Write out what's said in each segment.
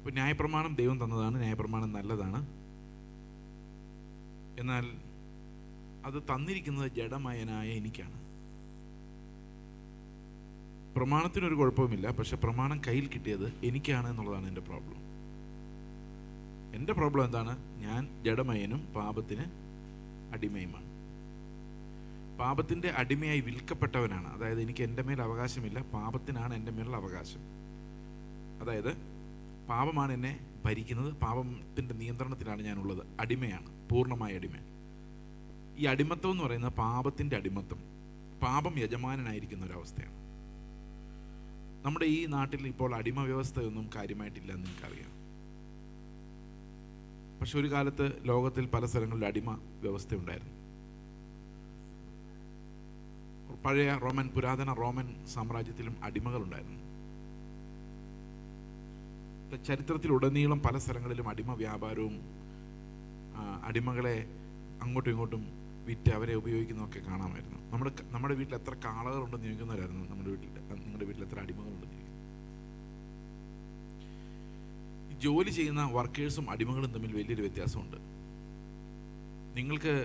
ഇപ്പോൾ ന്യായപ്രമാണം ദൈവം തന്നതാണ്, ന്യായപ്രമാണം നല്ലതാണ്. എന്നാൽ അത് തന്നിരിക്കുന്നത് ജഡമയനായ എനിക്കാണ്. പ്രമാണത്തിനൊരു കുഴപ്പവുമില്ല, പക്ഷെ പ്രമാണം കയ്യിൽ കിട്ടിയത് എനിക്കാണ് എന്നുള്ളതാണ് എൻ്റെ പ്രോബ്ലം. എൻ്റെ പ്രോബ്ലം എന്താണ്? ഞാൻ ജഡമയനും പാപത്തിന് അടിമയുമാണ്. പാപത്തിൻ്റെ അടിമയായി വിൽക്കപ്പെട്ടവനാണ്. അതായത് എനിക്ക് എൻ്റെ മേൽ അവകാശമില്ല, പാപത്തിനാണ് എൻ്റെ മേലുള്ള അവകാശം. അതായത് പാപമാണ് എന്നെ ഭരിക്കുന്നത്, പാപത്തിൻ്റെ നിയന്ത്രണത്തിലാണ് ഞാനുള്ളത്. അടിമയാണ്, പൂർണ്ണമായ അടിമ. ഈ അടിമത്തം എന്ന് പറയുന്നത് പാപത്തിൻ്റെ അടിമത്തം, പാപം യജമാനനായിരിക്കുന്ന ഒരവസ്ഥയാണ്. നമ്മുടെ ഈ നാട്ടിൽ ഇപ്പോൾ അടിമ വ്യവസ്ഥയൊന്നും കാര്യമായിട്ടില്ല എന്ന് എനിക്കറിയാം. പക്ഷെ ഒരു കാലത്ത് ലോകത്തിൽ പല സ്ഥലങ്ങളിൽ അടിമ വ്യവസ്ഥ ഉണ്ടായിരുന്നു. പഴയ പുരാതന റോമൻ സാമ്രാജ്യത്തിലും അടിമകളുണ്ടായിരുന്നു. ചരിത്രത്തിലുടനീളം പല സ്ഥലങ്ങളിലും അടിമ വ്യാപാരവും അടിമകളെ അങ്ങോട്ടും ഇങ്ങോട്ടും വിറ്റ് അവരെ ഉപയോഗിക്കുന്നതൊക്കെ കാണാമായിരുന്നു. നമ്മുടെ വീട്ടിൽ എത്ര കാളകളുണ്ടെന്ന് ചോദിക്കുന്നവരായിരുന്നു നിങ്ങളുടെ വീട്ടിൽ എത്ര അടിമകളുണ്ടെന്ന് ചോദിക്കുന്നത്. ജോലി ചെയ്യുന്ന വർക്കേഴ്സും അടിമകളും തമ്മിൽ വലിയൊരു വ്യത്യാസമുണ്ട്. നിങ്ങൾക്ക്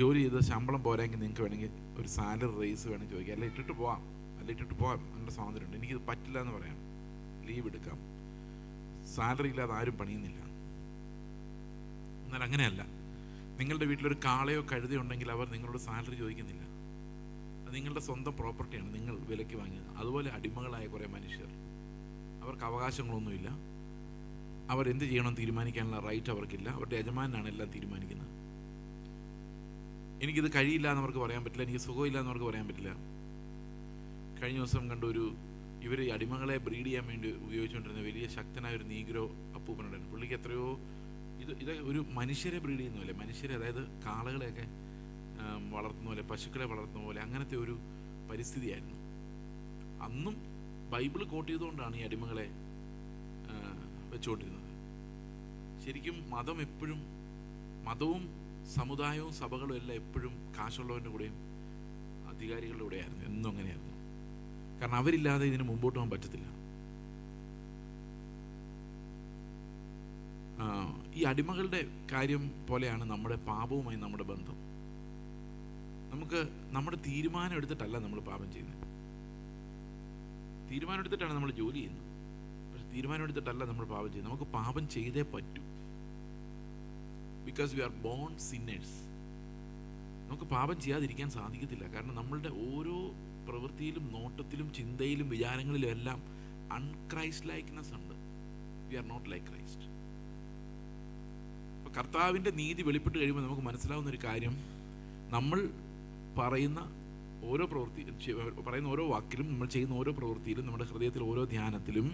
ജോലി ചെയ്ത് ശമ്പളം പോരായെങ്കിൽ നിങ്ങൾക്ക് വേണമെങ്കിൽ ഒരു സാലറി റേസ് വേണമെങ്കിൽ ചോദിക്കാം, അല്ല ഇട്ടിട്ട് പോവാം എൻ്റെ സ്വാതന്ത്ര്യമുണ്ട്, എനിക്കിത് പറ്റില്ല എന്ന് പറയാം, ലീവ് എടുക്കാം. സാലറി ഇല്ലാതെ ആരും പണിയുന്നില്ല. എന്നാൽ അങ്ങനെയല്ല. നിങ്ങളുടെ വീട്ടിലൊരു കാളയോ കഴുതയോ ഉണ്ടെങ്കിൽ അവർ നിങ്ങളോട് സാലറി ചോദിക്കുന്നില്ല. അത് നിങ്ങളുടെ സ്വന്തം പ്രോപ്പർട്ടിയാണ്, നിങ്ങൾ വിലയ്ക്ക് വാങ്ങിയത്. അതുപോലെ അടിമകളായ കുറേ മനുഷ്യർ, അവർക്ക് അവകാശങ്ങളൊന്നുമില്ല, അവരെന്ത് ചെയ്യണമെന്ന് തീരുമാനിക്കാനുള്ള റൈറ്റ് അവർക്കില്ല. അവരുടെ യജമാനാണ് എല്ലാം തീരുമാനിക്കുന്നത്. എനിക്കിത് കഴിയില്ല എന്നവർക്ക് പറയാൻ പറ്റില്ല, എനിക്ക് സുഖമില്ല എന്നവർക്ക് പറയാൻ പറ്റില്ല. കഴിഞ്ഞ ദിവസം കണ്ടൊരു ഇവർ ഈ അടിമകളെ ബ്രീഡ് ചെയ്യാൻ വേണ്ടി ഉപയോഗിച്ചുകൊണ്ടിരുന്ന വലിയ ശക്തനായ ഒരു നീഗ്രോ അപ്പൂപ്പനുണ്ടായിരുന്നു. പുള്ളിക്ക് എത്രയോ ഇത് ഒരു മനുഷ്യരെ ബ്രീഡ് ചെയ്യുന്ന പോലെ, മനുഷ്യരെ അതായത് കാളകളെയൊക്കെ വളർത്തുന്ന പോലെ, പശുക്കളെ വളർത്തുന്ന പോലെ, അങ്ങനത്തെ ഒരു പരിസ്ഥിതിയായിരുന്നു. അന്നും ബൈബിൾ കോട്ട് ചെയ്തുകൊണ്ടാണ് ഈ അടിമകളെ വെച്ചുകൊണ്ടിരുന്നത്. ശരിക്കും മതവും സമുദായവും സഭകളും എല്ലാം എപ്പോഴും കാശുള്ളവൻ്റെ കൂടെയും അധികാരികളുടെ കൂടെയായിരുന്നു, എന്നും അങ്ങനെയായിരുന്നു. കാരണം അവരില്ലാതെ ഇതിന് മുമ്പോട്ട് പോകാൻ പറ്റത്തില്ല. ഈ അടിമകളുടെ കാര്യം പോലെയാണ് നമ്മുടെ പാപവുമായി നമ്മുടെ ബന്ധം. നമ്മുടെ തീരുമാനം എടുത്തിട്ടല്ല നമ്മൾ പാപം ചെയ്യുന്നത്. തീരുമാനം എടുത്തിട്ടാണ് നമ്മൾ ജോലി ചെയ്യുന്നത്, പക്ഷെ തീരുമാനം എടുത്തിട്ടല്ല നമ്മൾ പാപം ചെയ്യുന്നത്. നമുക്ക് പാപം ചെയ്തേ പറ്റൂ. Because we R bone sinners. നമുക്ക് പാപം ചെയ്യാതിരിക്കാൻ സാധിക്കത്തില്ല. കാരണം നമ്മളുടെ ഓരോ പ്രവൃത്തിയിലും നോട്ടത്തിലും ചിന്തയിലും വിചാരങ്ങളിലും എല്ലാം അൺക്രൈസ്റ്റ് ലൈക്ക്നെസ് ഉണ്ട്. We are not like Christ. അപ്പോൾ കർത്താവിൻ്റെ നീതി വെളിപ്പെട്ട് കഴിയുമ്പോൾ നമുക്ക് മനസ്സിലാവുന്ന ഒരു കാര്യം, നമ്മൾ പറയുന്ന ഓരോ വാക്കിലും, നമ്മൾ ചെയ്യുന്ന ഓരോ പ്രവൃത്തിയിലും, നമ്മുടെ ഹൃദയത്തിൽ ഓരോ ധ്യാനത്തിലും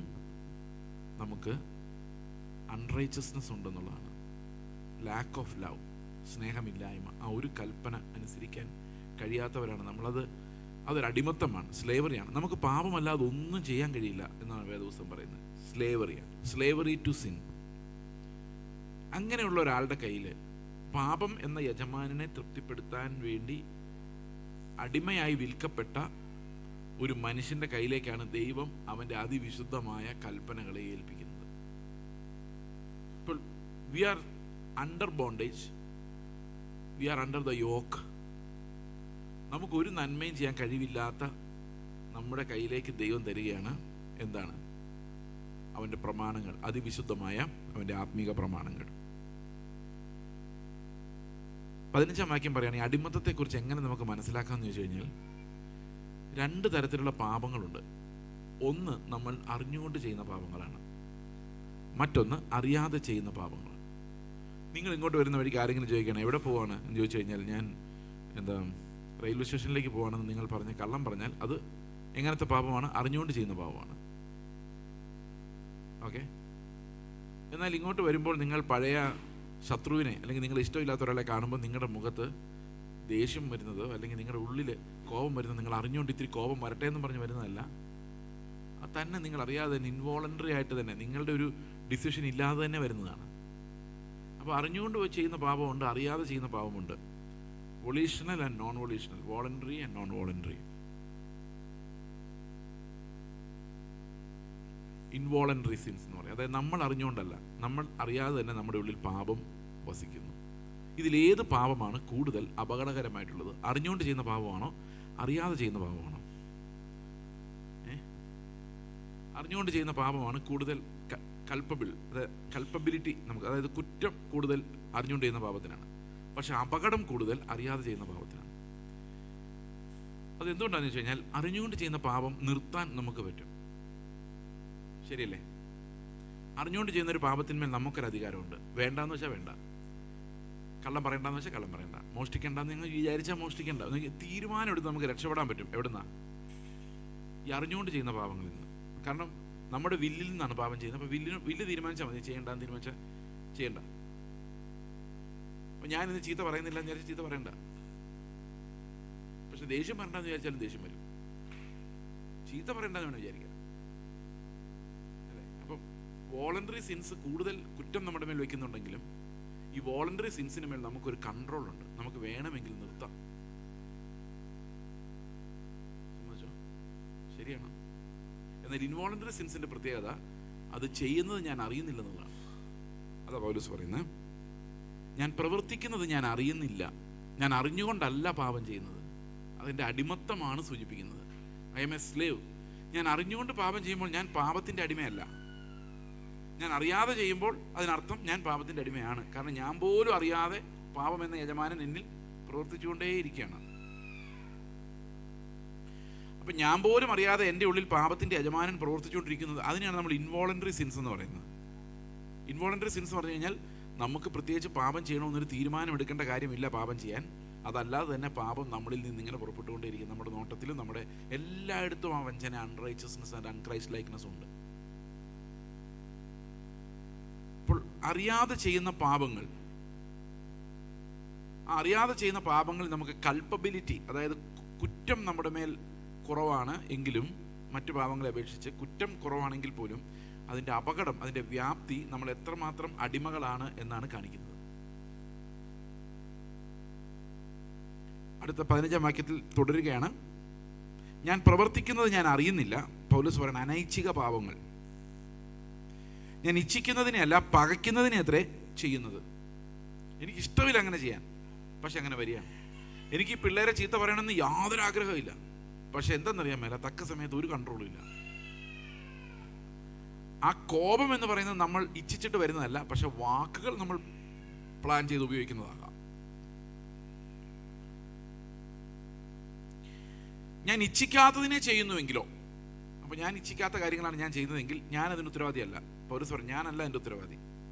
നമുക്ക് അൺറൈച്ചസ്നെസ് ഉണ്ടെന്നുള്ളതാണ്. ലാക്ക് ഓഫ് ലവ്, സ്നേഹമില്ലായ്മ. ആ ഒരു കൽപ്പന അനുസരിക്കാൻ കഴിയാത്തവരാണ് നമ്മളത്. അതൊരു അടിമത്തമാണ്, സ്ലേവറിയാണ്. നമുക്ക് പാപമല്ലാതെ ഒന്നും ചെയ്യാൻ കഴിയില്ല എന്നാണ് വേദപുസ്തകം പറയുന്നത്. Slavery to sin. അങ്ങനെയുള്ള ഒരാളുടെ കയ്യിൽ പാപം എന്ന യജമാനനെ തൃപ്തിപ്പെടുത്താൻ വേണ്ടി അടിമയായി വിൽക്കപ്പെട്ട ഒരു മനുഷ്യൻ്റെ കയ്യിലേക്കാണ് ദൈവം അവൻ്റെ അതിവിശുദ്ധമായ കൽപ്പനകളെ ഏൽപ്പിക്കുന്നത്. ഇപ്പോൾ we are under bondage, we are under the yoke. നമുക്കൊരു നന്മയും ചെയ്യാൻ കഴിവില്ലാത്ത നമ്മുടെ കയ്യിലേക്ക് ദൈവം തരികയാണ് എന്താണ്? അവൻ്റെ പ്രമാണങ്ങൾ, അതിവിശുദ്ധമായ അവൻ്റെ ആത്മീക പ്രമാണങ്ങൾ. 15-ാം വാക്യം പറയുകയാണ്, ഈ അടിമത്തത്തെക്കുറിച്ച് എങ്ങനെ നമുക്ക് മനസ്സിലാക്കാമെന്ന് ചോദിച്ചു കഴിഞ്ഞാൽ, 2 തരത്തിലുള്ള പാപങ്ങളുണ്ട്. ഒന്ന് നമ്മൾ അറിഞ്ഞുകൊണ്ട് ചെയ്യുന്ന പാപങ്ങളാണ്, മറ്റൊന്ന് അറിയാതെ ചെയ്യുന്ന പാപങ്ങൾ. നിങ്ങൾ ഇങ്ങോട്ട് വരുന്ന വഴിക്ക് ആരെങ്കിലും ചോദിക്കണം എവിടെ പോവാണ് എന്ന് ചോദിച്ചു കഴിഞ്ഞാൽ, ഞാൻ റെയിൽവേ സ്റ്റേഷനിലേക്ക് പോവാണെന്ന് നിങ്ങൾ കള്ളം പറഞ്ഞാൽ അത് എങ്ങനത്തെ പാപമാണ്? അറിഞ്ഞുകൊണ്ട് ചെയ്യുന്ന പാപമാണ്. ഓക്കെ. എന്നാൽ ഇങ്ങോട്ട് വരുമ്പോൾ നിങ്ങൾ പഴയ ശത്രുവിനെ അല്ലെങ്കിൽ നിങ്ങൾ ഇഷ്ടമില്ലാത്ത ഒരാളെ കാണുമ്പോൾ നിങ്ങളുടെ മുഖത്ത് ദേഷ്യം വരുന്നത് അല്ലെങ്കിൽ നിങ്ങളുടെ ഉള്ളിൽ കോപം വരുന്നത് നിങ്ങൾ അറിഞ്ഞുകൊണ്ട് ഇത്തിരി കോപം വരട്ടെ എന്ന് പറഞ്ഞ് വരുന്നതല്ല. അത് തന്നെ നിങ്ങൾ അറിയാതെ തന്നെ ഇൻവോളണ്ടറി ആയിട്ട് തന്നെ നിങ്ങളുടെ ഒരു ഡിസിഷൻ ഇല്ലാതെ തന്നെ വരുന്നതാണ്. അപ്പോൾ അറിഞ്ഞുകൊണ്ട് ചെയ്യുന്ന പാപമുണ്ട്, അറിയാതെ ചെയ്യുന്ന പാപമുണ്ട്. Volitional and non volitional, voluntary and non voluntary. Involuntary sins എന്ന് പറയും. അതായത് നമ്മൾ അറിഞ്ഞുകൊണ്ടല്ല, നമ്മൾ അറിയാതെ തന്നെ നമ്മുടെ ഉള്ളിൽ പാപം വസിക്കുന്നു. ഇതിലേത് പാപമാണ് കൂടുതൽ അപകടകരമായിട്ടുള്ളത്? അറിഞ്ഞുകൊണ്ട് ചെയ്യുന്ന പാപമാണോ അറിയാതെ ചെയ്യുന്ന പാപമാണോ? അറിഞ്ഞുകൊണ്ട് ചെയ്യുന്ന പാപമാണ് കൂടുതൽ കൾപ്പബിലിറ്റി നമുക്ക്, അതായത് കുറ്റം കൂടുതൽ അറിഞ്ഞുകൊണ്ട് ചെയ്യുന്ന പാപത്തിനാണ്. പക്ഷെ അപകടം കൂടുതൽ അറിയാതെ ചെയ്യുന്ന പാപത്തിനാണ്. അതെന്തുകൊണ്ടാണെന്ന് വെച്ച് കഴിഞ്ഞാൽ അറിഞ്ഞുകൊണ്ട് ചെയ്യുന്ന പാപം നിർത്താൻ നമുക്ക് പറ്റും. ശരിയല്ലേ? അറിഞ്ഞുകൊണ്ട് ചെയ്യുന്ന ഒരു പാപത്തിന്മേൽ നമുക്കൊരു അധികാരമുണ്ട്. വേണ്ടാന്ന് വെച്ചാൽ വേണ്ട, കള്ളം പറയണ്ടെന്ന് വെച്ചാൽ കള്ളം പറയണ്ട, മോഷ്ടിക്കേണ്ടെന്ന് നിങ്ങൾ വിചാരിച്ചാൽ മോഷ്ടിക്കേണ്ട. തീരുമാനം എടുത്ത് നമുക്ക് രക്ഷപ്പെടാൻ പറ്റും. എവിടുന്നാ? ഈ അറിഞ്ഞുകൊണ്ട് ചെയ്യുന്ന പാപങ്ങളിൽ നിന്ന്. കാരണം നമ്മുടെ വില്ലിൽ നിന്നാണ് പാപം ചെയ്യുന്നത്. അപ്പോൾ വില്ല് തീരുമാനിച്ചാൽ മതി, ചെയ്യേണ്ടെന്ന് തീരുമാനിച്ചാൽ ചെയ്യണ്ട. അപ്പോൾ ഞാനിത് ചീത്ത പറയുന്നില്ല എന്ന് വിചാരിച്ചാൽ ചീത്ത പറയണ്ട. പക്ഷെ ദേഷ്യം പറയണ്ടെന്ന് വിചാരിച്ചാലും ദേഷ്യം വരും. ചീത്ത പറയണ്ടെന്ന് വേണം വിചാരിക്കാം, അല്ലേ? അപ്പം വോളണ്ടറി സിൻസ് കൂടുതൽ കുറ്റം നമ്മുടെ മേൽ വയ്ക്കുന്നുണ്ടെങ്കിലും ഈ വോളണ്ടറി സിൻസിന് മേൽ നമുക്കൊരു കൺട്രോൾ ഉണ്ട്. നമുക്ക് വേണമെങ്കിൽ നിർത്താം. സമ്മതിച്ചോ? ശരിയാണ്. എന്നാൽ ഇൻവോളണ്ടറി സിൻസിന്റെ പ്രത്യേകത അത് ചെയ്യുന്നത് ഞാൻ അറിയുന്നില്ലെന്നുള്ളതാണ്. അതാ പൗലോസ് പറയുന്നത്, ഞാൻ പ്രവർത്തിക്കുന്നത് ഞാൻ അറിയുന്നില്ല, ഞാൻ അറിഞ്ഞുകൊണ്ടല്ല പാപം ചെയ്യുന്നത്. അതിൻ്റെ അടിമത്തമാണ് സൂചിപ്പിക്കുന്നത്. I M A slave. ഞാൻ അറിഞ്ഞുകൊണ്ട് പാപം ചെയ്യുമ്പോൾ ഞാൻ പാപത്തിൻ്റെ അടിമയല്ല. ഞാൻ അറിയാതെ ചെയ്യുമ്പോൾ അതിനർത്ഥം ഞാൻ പാപത്തിൻ്റെ അടിമയാണ്. കാരണം ഞാൻ പോലും അറിയാതെ പാപം എന്ന യജമാനൻ എന്നിൽ പ്രവർത്തിച്ചുകൊണ്ടേയിരിക്കുകയാണ്. അപ്പം ഞാൻ പോലും അറിയാതെ എൻ്റെ ഉള്ളിൽ പാപത്തിൻ്റെ യജമാനൻ പ്രവർത്തിച്ചുകൊണ്ടിരിക്കുന്നത്, അതിനെയാണ് നമ്മൾ ഇൻവോളണ്ടറി സിൻസ് എന്ന് പറയുന്നത്. ഇൻവോളണ്ടറി സിൻസ് പറഞ്ഞു കഴിഞ്ഞാൽ നമുക്ക് പ്രത്യേകിച്ച് പാപം ചെയ്യണമെന്നൊരു തീരുമാനം എടുക്കേണ്ട കാര്യമില്ല പാപം ചെയ്യാൻ. അതല്ലാതെ തന്നെ പാപം നമ്മളിൽ നിന്ന് ഇങ്ങനെ പുറപ്പെട്ടുകൊണ്ടേയിരിക്കും. നമ്മുടെ നോട്ടത്തിലും നമ്മുടെ എല്ലായിടത്തും ആ വഞ്ചന, അൺറൈച്ചസ്നെസ് ആൻഡ് അൺക്രൈസ്റ്റ് ലൈക്നെസ് ഉണ്ട്. അപ്പോൾ അറിയാതെ ചെയ്യുന്ന പാപങ്ങൾ, ആ അറിയാതെ ചെയ്യുന്ന പാപങ്ങൾ നമുക്ക് കൾപ്പബിലിറ്റി, അതായത് കുറ്റം നമ്മുടെ മേൽ കുറവാണ് എങ്കിലും, മറ്റു പാപങ്ങളെ അപേക്ഷിച്ച് കുറ്റം കുറവാണെങ്കിൽ പോലും അതിൻ്റെ അപകടം, അതിൻ്റെ വ്യാപ്തി നമ്മൾ എത്രമാത്രം അടിമകളാണ് എന്നാണ് കാണിക്കുന്നത്. അടുത്ത 15-ാം വാക്യത്തിൽ തുടരുകയാണ്. ഞാൻ പ്രവർത്തിക്കുന്നത് ഞാൻ അറിയുന്നില്ല. പൗലോസ് പറയുന്ന അനൈച്ഛിക പാപങ്ങൾ. ഞാൻ ഇച്ഛിക്കുന്നതിനെ അല്ല പകയ്ക്കുന്നതിനെ അത്രേ ചെയ്യുന്നത്. എനിക്കിഷ്ടമില്ല അങ്ങനെ ചെയ്യാൻ, പക്ഷെ അങ്ങനെ വരിക. എനിക്ക് ഈ പിള്ളേരെ ചീത്ത പറയണമെന്ന് യാതൊരു ആഗ്രഹമില്ല, പക്ഷെ എന്തെന്നറിയാൻ മേല തക്ക സമയത്ത് ഒരു കൺട്രോളും ഇല്ല. ആ കോപം എന്ന് പറയുന്നത് നമ്മൾ ഇച്ഛിച്ചിട്ട് വരുന്നതല്ല, പക്ഷെ വാക്കുകൾ നമ്മൾ പ്ലാൻ ചെയ്ത് ഉപയോഗിക്കുന്നതാകാം. ഞാൻ ഇച്ഛിക്കാത്തതിനെ ചെയ്യുന്നുവെങ്കിലോ, അപ്പോൾ ഞാൻ ഇച്ഛിക്കാത്ത കാര്യങ്ങളാണ് ഞാൻ ചെയ്യുന്നതെങ്കിൽ ഞാൻ അതിന് ഉത്തരവാദിയല്ല. പൗലോസ് പറഞ്ഞു, ഞാനല്ല എൻ്റെ ഉത്തരവാദി.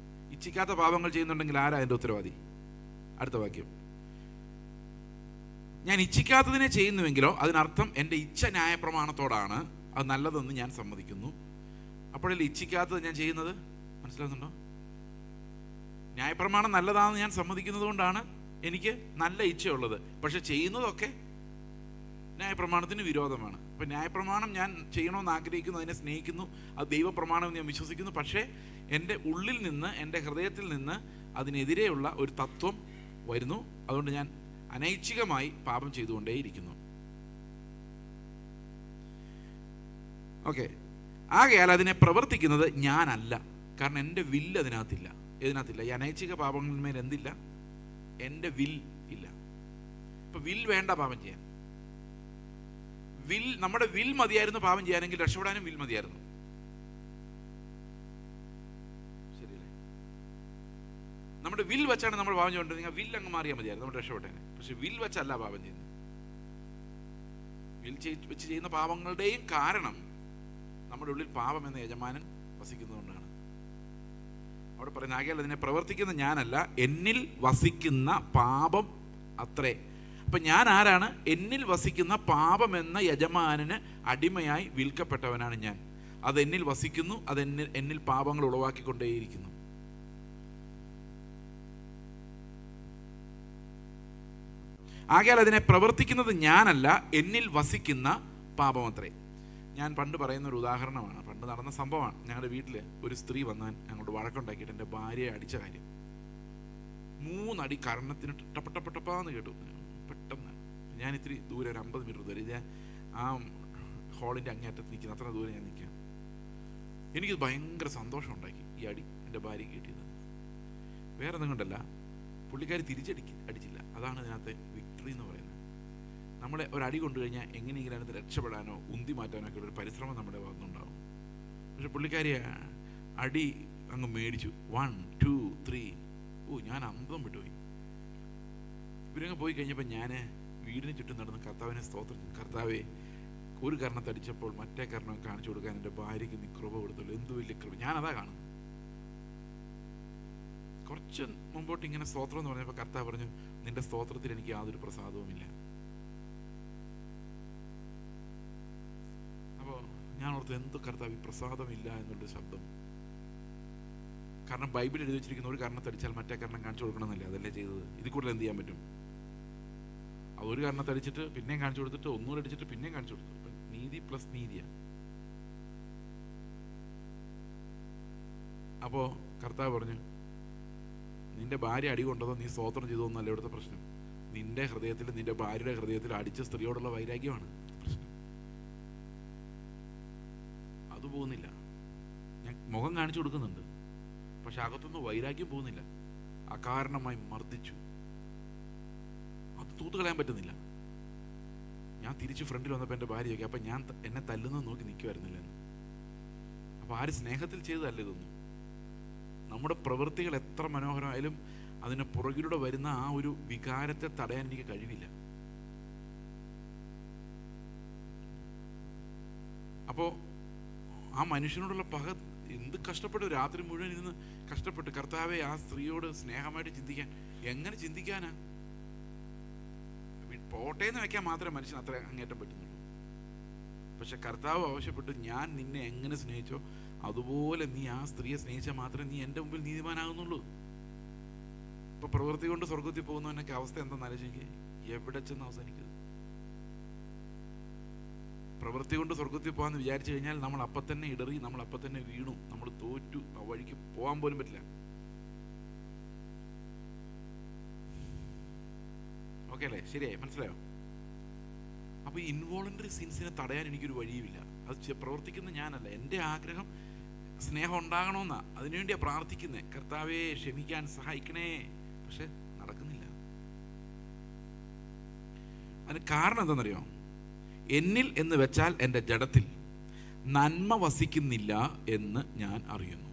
ഇച്ഛിക്കാത്ത പാപങ്ങൾ ചെയ്യുന്നുണ്ടെങ്കിൽ ആരാ എൻ്റെ ഉത്തരവാദി? അടുത്ത വാക്യം, ഞാൻ ഇച്ഛിക്കാത്തതിനെ ചെയ്യുന്നുവെങ്കിലോ അതിനർത്ഥം എൻ്റെ ഇച്ഛ ന്യായപ്രമാണത്തോടാണ്, അത് നല്ലതെന്ന് ഞാൻ സമ്മതിക്കുന്നു. അപ്പോഴല്ലേ ഇച്ഛിക്കാത്തത് ഞാൻ ചെയ്യുന്നത്? മനസ്സിലാകുന്നുണ്ടോ? ന്യായപ്രമാണം നല്ലതാണെന്ന് ഞാൻ സമ്മതിക്കുന്നത് കൊണ്ടാണ് എനിക്ക് നല്ല ഇച്ഛയുള്ളത്. പക്ഷെ ചെയ്യുന്നതൊക്കെ ന്യായപ്രമാണത്തിന് വിരോധമാണ്. അപ്പം ന്യായപ്രമാണം ഞാൻ ചെയ്യണമെന്ന് ആഗ്രഹിക്കുന്നു, അതിനെ സ്നേഹിക്കുന്നു, അത് ദൈവപ്രമാണമെന്ന് ഞാൻ വിശ്വസിക്കുന്നു. പക്ഷേ എൻ്റെ ഉള്ളിൽ നിന്ന്, എൻ്റെ ഹൃദയത്തിൽ നിന്ന് അതിനെതിരെയുള്ള ഒരു തത്വം വരുന്നു. അതുകൊണ്ട് ഞാൻ അനൈച്ഛികമായി പാപം ചെയ്തുകൊണ്ടേയിരിക്കുന്നു. ഓക്കെ, ആകയാൽ അതിനെ പ്രവർത്തിക്കുന്നത് ഞാനല്ല. കാരണം എൻ്റെ വില്ല് അതിനകത്തില്ല. ഇതിനകത്തില്ല. ഈ അനൈച്ഛിക പാപങ്ങളിന്മേൽ എന്തില്ല? എൻ്റെ വിൽ ഇല്ല. ഇപ്പം വിൽ വേണ്ട പാപം ചെയ്യാൻ. നമ്മുടെ വിൽ മതിയായിരുന്നു പാപം ചെയ്യാനെങ്കിൽ രക്ഷപ്പെടാനും വിൽ മതിയായിരുന്നു. ശരിയല്ലേ? നമ്മുടെ വിൽ വെച്ചാണ് നമ്മൾ പാപം ചെയ്തുകൊണ്ടിരുന്നത്. വിൽ അങ്ങ് മാറിയാൽ മതിയായിരുന്നു, നമ്മൾ രക്ഷപ്പെട്ടേനെ. പക്ഷെ വിൽ വെച്ചല്ല പാപം ചെയ്യുന്നത്. വിൽ വെച്ച് ചെയ്യുന്ന പാപങ്ങളുടെയും കാരണം നമ്മുടെ ഉള്ളിൽ പാപം എന്ന യജമാനൻ വസിക്കുന്നതുകൊണ്ടാണ്. അവിടെ പറയുന്ന, ആകയാൽ അതിനെ പ്രവർത്തിക്കുന്ന ഞാനല്ല, എന്നിൽ വസിക്കുന്ന പാപം അത്രേ. അപ്പം ഞാൻ ആരാണ്? എന്നിൽ വസിക്കുന്ന പാപം എന്ന യജമാനന് അടിമയായി വിൽക്കപ്പെട്ടവനാണ് ഞാൻ. അത് എന്നിൽ വസിക്കുന്നു, അത് എന്നിൽ പാപങ്ങൾ ഉളവാക്കിക്കൊണ്ടേയിരിക്കുന്നു. ആകയാൽ അതിനെ പ്രവർത്തിക്കുന്നത് ഞാനല്ല, എന്നിൽ വസിക്കുന്ന പാപം അത്രേ. ഞാൻ പണ്ട് പറയുന്നൊരു ഉദാഹരണമാണ്, പണ്ട് നടന്ന സംഭവമാണ്. ഞങ്ങളുടെ വീട്ടിൽ ഒരു സ്ത്രീ വന്നാൽ ഞങ്ങളോട് വഴക്കുണ്ടാക്കിയിട്ട് എൻ്റെ ഭാര്യയെ അടിച്ച കാര്യം. 3 അടി കർണത്തിന് ടപ്പട്ടപ്പട്ടപ്പാന്ന് കേട്ടു. പെട്ടെന്ന് ഞാൻ ഇത്തിരി ദൂരെ, ഒരു 50 മീറ്റർ ദൂരെ, ഞാൻ ആ ഹോളിൻ്റെ അങ്ങേറ്റത്ത് നിൽക്കുന്ന അത്ര ദൂരെ ഞാൻ നിൽക്കാം. എനിക്കത് ഭയങ്കര സന്തോഷം ഉണ്ടാക്കി ഈ അടി എൻ്റെ ഭാര്യ കിട്ടിയത്. വേറെ ഒന്നും കൊണ്ടല്ല, പുള്ളിക്കാരി അടിച്ചില്ല. അതാണ് ഇതിനകത്ത് വിക്ടറി എന്ന് പറയുന്നത്. നമ്മളെ ഒരടി കൊണ്ടു കഴിഞ്ഞാൽ എങ്ങനെയെങ്കിലും അതിനകത്ത് രക്ഷപ്പെടാനോ ഉന്തി മാറ്റാനോ ഒക്കെ ഒരു പരിശ്രമം നമ്മുടെ ഭാഗത്തുനിന്നുണ്ടാവും. പക്ഷെ പുള്ളിക്കാരി അടി അങ്ങ് മേടിച്ചു. 1 2 3. ഞാൻ അന്തം വിട്ടുപോയി. ഇവരങ്ങ് പോയി കഴിഞ്ഞപ്പോൾ ഞാൻ വീടിന് ചുറ്റും നടന്ന് കർത്താവിനെ സ്തോത്രം. കർത്താവേ, ഒരു കർണത്തടിച്ചപ്പോൾ മറ്റേ കർണം കാണിച്ചു കൊടുക്കാൻ എൻ്റെ ഭാര്യയ്ക്ക് നീ കൃപ കൊടുത്തുള്ളൂ. എന്ത് വലിയ കൃപ! ഞാനതാ കാണുന്നത്. കുറച്ച് മുമ്പോട്ട് ഇങ്ങനെ സ്തോത്രം എന്ന് പറഞ്ഞപ്പോൾ കർത്താവ് പറഞ്ഞു, നിന്റെ സ്തോത്രത്തിൽ എനിക്ക് യാതൊരു പ്രസാദവുമില്ല. അപ്പോൾ ഞാൻ ഓർത്ത്, എന്ത് കർത്താവ് ഈ പ്രസാദമില്ല എന്നുള്ളൊരു ശബ്ദം. കാരണം ബൈബിളിൽ എഴുതി വെച്ചിരിക്കുന്ന ഒരു കർണത്തടിച്ചാൽ മറ്റേ കർണം കാണിച്ചു കൊടുക്കണമെന്നല്ലേ അതല്ലേ ചെയ്തത്. ഇതിൽ കൂടുതൽ എന്ത് ചെയ്യാൻ പറ്റും? അതൊരു കർണത്തടിച്ചിട്ട് പിന്നെയും കാണിച്ചു കൊടുത്തിട്ട് ഒന്നുകൂടെ അടിച്ചിട്ട് പിന്നെയും കാണിച്ചു കൊടുത്തു. നീതി പ്ലസ് നീതിയാണ്. അപ്പോൾ കർത്താവ് പറഞ്ഞു, നിന്റെ ഭാര്യ അടി കൊണ്ടതോ നീ സ്തോത്രം ചെയ്തോന്നല്ല ഇവിടുത്തെ പ്രശ്നം. നിന്റെ ഹൃദയത്തിൽ, നിന്റെ ഭാര്യയുടെ ഹൃദയത്തിൽ അടിച്ച സ്ത്രീയോടുള്ള വൈരാഗ്യമാണ് പ്രശ്നം. അത് പോകുന്നില്ല. ഞാൻ മുഖം കാണിച്ചു കൊടുക്കുന്നുണ്ട്, പക്ഷെ അകത്തൊന്നും വൈരാഗ്യം പോകുന്നില്ല. അകാരണമായി മർദ്ദിച്ചു. അത് തൂത്ത് കളയാൻ പറ്റുന്നില്ല. ഞാൻ തിരിച്ച് ഫ്രണ്ടിൽ വന്നപ്പോൾ എൻ്റെ ഭാര്യ ചോദിക്കുക, അപ്പം ഞാൻ എന്നെ തല്ലുന്നത് നോക്കി നിൽക്കുമായിരുന്നില്ല എന്ന്. അപ്പോൾ ആര് സ്നേഹത്തിൽ ചെയ്തതല്ല ഇതൊന്നും. നമ്മുടെ പ്രവൃത്തികൾ എത്ര മനോഹരമായാലും അതിന് പുറകിലൂടെ വരുന്ന ആ ഒരു വികാരത്തെ തടയാൻ എനിക്ക് കഴിവില്ല. അപ്പോൾ ആ മനുഷ്യനോടുള്ള പക എന്ത് കഷ്ടപ്പെട്ടു. രാത്രി മുഴുവൻ ഇരുന്ന് കഷ്ടപ്പെട്ട് കർത്താവെ ആ സ്ത്രീയോട് സ്നേഹമായിട്ട് ചിന്തിക്കാൻ. എങ്ങനെ ചിന്തിക്കാനാ? പോട്ടേന്ന് വെക്കാൻ മാത്രമേ മനുഷ്യൻ അത്ര അങ്ങേറ്റം പറ്റുന്നുള്ളൂ. പക്ഷെ കർത്താവ് ആവശ്യപ്പെട്ടു, ഞാൻ നിന്നെ എങ്ങനെ സ്നേഹിച്ചോ അതുപോലെ നീ ആ സ്ത്രീയെ സ്നേഹിച്ചാൽ മാത്രമേ നീ എൻ്റെ മുമ്പിൽ നീതിമാനാകുന്നുള്ളൂ. ഇപ്പൊ പ്രവൃത്തി കൊണ്ട് സ്വർഗത്തിൽ പോകുന്നവനൊക്കെ അവസ്ഥ എന്താണെന്ന് ആലോചിക്കുക. എവിടെ ചെന്ന് അവസാനിക്കുക? പ്രവൃത്തി കൊണ്ട് സ്വർഗത്തിൽ പോകാന്ന് വിചാരിച്ചു കഴിഞ്ഞാൽ നമ്മൾ അപ്പം തന്നെ ഇടറി, നമ്മൾ അപ്പം തന്നെ വീണു, നമ്മൾ തോറ്റു, ആ വഴിക്ക് പോകാൻ പോലും പറ്റില്ല. ഓക്കെ അല്ലേ? ശരിയായി? മനസ്സിലായോ? അപ്പൊ ഇൻവോളണ്ടറി സിൻസിനെ തടയാൻ എനിക്കൊരു വഴിയുമില്ല. അത് പ്രവർത്തിക്കുന്ന ഞാനല്ല. എൻ്റെ ആഗ്രഹം സ്നേഹം ഉണ്ടാകണമെന്നാ. അതിനുവേണ്ടിയാ പ്രാർത്ഥിക്കുന്നേ, കർത്താവേ ക്ഷമിക്കാൻ സഹായിക്കണേ. പക്ഷെ നടക്കുന്നില്ല. അതിന് കാരണം എന്താണെന്നറിയോ? എന്നിൽ എന്ന് വെച്ചാൽ എൻ്റെ ജഡത്തിൽ നന്മ വസിക്കുന്നില്ല എന്ന് ഞാൻ അറിയുന്നു.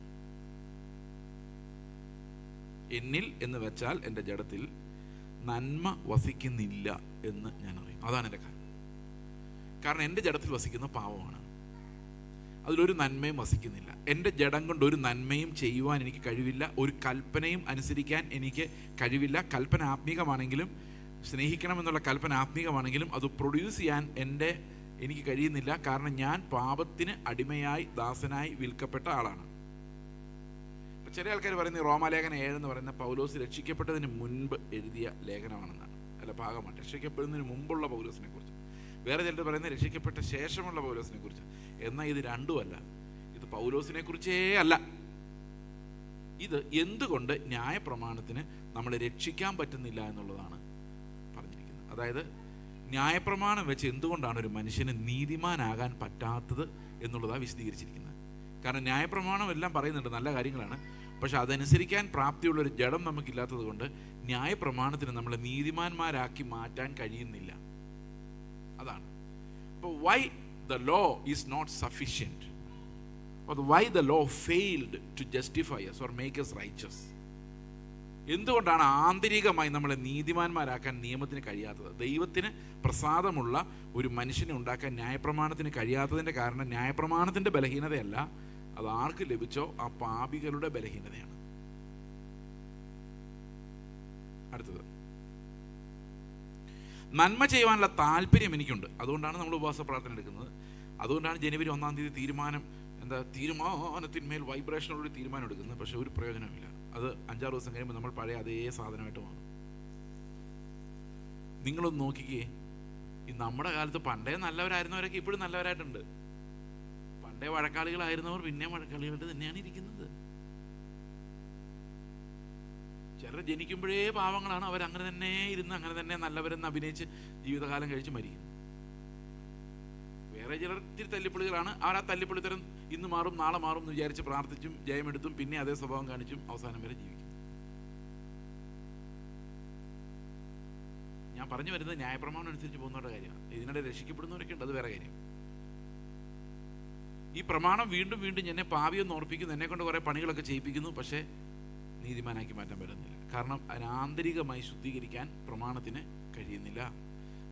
എന്നിൽ എന്ന് വെച്ചാൽ എൻ്റെ ജഡത്തിൽ നന്മ വസിക്കുന്നില്ല എന്ന് ഞാൻ അറിയും. അതാണ് എൻ്റെ കാരണം. കാരണം എൻ്റെ ജഡത്തിൽ വസിക്കുന്ന പാവമാണ്. അതിലൊരു നന്മയും വസിക്കുന്നില്ല. എൻ്റെ ജഡം കൊണ്ട് ഒരു നന്മയും ചെയ്യുവാൻ എനിക്ക് കഴിവില്ല. ഒരു കൽപ്പനയും അനുസരിക്കാൻ എനിക്ക് കഴിവില്ല. കൽപ്പന ആത്മീകമാണെങ്കിലും, സ്നേഹിക്കണമെന്നുള്ള കൽപ്പന ആത്മീകമാണെങ്കിലും അത് പ്രൊഡ്യൂസ് ചെയ്യാൻ എനിക്ക് കഴിയുന്നില്ല. കാരണം ഞാൻ പാപത്തിന് അടിമയായി ദാസനായി വിൽക്കപ്പെട്ട ആളാണ്. ചില ആൾക്കാർ പറയുന്നത് റോമാലേഖനം 7 എന്ന് പറയുന്ന പൗലോസ് രക്ഷിക്കപ്പെട്ടതിന് മുൻപ് എഴുതിയ ലേഖനമാണെന്നാണ്, അല്ല ഭാഗമാണ്. രക്ഷിക്കപ്പെടുന്നതിന് മുമ്പുള്ള പൗലോസിനെ കുറിച്ച്. വേറെ ചിലർ പറയുന്നത് രക്ഷിക്കപ്പെട്ട ശേഷമുള്ള പൗലോസിനെ കുറിച്ച്. എന്നാൽ ഇത് രണ്ടുമല്ല. ഇത് പൗലോസിനെ കുറിച്ചേ അല്ല. ഇത് എന്തുകൊണ്ട് ന്യായപ്രമാണത്തിന് നമ്മളെ രക്ഷിക്കാൻ പറ്റുന്നില്ല എന്നുള്ളതാണ് പറഞ്ഞിരിക്കുന്നത്. അതായത് ന്യായപ്രമാണം വെച്ച് എന്തുകൊണ്ടാണ് ഒരു മനുഷ്യന് നീതിമാനാകാൻ പറ്റാത്തത് എന്നുള്ളതാണ് വിശദീകരിച്ചിരിക്കുന്നത്. കാരണം ന്യായപ്രമാണം എല്ലാം പറയുന്നുണ്ട്, നല്ല കാര്യങ്ങളാണ്. പക്ഷെ അതനുസരിക്കാൻ പ്രാപ്തിയുള്ളൊരു ജഡം നമുക്കില്ലാത്തത് കൊണ്ട് ന്യായപ്രമാണത്തിന് നമ്മളെ നീതിമാന്മാരാക്കി മാറ്റാൻ കഴിയുന്നില്ല. അതാണ്. അപ്പോൾ why the law is not sufficient, or why the law failed to justify us or make us righteous. എന്തുകൊണ്ടാണ് ആന്തരികമായി നമ്മളെ നീതിമാന്മാരാക്കാൻ നിയമത്തിന് കഴിയാത്തത്? ദൈവത്തിന് പ്രസാദമുള്ള ഒരു മനുഷ്യനെ ഉണ്ടാക്കാൻ ന്യായപ്രമാണത്തിന് കഴിയാത്തതിൻ്റെ കാരണം ന്യായപ്രമാണത്തിൻ്റെ ബലഹീനതയല്ല, അത് ആർക്ക് ലഭിച്ചോ ആ പാപികളുടെ ബലഹീനതയാണ്. അടുത്തത്, നന്മ ചെയ്യുവാനുള്ള താല്പര്യം എനിക്കുണ്ട്. അതുകൊണ്ടാണ് നമ്മൾ ഉപവാസ പ്രാർത്ഥന എടുക്കുന്നത്. അതുകൊണ്ടാണ് ജനുവരി 1-ാം തീയതി തീരുമാനത്തിന്മേൽ വൈബ്രേഷനോട് തീരുമാനം എടുക്കുന്നത്. പക്ഷെ ഒരു പ്രയോജനമില്ല. അത് 5-6 ദിവസം കഴിയുമ്പോൾ നമ്മൾ പഴയ അതേ സാധനമായിട്ട് മാറും. നിങ്ങളൊന്ന് നോക്കിക്കേ, ഈ നമ്മുടെ കാലത്ത് പണ്ടേ നല്ലവരായിരുന്നവരൊക്കെ ഇപ്പോഴും നല്ലവരായിട്ടുണ്ട്. പണ്ടേ വഴക്കാളികളായിരുന്നവർ പിന്നെ വഴക്കാളികളുടെ തന്നെയാണ് ഇരിക്കുന്നത്. ചിലർ ജനിക്കുമ്പോഴേ പാവങ്ങളാണ്, അവരങ്ങനെ തന്നെ ഇരുന്ന് അങ്ങനെ തന്നെ നല്ലവരെന്ന് അഭിനയിച്ച് ജീവിതകാലം കഴിച്ച് മരിക്കും. വേറെ ചിലർ ഇത്തിരി തല്ലിപ്പൊളികളാണ്, അവർ ആ തല്ലിപ്പൊളിത്തരം ഇന്ന് മാറും നാളെ മാറും എന്ന് വിചാരിച്ച് പ്രാർത്ഥിച്ചും ജയമെടുത്തും പിന്നെ അതേ സ്വഭാവം കാണിച്ചും അവസാനം വരെ ജീവിക്കും. ഞാൻ പറഞ്ഞു വരുന്നത് ന്യായപ്രമാണം അനുസരിച്ച് പോകുന്നവരുടെ കാര്യമാണ്. ഇതിനിടെ രക്ഷിക്കപ്പെടുന്നവരൊക്കെ ഉണ്ട്, അത് വേറെ കാര്യം. ഈ പ്രമാണം വീണ്ടും വീണ്ടും എന്നെ പാപിയൊന്ന് ഓർപ്പിക്കുന്നു, എന്നെ കൊണ്ട് കുറേ പണികളൊക്കെ ചെയ്യിപ്പിക്കുന്നു, പക്ഷേ നീതിമാനാക്കി മാറ്റാൻ പറ്റുന്നില്ല. കാരണം അതിന് ആന്തരികമായി ശുദ്ധീകരിക്കാൻ പ്രമാണത്തിന് കഴിയുന്നില്ല.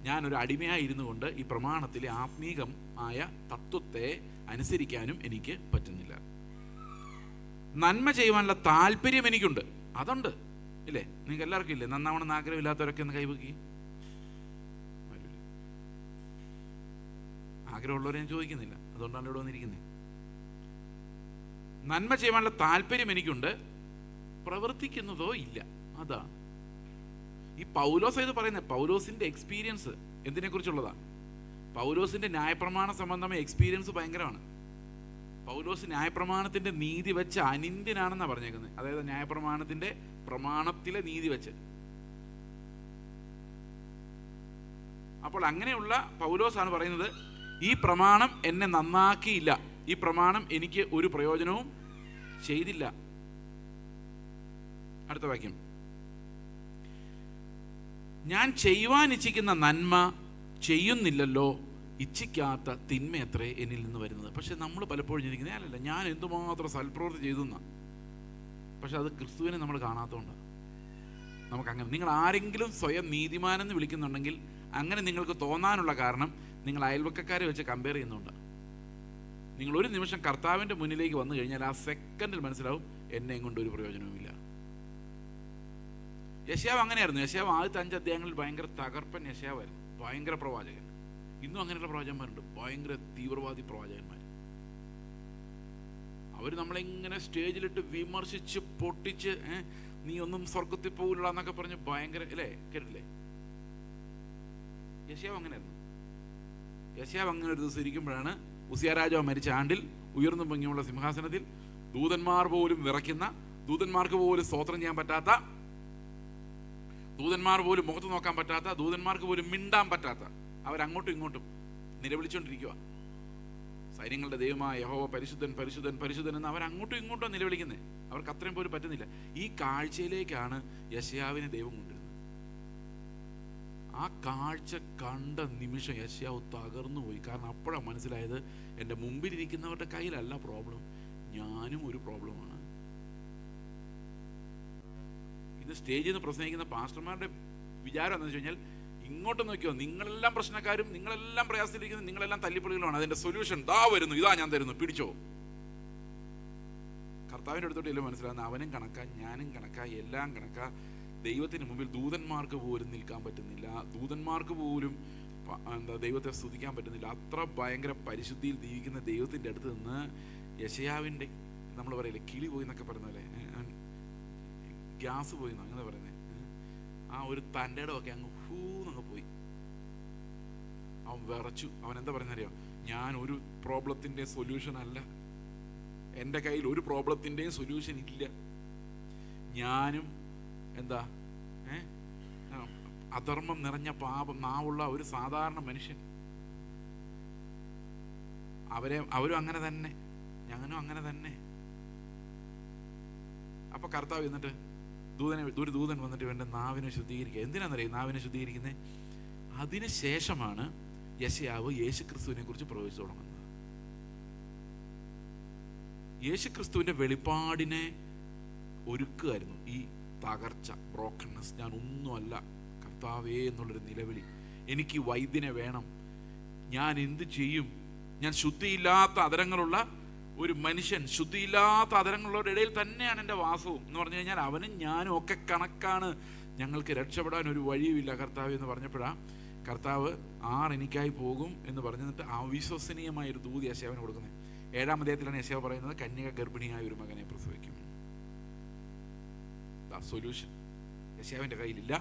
ഞാനൊരു അടിമയായി ഇരുന്നു കൊണ്ട് ഈ പ്രമാണത്തിലെ ആത്മീകമായ തത്വത്തെ അനുസരിക്കാനും എനിക്ക് പറ്റുന്നില്ല. നന്മ ചെയ്യുവാനുള്ള താല്പര്യം എനിക്കുണ്ട്, അതുണ്ട് ഇല്ലേ? നിങ്ങൾക്ക് എല്ലാവർക്കും ഇല്ലേ? നന്നാവണമെന്ന് ആഗ്രഹമില്ലാത്തവരൊക്കെ ഒന്ന് കൈവക്കി. ആഗ്രഹമുള്ളവരെ ഞാൻ ചോദിക്കുന്നില്ല, അതുകൊണ്ടാണ് ഇവിടെ വന്നിരിക്കുന്നത്. നന്മ ചെയ്യുവാനുള്ള താല്പര്യം എനിക്കുണ്ട്, പ്രവർത്തിക്കുന്നതോ ഇല്ല. അതാണ് ഈ പൗലോസ് ഇത് പറയുന്നത്. പൗലോസിന്റെ എക്സ്പീരിയൻസ് എന്തിനെ കുറിച്ചുള്ളതാണ്? പൗലോസിന്റെ ന്യായപ്രമാണ സംബന്ധമായ എക്സ്പീരിയൻസ് ഭയങ്കരമാണ്. പൗലോസ് ന്യായപ്രമാണത്തിന്റെ നീതി വെച്ച് അനിന്ദ്യനാണെന്നാണ് പറഞ്ഞേക്കുന്നത്. അതായത് ന്യായപ്രമാണത്തിന്റെ പ്രമാണത്തിലെ നീതി വെച്ച്. അപ്പോൾ അങ്ങനെയുള്ള പൗലോസാണ് പറയുന്നത്, ഈ പ്രമാണം എന്നെ നന്നാക്കിയില്ല, ഈ പ്രമാണം എനിക്ക് ഒരു പ്രയോജനവും ചെയ്തില്ല. അടുത്ത വാക്യം, ഞാൻ ചെയ്യുവാൻ ഇച്ഛിക്കുന്ന നന്മ ചെയ്യുന്നില്ലല്ലോ, ഇച്ഛിക്കാത്ത തിന്മയത്രേ എന്നിൽ നിന്ന് വരുന്നത്. പക്ഷെ നമ്മൾ പലപ്പോഴും ചിന്തിക്കുന്നത് അല്ലല്ല, ഞാൻ എന്തുമാത്രം സൽപ്രവൃത്തി ചെയ്തു എന്നാ. പക്ഷെ അത് ക്രിസ്തുവിനെ നമ്മൾ കാണാത്തതുകൊണ്ടാണ് നമുക്കങ്ങനെ. നിങ്ങൾ ആരെങ്കിലും സ്വയം നീതിമാനെന്ന് വിളിക്കുന്നുണ്ടെങ്കിൽ അങ്ങനെ നിങ്ങൾക്ക് തോന്നാനുള്ള കാരണം നിങ്ങൾ അയൽവക്കക്കാരെ വെച്ച് കമ്പയർ ചെയ്യുന്നുണ്ട്. നിങ്ങൾ ഒരു നിമിഷം കർത്താവിൻ്റെ മുന്നിലേക്ക് വന്നു കഴിഞ്ഞാൽ ആ സെക്കൻഡിൽ മനസ്സിലാവും എന്നെ കൊണ്ട് ഒരു പ്രയോജനവുമില്ല. യെശയ്യാവ് അങ്ങനെയായിരുന്നു. യെശയ്യാവ് ആദ്യത്തെ 5 അധ്യായങ്ങളിൽ ഭയങ്കര തകർപ്പൻ യെശയ്യാവായിരുന്നു, ഭയങ്കര പ്രവാചകൻ. ഇന്നും അങ്ങനെയുള്ള പ്രവാചകന്മാരുണ്ട്, ഭയങ്കര തീവ്രവാദി പ്രവാചകന്മാർ. അവർ നമ്മളെങ്ങനെ സ്റ്റേജിലിട്ട് വിമർശിച്ച് പൊട്ടിച്ച് നീ ഒന്നും സ്വർഗത്തിൽ പോകില്ല എന്നൊക്കെ പറഞ്ഞ് ഭയങ്കര അല്ലേ, കേട്ടില്ലേ? യെശയ്യാവ് അങ്ങനെയായിരുന്നു. യെശയ്യാവ് അങ്ങനെ ഒരു ദിവസം ഇരിക്കുമ്പോഴാണ് ഉസിയ രാജാവ് മരിച്ച ആണ്ടിൽ ഉയർന്നു പൊങ്ങിയുള്ള സിംഹാസനത്തിൽ ദൂതന്മാർ പോലും വിറയ്ക്കുന്ന, ദൂതന്മാർക്ക് പോലും സ്തോത്രം ചെയ്യാൻ പറ്റാത്ത, ദൂതന്മാർ പോലും മുഖത്ത് നോക്കാൻ പറ്റാത്ത, ദൂതന്മാർക്ക് പോലും മിണ്ടാൻ പറ്റാത്ത, അവരങ്ങോട്ടും ഇങ്ങോട്ടും നിലവിളിച്ചുകൊണ്ടിരിക്കുക. സൈന്യങ്ങളുടെ ദൈവമായ യഹോവ പരിശുദ്ധൻ പരിശുദ്ധൻ പരിശുദ്ധൻ എന്ന് അവരങ്ങോട്ടും ഇങ്ങോട്ടും നിലവിളിക്കുന്നത്. അവർക്ക് അത്രയും പോലും പറ്റുന്നില്ല. ഈ കാഴ്ചയിലേക്കാണ് യെശയ്യാവിനെ ദൈവം കൊണ്ടിരുന്നത്. ആ കാഴ്ച കണ്ട നിമിഷം യെശയ്യാവ് തകർന്നു പോയി. കാരണം അപ്പോഴാണ് മനസ്സിലായത്, എൻ്റെ മുമ്പിലിരിക്കുന്നവരുടെ കയ്യിലല്ല പ്രോബ്ലം, ഞാനും ഒരു പ്രോബ്ലമാണ്. ഇത് സ്റ്റേജിൽ നിന്ന് പ്രസംഗിക്കുന്ന പാസ്റ്റർമാരുടെ വിചാരം എന്താണെന്ന് വെച്ച് കഴിഞ്ഞാൽ, ഇങ്ങോട്ട് നോക്കിയോ, നിങ്ങളെല്ലാം പ്രശ്നക്കാരും, നിങ്ങളെല്ലാം പ്രയാസത്തിലിരിക്കുന്നത്, നിങ്ങളെല്ലാം തല്ലിപ്പൊളികളുമാണ്, അതിൻ്റെ സൊല്യൂഷൻ ദാ വരുന്നു, ഇതാ ഞാൻ തരുന്നു, പിടിച്ചോ. കർത്താവിൻ്റെ അടുത്തോട്ട് എല്ലാം മനസ്സിലാകുന്ന അവനും കണക്കാ, ഞാനും കണക്കാ, എല്ലാം കണക്കാ. ദൈവത്തിന് മുമ്പിൽ ദൂതന്മാർക്ക് പോലും നിൽക്കാൻ പറ്റുന്നില്ല, ദൂതന്മാർക്ക് പോലും ദൈവത്തെ സ്തുതിക്കാൻ പറ്റുന്നില്ല. അത്ര ഭയങ്കര പരിശുദ്ധിയിൽ ജീവിക്കുന്ന ദൈവത്തിൻ്റെ അടുത്ത് നിന്ന് യെശയ്യാവിൻ്റെ, നമ്മൾ പറയില്ലേ കിളി പോയി എന്നൊക്കെ പറയുന്നല്ലേ, ഗ്യാസ് പോയി അങ്ങനെ പറയുന്നത്, ആ ഒരു തൻ്റെ ഇടമൊക്കെ അങ്ങ് ഹൂന്നങ്ങ് പോയി. അവൻ വിറച്ചു. അവൻ എന്താ പറയുന്നറിയോ, ഞാൻ ഒരു പ്രോബ്ലത്തിൻ്റെ സൊല്യൂഷൻ അല്ല, എൻ്റെ കയ്യിൽ ഒരു പ്രോബ്ലത്തിൻ്റെയും സൊല്യൂഷൻ ഇല്ല. ഞാനും എന്താ അധർമ്മം നിറഞ്ഞ പാപം നാവുള്ള ഒരു സാധാരണ മനുഷ്യൻ. അവരും അങ്ങനെ തന്നെ, ഞങ്ങളും അങ്ങനെ തന്നെ. അപ്പൊ കർത്താവ് എന്നിട്ട് ഒരു ദൂതൻ വന്നിട്ട് ഇവൻ്റെ നാവിനെ ശുദ്ധീകരിക്കുക. എന്തിനാണെന്നറിയാം നാവിനെ ശുദ്ധീകരിക്കുന്നത്? അതിനുശേഷമാണ് യെശയ്യാവ് യേശുക്രിസ്തുവിനെ കുറിച്ച് പ്രവചിച്ചു തുടങ്ങുന്നത്. യേശുക്രിസ്തുവിന്റെ വെളിപ്പാടിനെ ഒരുക്കുകയായിരുന്നു ഈ തകർച്ച, ബ്രോക്കൺനെസ്. ഞാൻ ഒന്നുമല്ല കർത്താവേ എന്നുള്ളൊരു നിലവിളി. എനിക്ക് വൈദ്യനെ വേണം, ഞാൻ എന്ത് ചെയ്യും? ഞാൻ ശുദ്ധിയില്ലാത്ത അധരങ്ങളുള്ള ഒരു മനുഷ്യൻ, ശുദ്ധിയില്ലാത്ത അധരങ്ങളുള്ളവരുടെ ഇടയിൽ തന്നെയാണ് എൻ്റെ വാസവും എന്ന് പറഞ്ഞു കഴിഞ്ഞാൽ അവനും ഞാനും ഒക്കെ കണക്കാണ്, ഞങ്ങൾക്ക് രക്ഷപ്പെടാൻ ഒരു വഴിയുമില്ല കർത്താവ് എന്ന് പറഞ്ഞപ്പോഴാണ് കർത്താവ് എനിക്കായി പോകും എന്ന് പറഞ്ഞിട്ട് അവിശ്വസനീയമായ ഒരു ദൂത് യെശയ്യാവിന് കൊടുക്കുന്നത്. 7-ാം അധ്യായത്തിലാണ് യെശയ്യാവ് പറയുന്നത്, കന്യക ഗർഭിണിയായ ഒരു മകനെ പ്രസവിക്കും. സൊല്യൂഷൻ യെശയ്യാവിൻ്റെ കയ്യിലില്ല,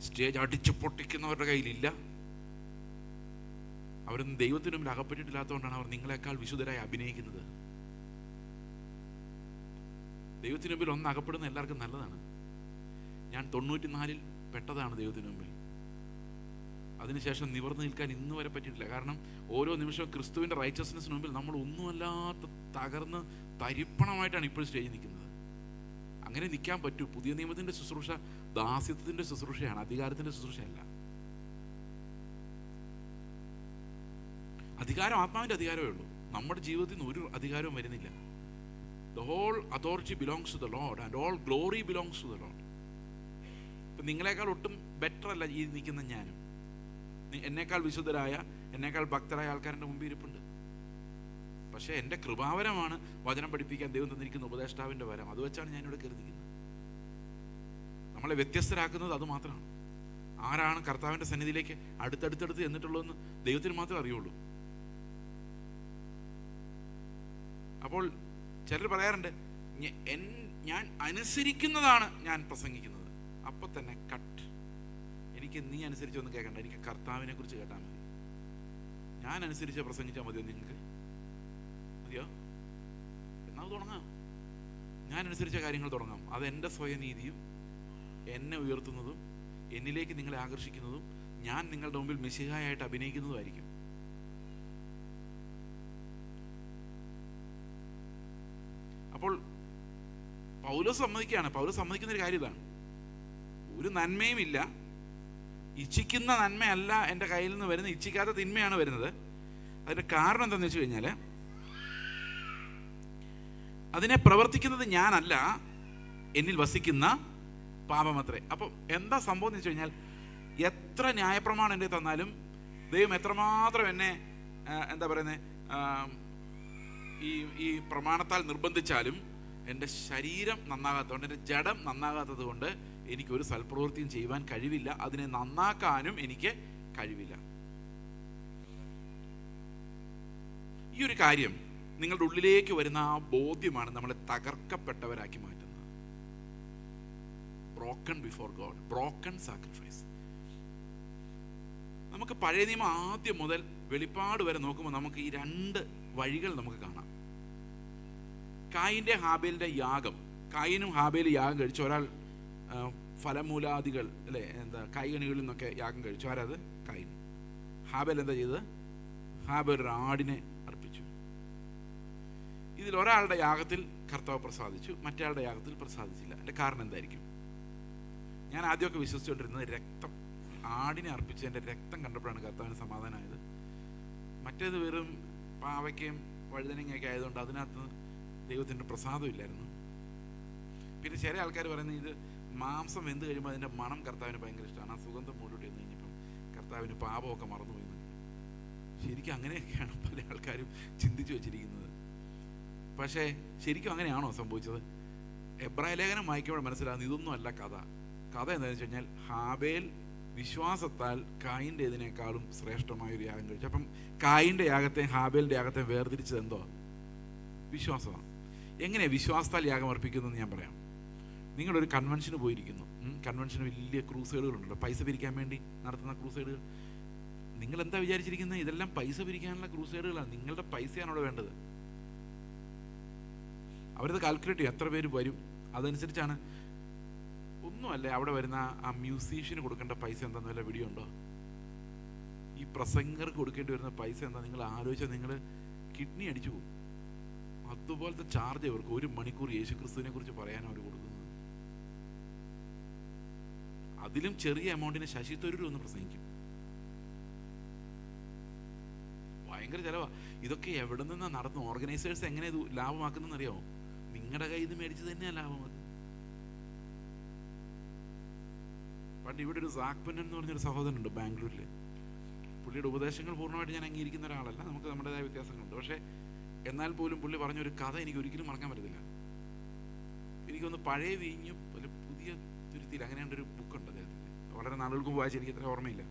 സ്റ്റേജ് അടിച്ചു പൊട്ടിക്കുന്നവരുടെ കയ്യിലില്ല. അവരൊന്നും ദൈവത്തിന് മുമ്പിൽ അകപ്പെട്ടിട്ടില്ലാത്തതുകൊണ്ടാണ് അവർ നിങ്ങളെക്കാൾ വിശുദ്ധരായി അഭിനയിക്കുന്നത്. ദൈവത്തിന് മുമ്പിൽ ഒന്ന് അകപ്പെടുന്ന എല്ലാവർക്കും നല്ലതാണ്. ഞാൻ 94-ൽ പെട്ടതാണ് ദൈവത്തിന് മുമ്പിൽ. അതിനുശേഷം നിവർന്നു നിൽക്കാൻ ഇന്ന് വരെ പറ്റിയിട്ടില്ല. കാരണം ഓരോ നിമിഷവും ക്രിസ്തുവിൻ്റെ റൈച്ചസ്നെസ്സിന് മുമ്പിൽ നമ്മൾ ഒന്നുമല്ലാത്ത തകർന്ന് തരിപ്പണമായിട്ടാണ് ഇപ്പോൾ സ്റ്റേജിൽ നിൽക്കുന്നത്. അങ്ങനെ നിൽക്കാൻ പറ്റൂ. പുതിയ നിയമത്തിൻ്റെ ശുശ്രൂഷ ദാസ്യത്തിൻ്റെ ശുശ്രൂഷയാണ്, അധികാരത്തിൻ്റെ ശുശ്രൂഷയല്ല. അധികാരം ആത്മാവിൻ്റെ അധികാരമേ ഉള്ളൂ. നമ്മുടെ ജീവിതത്തിൽ നിന്ന് ഒരു അധികാരവും വരുന്നില്ല. The whole authority belongs to the Lord and all glory belongs to the Lord. ഇപ്പം നിങ്ങളെക്കാൾ ഒട്ടും ബെറ്റർ അല്ല ഈ നിൽക്കുന്ന ഞാനും. എന്നേക്കാൾ വിശുദ്ധരായ, എന്നേക്കാൾ ഭക്തരായ ആൾക്കാരുടെ മുമ്പിൽ ഇരിപ്പുണ്ട്. പക്ഷേ എൻ്റെ കൃപാവരമാണ് വചനം പഠിപ്പിക്കാൻ ദൈവം തന്നിരിക്കുന്ന ഉപദേഷ്ടാവിൻ്റെ വരം. അത് വെച്ചാണ് ഞാനിവിടെ കയറി നിൽക്കുന്നത്. നമ്മളെ വ്യത്യസ്തരാക്കുന്നത് അത് മാത്രമാണ്. ആരാണ് കർത്താവിൻ്റെ സന്നിധിയിലേക്ക് അടുത്തടുത്തടുത്ത് എന്നിട്ടുള്ളതെന്ന് ദൈവത്തിന് മാത്രമേ അറിയുള്ളൂ. അപ്പോൾ ചിലർ പറയാറുണ്ട്, ഞാൻ അനുസരിക്കുന്നതാണ് ഞാൻ പ്രസംഗിക്കുന്നത്. അപ്പം തന്നെ കട്ട്. എനിക്ക് നീ അനുസരിച്ചൊന്നും കേൾക്കണ്ട, എനിക്ക് കർത്താവിനെ കുറിച്ച് കേട്ടാൽ മതി. ഞാൻ അനുസരിച്ച് പ്രസംഗിച്ചാൽ മതിയോ നിങ്ങൾക്ക്? മതിയോ? എന്നാൽ തുടങ്ങാം. ഞാൻ അനുസരിച്ച കാര്യങ്ങൾ തുടങ്ങാം. അതെൻ്റെ സ്വയനീതിയും എന്നെ ഉയർത്തുന്നതും എന്നിലേക്ക് നിങ്ങളെ ആകർഷിക്കുന്നതും ഞാൻ നിങ്ങളുടെ മുമ്പിൽ മെശിഹായായിട്ട് അഭിനയിക്കുന്നതുമായിരിക്കും. അപ്പോൾ പൗലോസ് സമ്മതിക്കുകയാണ്. പൗലോസ് സമ്മതിക്കുന്ന ഒരു കാര്യം ഇതാണ്: ഒരു നന്മയും ഇല്ല, ഇച്ഛിക്കുന്ന നന്മയല്ല എൻ്റെ കയ്യിൽ നിന്ന് വരുന്നത്, ഇച്ഛിക്കാത്ത തിന്മയാണ് വരുന്നത്. അതിൻ്റെ കാരണം എന്താണെന്ന് വെച്ച് കഴിഞ്ഞാൽ, അതിനെ പ്രവർത്തിക്കുന്നത് ഞാനല്ല, എന്നിൽ വസിക്കുന്ന പാപമത്രേ. അപ്പം എന്താ സംഭവം എന്ന് വെച്ച് കഴിഞ്ഞാൽ, എത്ര ന്യായപ്രമാണം എൻ്റെ തന്നാലും, ദൈവം എത്രമാത്രം എന്നെ എന്താ പറയുന്നത് ഈ പ്രമാണത്താൽ നിർബന്ധിച്ചാലും എൻ്റെ ശരീരം നന്നാകാത്തതുകൊണ്ട്, എൻ്റെ ജഡം നന്നാകാത്തത് കൊണ്ട് എനിക്കൊരു സൽപ്രവൃത്തിയും ചെയ്യുവാൻ കഴിവില്ല. അതിനെ നന്നാക്കാനും എനിക്ക് കഴിവില്ല. ഈ ഒരു കാര്യം നിങ്ങളുടെ ഉള്ളിലേക്ക് വരുന്ന ആ ബോധ്യമാണ് നമ്മളെ തകർക്കപ്പെട്ടവരാക്കി മാറ്റുന്നത്. Broken before God, broken sacrifice. നമുക്ക് പഴയ നിയമം ആദ്യം മുതൽ വെളിപ്പാട് വരെ നോക്കുമ്പോൾ നമുക്ക് ഈ രണ്ട് വഴികൾ നമുക്ക് കാണാം. കായിൻ്റെ ഹാബേലിൻ്റെ യാഗം. കായിനും ഹാബേലും യാഗം കഴിച്ചു. ഒരാൾ ഫലമൂലാദികൾ അല്ലേ, എന്താ കായ്കനികളിൽ നിന്നൊക്കെ യാഗം കഴിച്ചു. ആരത്? കായിൻ. ഹാബേൽ എന്താ ചെയ്തത്? ഹാബേൽ ഒരു ആടിനെ അർപ്പിച്ചു. ഇതിൽ ഒരാളുടെ യാഗത്തിൽ കർത്താവ് പ്രസാദിച്ചു, മറ്റേയാളുടെ യാഗത്തിൽ പ്രസാദിച്ചില്ല. എൻ്റെ കാരണം എന്തായിരിക്കും? ഞാൻ ആദ്യമൊക്കെ വിശ്വസിച്ചുകൊണ്ടിരുന്നത് രക്തം, ആടിനെ അർപ്പിച്ചതിൻ്റെ രക്തം കണ്ടപ്പോഴാണ് കർത്താവിന് സമാധാനമായത്. മറ്റേത് വെറും പാവയ്ക്കയും വഴുതനങ്ങയൊക്കെ ആയതുകൊണ്ട് അതിനകത്ത് ദൈവത്തിൻ്റെ പ്രസാദമില്ലായിരുന്നു. പിന്നെ ചില ആൾക്കാർ പറയുന്നത് ഇത് മാംസം വെന്ത് കഴിയുമ്പോൾ അതിൻ്റെ മണം കർത്താവിന് ഭയങ്കര ഇഷ്ടമാണ്. ആ സുഗന്ധം മൂടിയിട്ട് എന്ന് കഴിഞ്ഞപ്പം കർത്താവിന് പാപമൊക്കെ മറന്നുപോയി. ശരിക്കും അങ്ങനെയൊക്കെയാണ് പല ആൾക്കാരും ചിന്തിച്ചു വെച്ചിരിക്കുന്നത്. പക്ഷേ ശരിക്കും അങ്ങനെയാണോ സംഭവിച്ചത്? എബ്രായ ലേഖനം വായിക്കുമ്പോൾ മനസ്സിലാകുന്നത് ഇതൊന്നും അല്ല കഥ. കഥ എന്താണെന്ന് വെച്ച് കഴിഞ്ഞാൽ, ഹാബേൽ വിശ്വാസത്താൽ കായിൻ്റെതിനേക്കാളും ശ്രേഷ്ഠമായൊരു യാഗം കഴിച്ചു. അപ്പം കായിൻ്റെ യാഗത്തെയും ഹാബേലിൻ്റെ യാഗത്തെയും വേർതിരിച്ചത് എന്തോ? വിശ്വാസമാണ്. എങ്ങനെ വിശ്വാസത്താൽ യാഗം അർപ്പിക്കുന്നതെന്ന് ഞാൻ പറയാം. നിങ്ങളൊരു കൺവെൻഷന് പോയിരിക്കുന്നു. കൺവെൻഷന് വലിയ ക്രൂസൈഡുകളുണ്ടല്ലോ, പൈസ പിരിക്കാൻ വേണ്ടി നടത്തുന്ന ക്രൂസൈഡുകൾ. നിങ്ങൾ എന്താ വിചാരിച്ചിരിക്കുന്നത്? ഇതെല്ലാം പൈസ പിരിക്കാനുള്ള ക്രൂസൈഡുകളാണ്. നിങ്ങളുടെ പൈസയാണ് അവിടെ വേണ്ടത്. അവരത് കാൽക്കുലേറ്റ് ചെയ്യും, എത്ര പേര് വരും, അതനുസരിച്ചാണ്. ഒന്നുമല്ല, അവിടെ വരുന്ന ആ മ്യൂസീഷ്യന് കൊടുക്കേണ്ട പൈസ എന്താണെന്ന് വല്ല വീഡിയോ ഉണ്ടോ? ഈ പ്രസംഗർക്ക് കൊടുക്കേണ്ടി വരുന്ന പൈസ എന്താ നിങ്ങൾ ആലോചിച്ചാൽ നിങ്ങൾ കിഡ്നി അടിച്ചു പോകും. അതുപോലത്തെ ചാർജ് അവർക്ക് 1 മണിക്കൂർ യേശുക്രിസ്തുവിനെ കുറിച്ച് പറയാൻ അവർ കൊടുക്കുന്നത്. അതിലും ചെറിയ എമൗണ്ടിന് ശശി തരൂർ ഒന്ന് പ്രസംഗിക്കും. ഭയങ്കര ചെലവാ. ഇതൊക്കെ എവിടെ നിന്നാണ് നടത്തുന്നത്? ഓർഗനൈസേഴ്സ് എങ്ങനെ ഇത് ലാഭമാക്കുന്നതെന്ന് അറിയാമോ? നിങ്ങളുടെ കയ്യിൽ നിന്ന് മേടിച്ച് തന്നെയാണ് ലാഭമാക്കുന്നത്. പണ്ട് ഇവിടെ ഒരു സാക്പന്നൻ എന്ന് പറഞ്ഞൊരു സഹോദരനുണ്ട് ബാംഗ്ലൂരിൽ. പുള്ളിയുടെ ഉപദേശങ്ങൾ പൂർണ്ണമായിട്ട് ഞാൻ അംഗീകരിക്കുന്ന ഒരാളല്ല, നമുക്ക് നമ്മുടേതായ വ്യത്യാസങ്ങളുണ്ട്. പക്ഷേ എന്നാൽ പോലും പുള്ളി പറഞ്ഞൊരു കഥ എനിക്ക് ഒരിക്കലും മറക്കാൻ പറ്റത്തില്ല. എനിക്കൊന്ന് പഴയ വീഞ്ഞും പുതിയ തുരുത്തിയിൽ അങ്ങനെയുണ്ടൊരു ബുക്കുണ്ട് അദ്ദേഹത്തിൻ്റെ. വളരെ നാളുകൾക്ക് മുമ്പ് വായിച്ച് എനിക്ക് അത്ര ഓർമ്മയില്ല.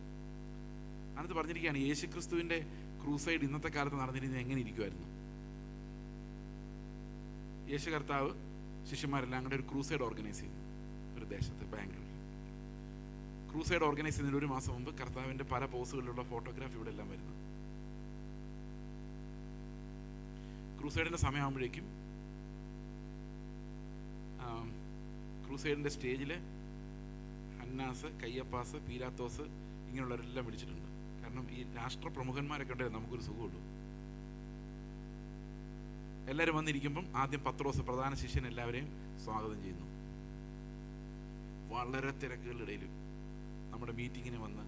അതിനകത്ത് പറഞ്ഞിരിക്കുകയാണ് യേശുക്രിസ്തുവിൻ്റെ ക്രൂസൈഡ് ഇന്നത്തെ കാലത്ത് നടന്നിരുന്നത് എങ്ങനെ ഇരിക്കുമായിരുന്നു. യേശു കർത്താവ് ശിഷ്യന്മാരെല്ലാം കൂടെ ഒരു ക്രൂസൈഡ് ഓർഗനൈസ് ചെയ്യുന്നു ഒരു ദേശത്ത്, ബാംഗ്ലൂരിൽ. ക്രൂസൈഡ് ഓർഗനൈസ് ചെയ്യുന്നതിന് 1 മാസം മുമ്പ് കർത്താവിൻ്റെ പല പോസുകളിലുള്ള ഫോട്ടോഗ്രാഫ് ഇവിടെ എല്ലാം വരുന്നു. ക്രൂസൈഡിൻ്റെ സമയമാകുമ്പോഴേക്കും ക്രൂസൈഡിൻ്റെ സ്റ്റേജിൽ ഹന്നാസ്, കയ്യപ്പാസ്, പീലാത്തോസ് ഇങ്ങനെയുള്ളവരെല്ലാം വിളിച്ചിട്ടുണ്ട്. കാരണം ഈ രാഷ്ട്ര പ്രമുഖന്മാരൊക്കെ ഉണ്ടെങ്കിൽ നമുക്കൊരു സുഖമുള്ളൂ. എല്ലാവരും വന്നിരിക്കുമ്പം ആദ്യം പത്രോസ് പ്രധാന ശിഷ്യൻ എല്ലാവരെയും സ്വാഗതം ചെയ്യുന്നു. വളരെ തിരക്കുകളിടയിലും നമ്മുടെ മീറ്റിങ്ങിന് വന്ന്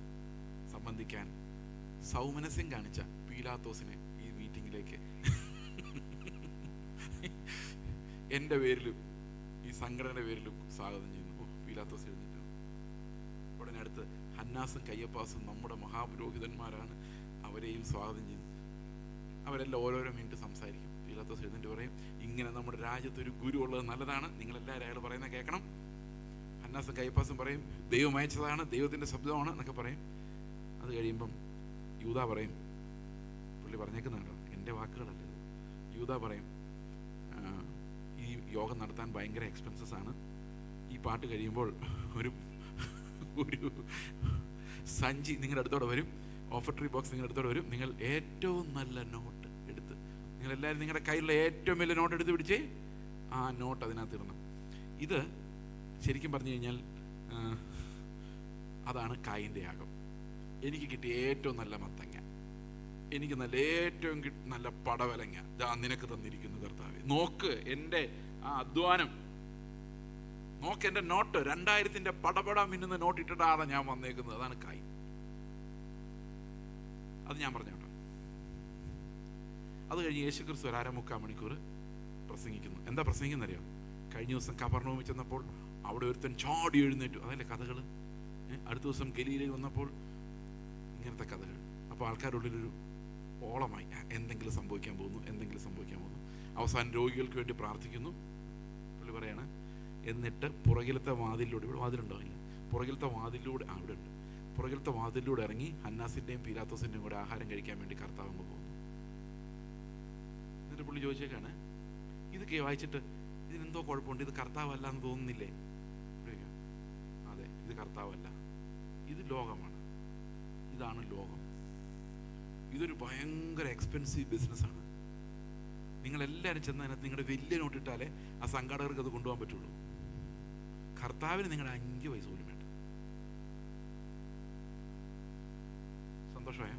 സംബന്ധിക്കാൻ സൗമനസ്യം കാണിച്ച പീലാത്തോസിനെ ഈ മീറ്റിങ്ങിലേക്ക് എൻ്റെ പേരിലും ഈ സംഘടനയുടെ പേരിലും സ്വാഗതം ചെയ്യുന്നു. പീലാത്തോസ് എഴുന്നിട്ട് ഉടനെ അടുത്ത് ഹന്നാസും കയ്യപ്പാസും നമ്മുടെ മഹാപുരോഹിതന്മാരാണ്, അവരെയും സ്വാഗതം ചെയ്യുന്നു. അവരെല്ലാം ഓരോരോ മിനിറ്റ് സംസാരിക്കും. പീലാത്തോസ് എഴുന്നിട്ട് പറയും, ഇങ്ങനെ നമ്മുടെ രാജ്യത്ത് ഒരു ഗുരു ഉള്ളത് നല്ലതാണ്, നിങ്ങളെല്ലാവരും അയാൾ പറയുന്നത് കേൾക്കണം. ഹന്നാസും കയ്യപ്പാസും പറയും, ദൈവം അയച്ചതാണ്, ദൈവത്തിൻ്റെ ശബ്ദമാണ് എന്നൊക്കെ പറയും. അത് കഴിയുമ്പം യൂദാ പറയും, പുള്ളി പറഞ്ഞേക്കുന്നുണ്ടോ, എൻ്റെ വാക്കുകളല്ല, യൂദാ പറയും, ഈ യോഗം നടത്താൻ ഭയങ്കര എക്സ്പെൻസസ് ആണ്. ഈ പാട്ട് കഴിയുമ്പോൾ ഒരു ഒരു സഞ്ചി നിങ്ങളുടെ അടുത്തോടെ വരും, ഓഫർട്ടറി ബോക്സ് നിങ്ങളുടെ അടുത്തോടെ വരും. നിങ്ങൾ ഏറ്റവും നല്ല നോട്ട് എടുത്ത്, നിങ്ങളെല്ലാവരും നിങ്ങളുടെ കയ്യിലുള്ള ഏറ്റവും വലിയ നോട്ട് എടുത്ത് പിടിച്ചേ ആ നോട്ട് അതിനകത്ത് ഇടണം. ഇത് ശരിക്കും പറഞ്ഞു കഴിഞ്ഞാൽ അതാണ് കായിൻ്റെ യാഗം. എനിക്ക് കിട്ടിയ ഏറ്റവും നല്ല മത്തങ്ങ, എനിക്ക് നല്ല ഏറ്റവും നല്ല പടവലങ്ങ നിനക്ക് തന്നിരിക്കുന്നു കർത്താവേ. നോക്ക് എൻ്റെ ആ അധ്വാനം, നോക്ക് എൻ്റെ നോട്ട്, 2000 പടപട മിന്നുന്ന നോട്ട് ഇട്ടിട്ടാണ് ഞാൻ വന്നേക്കുന്നത്. അതാണ് കായ്. അത് ഞാൻ പറഞ്ഞോട്ടെ. അത് കഴിഞ്ഞ് യേശുക്രിസ്തു ഒരു 1/2-3 മണിക്കൂർ പ്രസംഗിക്കുന്നു. എന്താ പ്രസംഗിക്കുന്നറിയോ? കഴിഞ്ഞ ദിവസം കഫർനഹൂമിൽ ചെന്നപ്പോൾ അവിടെ ഒരുത്തൻ ചാടി എഴുന്നേറ്റു, അതല്ലേ കഥകൾ. അടുത്ത ദിവസം ഗലീലയിൽ വന്നപ്പോൾ ഇങ്ങനത്തെ കഥകൾ. അപ്പോൾ ആൾക്കാരുള്ളിലൊരു ഓളമായി, എന്തെങ്കിലും സംഭവിക്കാൻ പോകുന്നു, എന്തെങ്കിലും സംഭവിക്കാൻ പോകുന്നു. അവസാനം രോഗികൾക്ക് വേണ്ടി പ്രാർത്ഥിക്കുന്നു. പുള്ളി പറയാണ്, എന്നിട്ട് പുറകിലത്തെ വാതിലിലൂടെ, ഇവിടെ വാതിലുണ്ടാവില്ല, പുറകിലത്തെ വാതിലിലൂടെ, അവിടെ ഉണ്ട്, പുറകിലത്തെ വാതിലിലൂടെ ഇറങ്ങി ഹന്നാസിൻ്റെയും പീലാത്തോസിൻ്റെയും കൂടെ ആഹാരം കഴിക്കാൻ വേണ്ടി കർത്താവ് അങ്ങ് പോകുന്നു. എന്നിട്ട് പുള്ളി ചോദിച്ചേക്കാണ്, ഇതൊക്കെ വായിച്ചിട്ട് ഇതിനെന്തോ കുഴപ്പമുണ്ട്, ഇത് കർത്താവല്ല എന്ന് തോന്നുന്നില്ലേ? അതെ, ഇത് കർത്താവല്ല, ഇത് ലോകമാണ്, ഇതാണ് ലോകം. ഇതൊരു ഭയങ്കര എക്സ്പെൻസീവ് ബിസിനസ്സാണ്. നിങ്ങളെല്ലാവരും ചെന്ന് അതിനകത്ത് നിങ്ങളുടെ വലിയ നോട്ടിട്ടാലേ ആ സംഘാടകർക്ക് അത് കൊണ്ടുപോകാൻ പറ്റുള്ളൂ. കർത്താവിന് നിങ്ങളുടെ 5 പൈസ പോലും വേണ്ട. സന്തോഷമായ?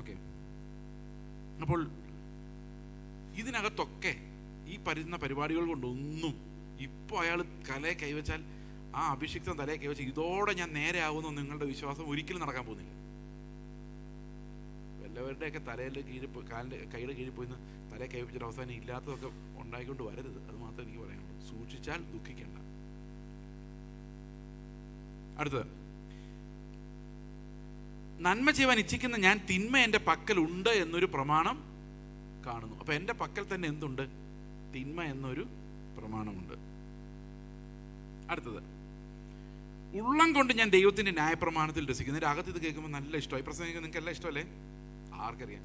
ഓക്കെ. അപ്പോൾ ഇതിനകത്തൊക്കെ ഈ പരുന്ന പരിപാടികൾ കൊണ്ടൊന്നും ഇപ്പോൾ അയാൾ കലയെ കൈവച്ചാൽ, ആ അഭിഷിക്തം തലയെ കൈവച്ചാൽ ഇതോടെ ഞാൻ നേരെ ആവുമെന്ന് നിങ്ങളുടെ വിശ്വാസം ഒരിക്കലും നടക്കാൻ പോകുന്നില്ല. എല്ലാവരുടെയൊക്കെ തലയിൽ കീഴിൽ പോയി, കൈയുടെ കീഴിൽ പോയി തലയെ കൈവച്ചിട്ട് അവസാനം ഇല്ലാത്തതൊക്കെ ഉണ്ടായിക്കൊണ്ട് വരരുത്. അത് മാത്രമേ എനിക്ക് പറയാനുള്ളൂ. സൂക്ഷിച്ചാൽ ദുഃഖിക്കേണ്ട. അടുത്തത്, നന്മ ചെയ്യുവാൻ ഇച്ഛിക്കുന്ന ഞാൻ തിന്മ എൻ്റെ പക്കൽ ഉണ്ട് എന്നൊരു പ്രമാണം കാണുന്നു. അപ്പൊ എൻ്റെ പക്കൽ തന്നെ എന്തുണ്ട്? തിന്മ എന്നൊരു പ്രമാണമുണ്ട്. അടുത്തത്, ഉള്ളം കൊണ്ട് ഞാൻ ദൈവത്തിന്റെ ന്യായപ്രമാണത്തിൽ രസിക്കുന്നു. അകത്ത് ഇത് കേൾക്കുമ്പോൾ നല്ല ഇഷ്ടമായി. പ്രസംഗിക്കാൻ നിങ്ങൾക്ക് എല്ലാം ഇഷ്ടമല്ലേ? ആർക്കറിയാം?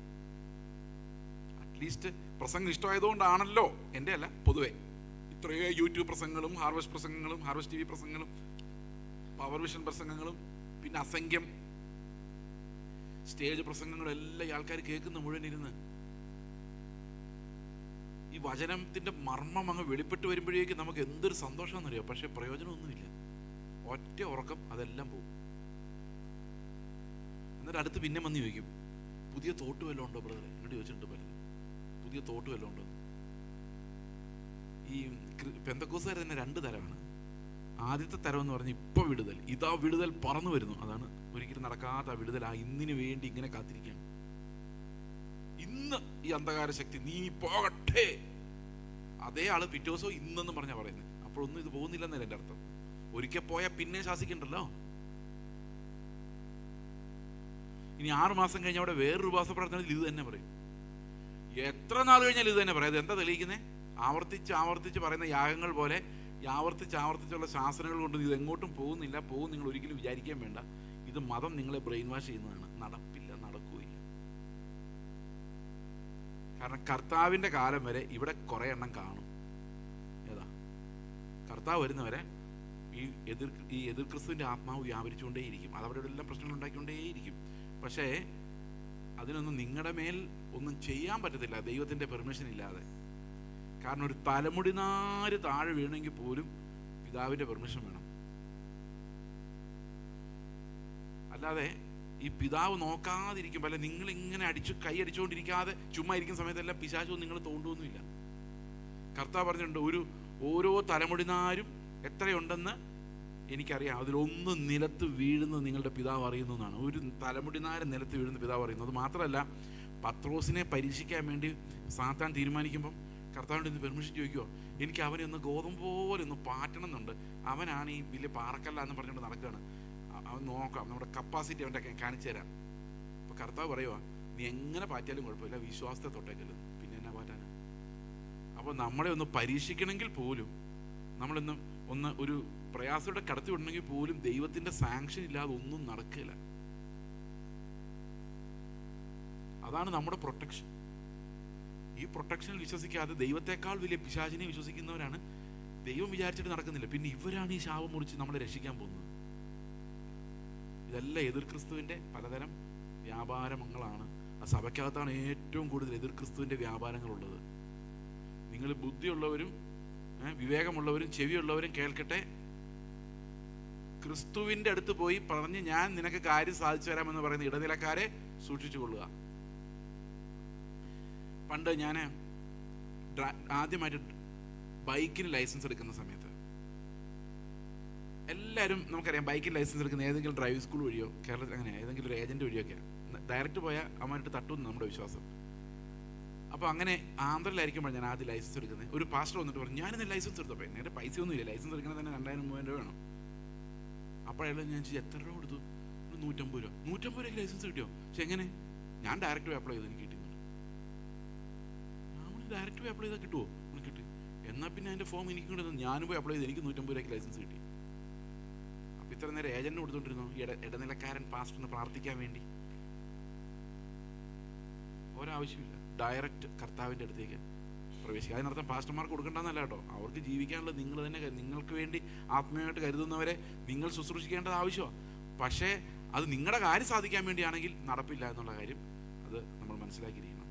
അറ്റ്ലീസ്റ്റ് പ്രസംഗം ഇഷ്ടമായതുകൊണ്ടാണല്ലോ, എൻ്റെ അല്ല, പൊതുവെ ഇത്രയോ യൂട്യൂബ് പ്രസംഗങ്ങളും ഹാർവസ്റ്റ് TV പ്രസംഗങ്ങളും പവർ വിഷൻ പ്രസംഗങ്ങളും പിന്നെ അസംഖ്യം സ്റ്റേജ് പ്രസംഗങ്ങളും എല്ലാം ഈ ആൾക്കാർ കേൾക്കുന്ന മുഴുവൻ ഇരുന്ന് ഈ വചനത്തിന്റെ മർമ്മം അങ്ങ് വെളിപ്പെട്ട് വരുമ്പോഴേക്കും നമുക്ക് എന്തൊരു സന്തോഷമെന്നറിയാം. പക്ഷെ പ്രയോജനമൊന്നുമില്ല. ഒറ്റ ഉറക്കം, അതെല്ലാം പോകും. എന്നിട്ട് അടുത്ത് പിന്നെ വന്ന് ചോദിക്കും, പുതിയ തോട്ട് വല്ലതും ഉണ്ടോ ബ്രദറെ? എന്നോട് ചോദിച്ചിട്ടുണ്ട് പലരും, പുതിയ തോട്ട് വല്ലതും ഉണ്ടോ. ഈ പെന്തക്കോസ്തുകാർ തന്നെ 2 തരമാണ്. ആദ്യത്തെ തരം എന്ന് പറഞ്ഞാൽ ഇപ്പൊ വിടുതൽ, ഇതാ വിടുതൽ പറന്നു വരുന്നു, അതാണ് ഒരിക്കലും നടക്കാത്ത വിടുതൽ. ആ ഇന്നിന് വേണ്ടി ഇങ്ങനെ കാത്തിരിക്കുകയാണ്. ഇന്ന് ഈ അന്ധകാര ശക്തി നീ പോകട്ടെ, അതേ ആള് പിറ്റേ ദിവസവും ഇന്നെന്ന് പറഞ്ഞാ പറയുന്നത്. അപ്പോഴൊന്നും ഇത് പോകുന്നില്ലെന്നല്ല എൻ്റെ അർത്ഥം. ഒരിക്കൽ പോയാൽ പിന്നെ ശാസിക്കണ്ടല്ലോ. ഇനി 6 മാസം കഴിഞ്ഞ അവിടെ വേറൊരു ഉപവാസ പ്രാർത്ഥനയിൽ ഇത് തന്നെ പറയും. എത്ര നാൾ കഴിഞ്ഞാൽ ഇത് തന്നെ പറയും. അത് എന്താ തെളിയിക്കുന്നത്? ആവർത്തിച്ച് പറയുന്ന യാഗങ്ങൾ പോലെ ആവർത്തിച്ചുള്ള ശാസനകൾ കൊണ്ട് ഇത് എങ്ങോട്ടും പോകും നിങ്ങൾ ഒരിക്കലും വിചാരിക്കാൻ വേണ്ട. ഇത് മതം നിങ്ങളെ ബ്രെയിൻ വാഷ് ചെയ്യുന്നതാണ്. നടപ്പില്ല, നടക്കുകയില്ല. കാരണം കർത്താവിൻ്റെ കാലം വരെ ഇവിടെ കുറേ എണ്ണം കാണും. ഏതാ? കർത്താവ് വരുന്നവരെ ഈ എതിർ ക്രിസ്തുവിൻ്റെ ആത്മാവ് വ്യാപരിച്ചുകൊണ്ടേയിരിക്കും. അതവിടെ എല്ലാം പ്രശ്നങ്ങൾ ഉണ്ടാക്കിക്കൊണ്ടേയിരിക്കും. പക്ഷേ അതിനൊന്നും നിങ്ങളുടെ മേൽ ഒന്നും ചെയ്യാൻ പറ്റത്തില്ല ദൈവത്തിൻ്റെ പെർമിഷൻ ഇല്ലാതെ. കാരണം ഒരു തലമുടി നാര് താഴെ വീണെങ്കിൽ പോലും പിതാവിൻ്റെ പെർമിഷൻ വേണം. അല്ലാതെ ഈ പിതാവ് നോക്കാതിരിക്കുമ്പോൾ, അല്ലെ നിങ്ങൾ ഇങ്ങനെ കൈ അടിച്ചുകൊണ്ടിരിക്കാതെ ചുമ്മാ ഇരിക്കുന്ന സമയത്തെല്ലാം പിശാചൊന്നും നിങ്ങൾ തോണ്ടുമൊന്നുമില്ല. കർത്താവ് പറഞ്ഞിട്ടുണ്ട്, ഓരോ തലമുടിനാരും എത്രയുണ്ടെന്ന് എനിക്കറിയാം, അതിലൊന്ന് നിലത്ത് വീഴുന്നത് നിങ്ങളുടെ പിതാവ് അറിയുന്നതാണ്. ഒരു തലമുടിനാര് നിലത്ത് വീഴുന്ന പിതാവ് അറിയുന്നു. അത് മാത്രമല്ല, പത്രോസിനെ പരീക്ഷിക്കാൻ വേണ്ടി സാത്താൻ തീരുമാനിക്കുമ്പം കർത്താവിൻ്റെ ഇന്ന് പെർമിഷൻ ചോദിക്കുമോ, എനിക്ക് അവനെ ഒന്ന് ഗോതമ്പ് പോലെ ഒന്ന് പാറ്റണം എന്നുണ്ട്, അവനാണ് ഈ വലിയ പാറക്കല്ല എന്ന് പറഞ്ഞുകൊണ്ട് നടക്കുകയാണ്, അവൻ നോക്കാം, നമ്മുടെ കപ്പാസിറ്റി അവൻ്റെ കാണിച്ചു തരാം. അപ്പോൾ കർത്താവ് പറയുക, നീ എങ്ങനെ പാറ്റിയാലും കുഴപ്പമില്ല, വിശ്വാസത്തെ തൊട്ടേക്കല്ലോ, പിന്നെ എന്നാ പാറ്റാനാ? അപ്പോൾ നമ്മളെ ഒന്ന് പരീക്ഷിക്കണമെങ്കിൽ പോലും, നമ്മളൊന്ന് ഒരു പ്രയാസയുടെ കടത്തി വിടണമെങ്കിൽ പോലും ദൈവത്തിൻ്റെ സാങ്ഷൻ ഇല്ലാതെ ഒന്നും നടക്കില്ല. അതാണ് നമ്മുടെ പ്രൊട്ടക്ഷൻ. ഈ പ്രൊട്ടക്ഷനിൽ വിശ്വസിക്കാതെ ദൈവത്തെക്കാൾ വലിയ പിശാചിനെ വിശ്വസിക്കുന്നവരാണ് ദൈവം വിചാരിച്ചിട്ട് നടക്കുന്നില്ല. പിന്നെ ഇവരാണ് ഈ ശാപം മുറിച്ച് നമ്മളെ രക്ഷിക്കാൻ പോകുന്നത്. ഇതെല്ലാം എതിർ ക്രിസ്തുവിൻ്റെ പലതരം വ്യാപാരങ്ങളാണ്. ആ സഭയ്ക്കകത്താണ് ഏറ്റവും കൂടുതൽ എതിർ ക്രിസ്തുവിൻ്റെ വ്യാപാരങ്ങളുള്ളത്. നിങ്ങൾ ബുദ്ധിയുള്ളവരും വിവേകമുള്ളവരും ചെവിയുള്ളവരും കേൾക്കട്ടെ. ക്രിസ്തുവിൻ്റെ അടുത്ത് പോയി പറഞ്ഞ് ഞാൻ നിനക്ക് കാര്യം സാധിച്ചു തരാമെന്ന് പറയുന്ന ഇടനിലക്കാരെ സൂക്ഷിച്ചു കൊള്ളുക. പണ്ട് ഞാൻ ആദ്യമായിട്ട് ബൈക്കിന് ലൈസൻസ് എടുക്കുന്ന സമയത്ത് എല്ലാവരും നമുക്കറിയാം, ബൈക്കിന് ലൈസൻസ് എടുക്കുന്ന ഏതെങ്കിലും ഡ്രൈവിംഗ് സ്കൂൾ വഴിയോ കേരളത്തിൽ അങ്ങനെ ഏതെങ്കിലും ഒരു ഏജൻറ്റ് വഴിയൊക്കെയാണ്. ഡയറക്റ്റ് പോയാൽ അവന്മാരിട്ട് തട്ടുമെന്ന് നമ്മുടെ വിശ്വാസം. അപ്പോൾ അങ്ങനെ ആന്ധ്രയിലായിരിക്കുമ്പോൾ ഞാൻ ആദ്യം ലൈസൻസ് എടുക്കുന്നത്. ഒരു പാസ്റ്റർ വന്നിട്ട് പറഞ്ഞു, ഞാനിന്ന് ലൈസൻസ് എടുത്തപ്പോൾ എൻ്റെ പൈസ ഒന്നുമില്ല, ലൈസൻസ് എടുക്കണത് തന്നെ 2000-3000 രൂപ വേണം. അപ്പോഴെല്ലാം ഞാൻ ചോദിച്ചു, എത്ര രൂപ കൊടുത്തു? 150 രൂപ. 150 രൂപയ്ക്ക് ലൈസൻസ് കിട്ടിയോ? പക്ഷെ എങ്ങനെ? ഞാൻ ഡയറക്റ്റ് പോയി അപ്ലൈ ചെയ്ത് എനിക്ക് കിട്ടുന്നുണ്ട്. നമ്മൾ ഡയറക്റ്റ് പോയി അപ്ലൈ ചെയ്താൽ കിട്ടുമോ? എനിക്ക് കിട്ടി. എന്നാൽ പിന്നെ അതിൻ്റെ ഫോം എനിക്ക് കിട്ടുന്നു. ഞാനും പോയി അപ്ലൈ ചെയ്ത് എനിക്ക് 150 രൂപയ്ക്ക് ലൈസൻസ് കിട്ടി. അപ്പോൾ ഇത്ര നേരം ഏജന്റിന് കൊടുത്തോണ്ടിരുന്നു ഇടനിലക്കാരൻ പാസ്റ്ററിന് പ്രാർത്ഥിക്കാൻ വേണ്ടി. ഒരാവശ്യമില്ല, ഡയറക്റ്റ് കർത്താവിൻ്റെ അടുത്തേക്ക് പ്രവേശിക്കുക. അതിനർത്ഥം പാസ്റ്റർമാർക്ക് കൊടുക്കേണ്ടതെന്നല്ല കേട്ടോ, അവർക്ക് ജീവിക്കാനുള്ളത് നിങ്ങൾ തന്നെ, നിങ്ങൾക്ക് വേണ്ടി ആത്മീയമായിട്ട് കരുതുന്നവരെ നിങ്ങൾ ശുശ്രൂഷിക്കേണ്ടത് ആവശ്യമാണ്. പക്ഷേ അത് നിങ്ങളുടെ കാര്യം സാധിക്കാൻ വേണ്ടിയാണെങ്കിൽ നടപ്പില്ല എന്നുള്ള കാര്യം അത് നമ്മൾ മനസ്സിലാക്കിയിരിക്കണം.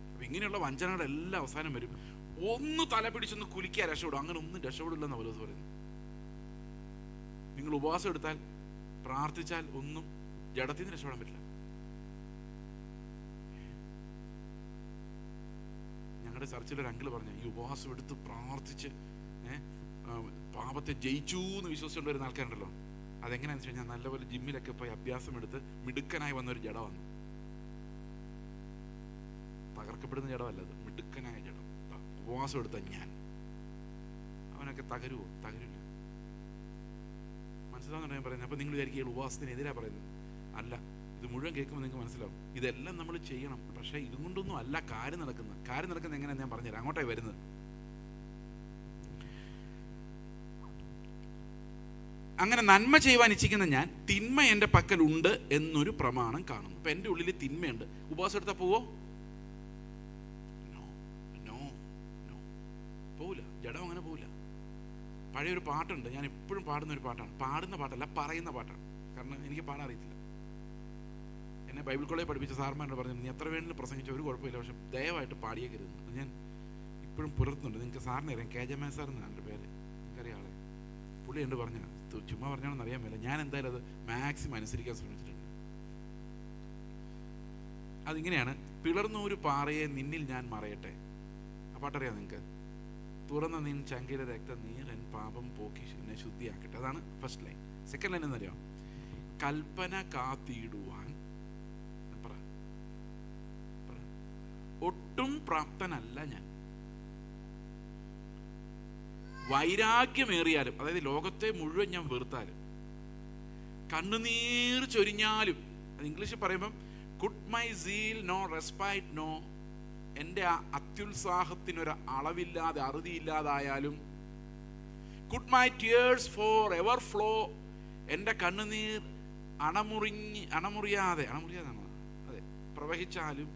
അപ്പം ഇങ്ങനെയുള്ള വഞ്ചനകളുടെ എല്ലാ അവസാനം വരും, ഒന്ന് തല പിടിച്ചൊന്ന് കുലിക്കുക രക്ഷപ്പെടും. അങ്ങനെ ഒന്നും രക്ഷപ്പെടില്ലെന്ന് പൗലോസ് പറയുന്നു. നിങ്ങൾ ഉപവാസം എടുത്താൽ പ്രാർത്ഥിച്ചാൽ ഒന്നും ജഡത്തിൽ നിന്ന് രക്ഷപ്പെടാൻ പറ്റില്ല. ഞങ്ങളുടെ ചർച്ചിലൊരു അങ്കിള് പറഞ്ഞു, ഈ ഉപവാസം എടുത്ത് പ്രാർത്ഥിച്ച് പാപത്തെ ജയിച്ചു എന്ന് വിശ്വസിച്ചുകൊണ്ട് വരുന്ന ആൾക്കാരുണ്ടല്ലോ, അതെങ്ങനെയാണെന്ന് വെച്ച് കഴിഞ്ഞാൽ നല്ലപോലെ ജിമ്മിലൊക്കെ പോയി അഭ്യാസം എടുത്ത് മിടുക്കനായി വന്നൊരു ജഡ വന്നു. തകർക്കപ്പെടുന്ന ജഡമല്ല അത്, മിടുക്കനായ ജഡം. ഉപവാസം എടുത്ത ഞാൻ അവനൊക്കെ തകരുവോ? തകരില്ല. മനസ്സിലാവുന്നുണ്ടോ ഞാൻ പറയുന്നത്? അപ്പം നിങ്ങൾ വിചാരിക്കുക ഉപവാസത്തിനെതിരാ പറയുന്നത്. അല്ല, ഇത് മുഴുവൻ കേൾക്കുമ്പോൾ നിങ്ങൾക്ക് മനസ്സിലാവും ഇതെല്ലാം നമ്മൾ ചെയ്യണം. പക്ഷേ ഇതുകൊണ്ടൊന്നും അല്ല കാര്യം നടക്കുന്നത്. കാര്യം നടക്കുന്നത് എങ്ങനെയാണെന്ന് ഞാൻ പറഞ്ഞുതരാം. അങ്ങോട്ടായി വരുന്നത്. അങ്ങനെ നന്മ ചെയ്യുവാൻ ഇച്ഛിക്കുന്ന ഞാൻ തിന്മ എൻ്റെ പക്കലുണ്ട് എന്നൊരു പ്രമാണം കാണുന്നു. അപ്പം എൻ്റെ ഉള്ളിൽ തിന്മയുണ്ട്. ഉപവാസം എടുത്താൽ പോവോ? പോവില്ല. ജഡം അങ്ങനെ പോവില്ല. പഴയൊരു പാട്ടുണ്ട്, ഞാൻ എപ്പോഴും പാടുന്ന ഒരു പാട്ടാണ്. പാടുന്ന പാട്ടല്ല, പറയുന്ന പാട്ടാണ്. കാരണം എനിക്ക് പാടാൻ അറിയത്തില്ല. എന്നെ ബൈബിൾ കോളേജ് പഠിപ്പിച്ച സാർമാരോട് പറഞ്ഞു, നീ എത്ര വേണമെങ്കിലും പ്രസംഗിച്ച ഒരു കുഴപ്പമില്ല, പക്ഷെ ദയവായിട്ട് പാടിയേക്കരുത്. ഞാൻ ഇപ്പോഴും പുലർത്തുന്നുണ്ട്. നിങ്ങൾക്ക് സാറിനെ അറിയാം, KJ സാർ എന്നാണ് എൻ്റെ പേര്, എനിക്കറിയാം ആളെ. പുള്ളി എന്നോട് പറഞ്ഞ ചുമ്മാ പറഞ്ഞാണെന്ന് അറിയാൻ മേല. ഞാൻ എന്തായാലും അത് മാക്സിമം അനുസരിക്കാൻ ശ്രമിച്ചിട്ടുണ്ട്. അതിങ്ങനെയാണ്, പിളർന്ന ഒരു പാറയെ നിന്നിൽ ഞാൻ മറയട്ടെ. ആ പാട്ടറിയാം നിങ്ങൾക്ക്? തുറന്ന നിൻ ചങ്കിലെ രക്തം നീർ എൻ പാപം പോക്കി എന്നെ ശുദ്ധിയാക്കട്ടെ. അതാണ് ഫസ്റ്റ് ലൈൻ. സെക്കൻഡ് ലൈൻ എന്നറിയാം, കൽപ്പന കാത്തിടുവാൻ ഒട്ടും പ്രാപ്തനല്ല ഞാൻ. വൈരാഗ്യമേറിയാലും, അതായത് ലോകത്തെ മുഴുവൻ ഞാൻ വെറുത്താലും, കണ്ണുനീർ ചൊരിഞ്ഞാലും, അത് ഇംഗ്ലീഷിൽ പറയുമ്പം could my zeal no respite know, എൻ്റെ ആ അത്യുത്സാഹത്തിനൊരു അളവില്ലാതെ അറുതിയില്ലാതായാലും, could my tears for ever flow, എൻ്റെ കണ്ണുനീർ അണമുറിയാതെ അതെ പ്രവഹിച്ചാലും,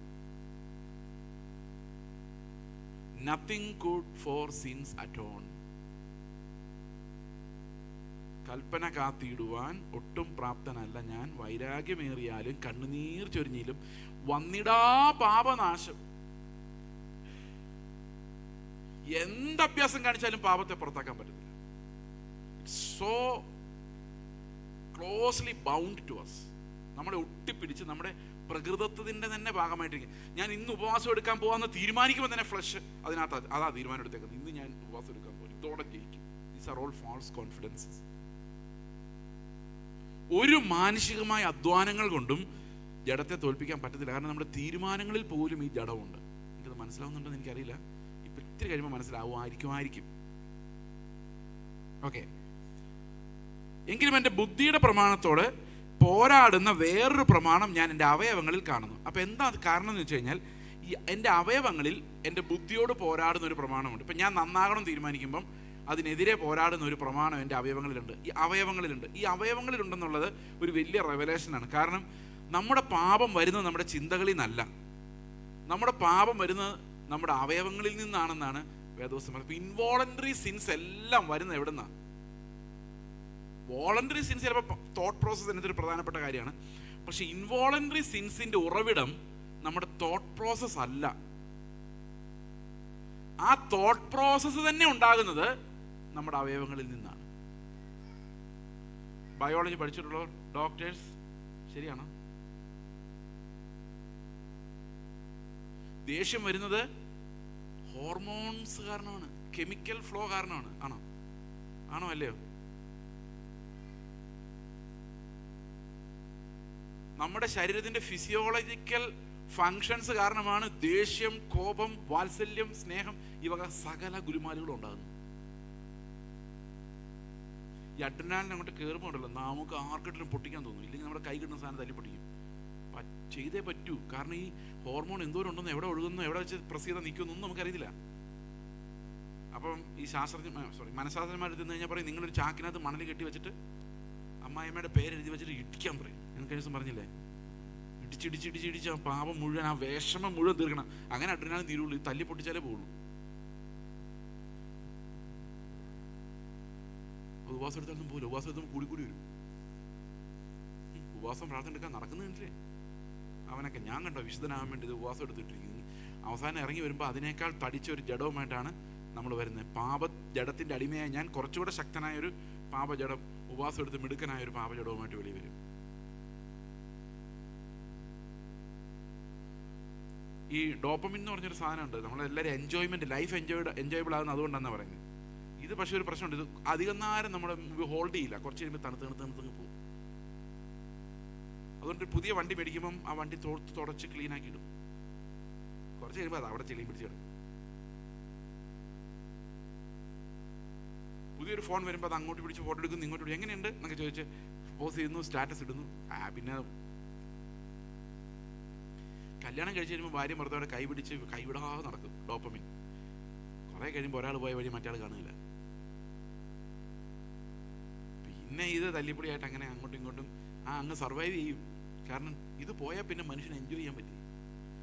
nothing good for sins atone. കൽപ്പന കാത്തിടുവാൻ ഒട്ടും പ്രാപ്തനല്ല ഞാൻ. വൈരാഗ്യമേറിയാലും കണ്ണുനീർ ചൊരിഞ്ഞിലും വന്നിടാ പാപനാശം. എന്തഭ്യാസം കാണിച്ചാലും പാപത്തെ പുറത്താക്കാൻ പറ്റത്തില്ല. So closely bound to us. നമ്മളെ ഒട്ടിപ്പിടിച്ച് നമ്മുടെ പ്രകൃതത്തിൻ്റെ തന്നെ ഭാഗമായിട്ടിരിക്കും. ഞാൻ ഇന്ന് ഉപവാസം എടുക്കാൻ പോകാമെന്ന് തീരുമാനിക്കുമ്പോൾ തന്നെ ഫ്ലഷ് അതിനകത്ത് അതാ തീരുമാനം എടുത്തേക്കുന്നത്. ഇന്ന് ഞാൻ ഉപവാസം എടുക്കാൻ പോകും, ഇതോടെ ജയിക്കും. These are all false confidences. ഒരു മാനുഷികമായ അധ്വാനങ്ങൾ കൊണ്ടും ജഡത്തെ തോൽപ്പിക്കാൻ പറ്റത്തില്ല. കാരണം നമ്മുടെ തീരുമാനങ്ങളിൽ പോലും ഈ ജഡമുണ്ട്. എനിക്കത് മനസ്സിലാവുന്നുണ്ടെന്ന് എനിക്കറിയില്ല. ഇപ്പം ഇത്തിരി കഴിയുമ്പോൾ മനസ്സിലാവുമായിരിക്കും. ഓക്കെ, എങ്കിലും എൻ്റെ ബുദ്ധിയുടെ പ്രമാണത്തോട് പോരാടുന്ന വേറൊരു പ്രമാണം ഞാൻ എൻ്റെ അവയവങ്ങളിൽ കാണുന്നു. അപ്പം എന്താ കാരണം എന്ന് വെച്ച് കഴിഞ്ഞാൽ, ഈ എൻ്റെ അവയവങ്ങളിൽ എൻ്റെ ബുദ്ധിയോട് പോരാടുന്ന ഒരു പ്രമാണമുണ്ട്. ഇപ്പം ഞാൻ നന്നാകണം തീരുമാനിക്കുമ്പം അതിനെതിരെ പോരാടുന്ന ഒരു പ്രമാണം എൻ്റെ അവയവങ്ങളിലുണ്ട്. ഈ അവയവങ്ങളിലുണ്ടെന്നുള്ളത് ഒരു വലിയ റെവലേഷനാണ്. കാരണം നമ്മുടെ പാപം വരുന്നത് നമ്മുടെ ചിന്തകളിൽ നിന്നല്ല, നമ്മുടെ പാപം വരുന്നത് നമ്മുടെ അവയവങ്ങളിൽ നിന്നാണെന്നാണ് വേദപുസ്തകം പറയുന്നത്. ഇപ്പം ഇൻവോളണ്ടറി സിൻസ് എല്ലാം വരുന്നത് എവിടെ നിന്നാണ്? വോളണ്ടറി സിൻസ് ചിലപ്പോൾ തോട്ട് പ്രോസസ്സ് എന്നൊരു പ്രധാനപ്പെട്ട കാര്യമാണ്. പക്ഷെ ഇൻവോളണ്ടറി സിൻസിന്റെ ഉറവിടം നമ്മുടെ തോട്ട് പ്രോസസ് അല്ല. ആ തോട്ട് പ്രോസസ്സ് തന്നെ ഉണ്ടാകുന്നത് നമ്മുടെ അവയവങ്ങളിൽ നിന്നാണ്. ബയോളജി പഠിച്ചിട്ടുള്ള ഡോക്ടേഴ്സ് ശരിയാണോ? ദേഷ്യം വരുന്നത് ഹോർമോൺസ് കാരണമാണ്, കെമിക്കൽ ഫ്ലോ കാരണമാണ്. ആണോ അല്ലയോ? നമ്മുടെ ശരീരത്തിന്റെ ഫിസിയോളജിക്കൽ ഫങ്ഷൻസ് കാരണമാണ് ദേഷ്യം, കോപം, വാത്സല്യം, സ്നേഹം, ഈ വക സകല ഗുലുമാലുകളും ഉണ്ടാകുന്നത്. ഈ അഡ്രിനാലിൻ അങ്ങോട്ട് കയറുമ്പോൾ ഉണ്ടല്ലോ, നമുക്ക് ആർക്കിട്ടും പൊട്ടിക്കാൻ തോന്നും. ഇല്ലെങ്കിൽ നമ്മുടെ കൈ കിട്ടുന്ന സാധനം തല്ലി പൊട്ടിക്കും. ചെയ്തേ പറ്റൂ. കാരണം ഈ ഹോർമോൺ എന്തോരം ഉണ്ടെന്ന്, എവിടെ ഒഴുകുന്നു, എവിടെ വെച്ച് പ്രസ് ചെയ്താൽ നിൽക്കുമെന്നൊന്നും നമുക്കറിയത്തില്ല. അപ്പം ഈ മനഃശാസ്ത്രജ്ഞന്മാർ തിന്നു കഴിഞ്ഞാൽ പറയും, നിങ്ങളൊരു ചാക്കിനകത്ത് മണൽ കെട്ടി വെച്ചിട്ട് അമ്മായിമ്മയുടെ പേരെഴുതി വെച്ചിട്ട് ഇടിക്കാൻ പറയും. ഞാൻ കഴിഞ്ഞ ദിവസം പറഞ്ഞില്ലേ, ഇടിച്ചിടിച്ചിടിച്ചിടിച്ച് ആ പാപം മുഴുവൻ, ആ വിഷമം മുഴുവൻ തീർക്കണം. അങ്ങനെ അഡ്രിനാലിൻ തീരുള്ളൂ. തല്ലി പൊട്ടിച്ചാലേ പോകുള്ളൂ. ഉപവാസം എടുത്താലും പോലും ഉപവാസം എടുത്തുമ്പോൾ കൂടി വരും. ഉപവാസം പ്രാർത്ഥന എടുക്കാൻ നടക്കുന്നതില്ലേ അവനൊക്കെ ഞാൻ കണ്ടോ വിശുദ്ധനാകാൻ വേണ്ടി ഇത് ഉപവാസം എടുത്തിട്ടിരിക്കുന്നു. അവസാനം ഇറങ്ങി വരുമ്പോൾ അതിനേക്കാൾ തടിച്ച ഒരു ജഡവുമായിട്ടാണ് നമ്മൾ വരുന്നത്. ജഡത്തിൻ്റെ അടിമയായി ഞാൻ കുറച്ചുകൂടെ ശക്തനായൊരു പാപജഡം, ഉപവാസം എടുത്ത് മിടുക്കനായ ഒരു പാപജഡവുമായിട്ട് വെളി വരും. ഈ ഡോപ്പമിൻ എന്ന് പറഞ്ഞൊരു സാധനമുണ്ട്. നമ്മളെല്ലാവരും എൻജോയ്മെന്റ്, ലൈഫ് എൻജോയബിൾ ആകുന്നത് അതുകൊണ്ടാണെന്ന് പറയുന്നത്. ഇത് പക്ഷേ ഒരു പ്രശ്നമുണ്ട്, ഇത് അധികം നേരം നമ്മൾ ഹോൾഡ് ചെയ്യില്ല. കുറച്ച് കഴിയുമ്പോൾ തണുത്ത് പോകും. അതുകൊണ്ട് പുതിയ വണ്ടി മേടിക്കുമ്പം ആ വണ്ടി തുടച്ച് ക്ലീൻ ആക്കിയിടും. കുറച്ച് കഴിയുമ്പോൾ അത് അവിടെ ചെളിയും പിടിച്ച് കിടക്കും. പുതിയൊരു ഫോൺ വരുമ്പോൾ അത് അങ്ങോട്ട് പിടിച്ച് ഫോട്ടോ എടുക്കുന്നു, ഇങ്ങോട്ട് പിടിച്ച് എങ്ങനെയുണ്ട് എന്നൊക്കെ ചോദിച്ച് പോസ് ചെയ്യുന്നു, സ്റ്റാറ്റസ് ഇടുന്നു. പിന്നെ കല്യാണം കഴിച്ച് കഴിയുമ്പോൾ ഭാര്യ ഭർത്താവിടെ കൈ പിടിച്ച് കൈവിടാതെ നടക്കും ഡോപ്പമിൻ. കുറെ കഴിയുമ്പോൾ ഒരാൾ പോയ വഴി മറ്റേ ആൾ കാണില്ല. പിന്നെ ഇത് തല്ലിപ്പൊടിയായിട്ട് അങ്ങനെ അങ്ങോട്ടും ഇങ്ങോട്ടും അങ്ങ് സർവൈവ് ചെയ്യും. കാരണം ഇത് പോയാൽ പിന്നെ മനുഷ്യന് എൻജോയ് ചെയ്യാൻ പറ്റി.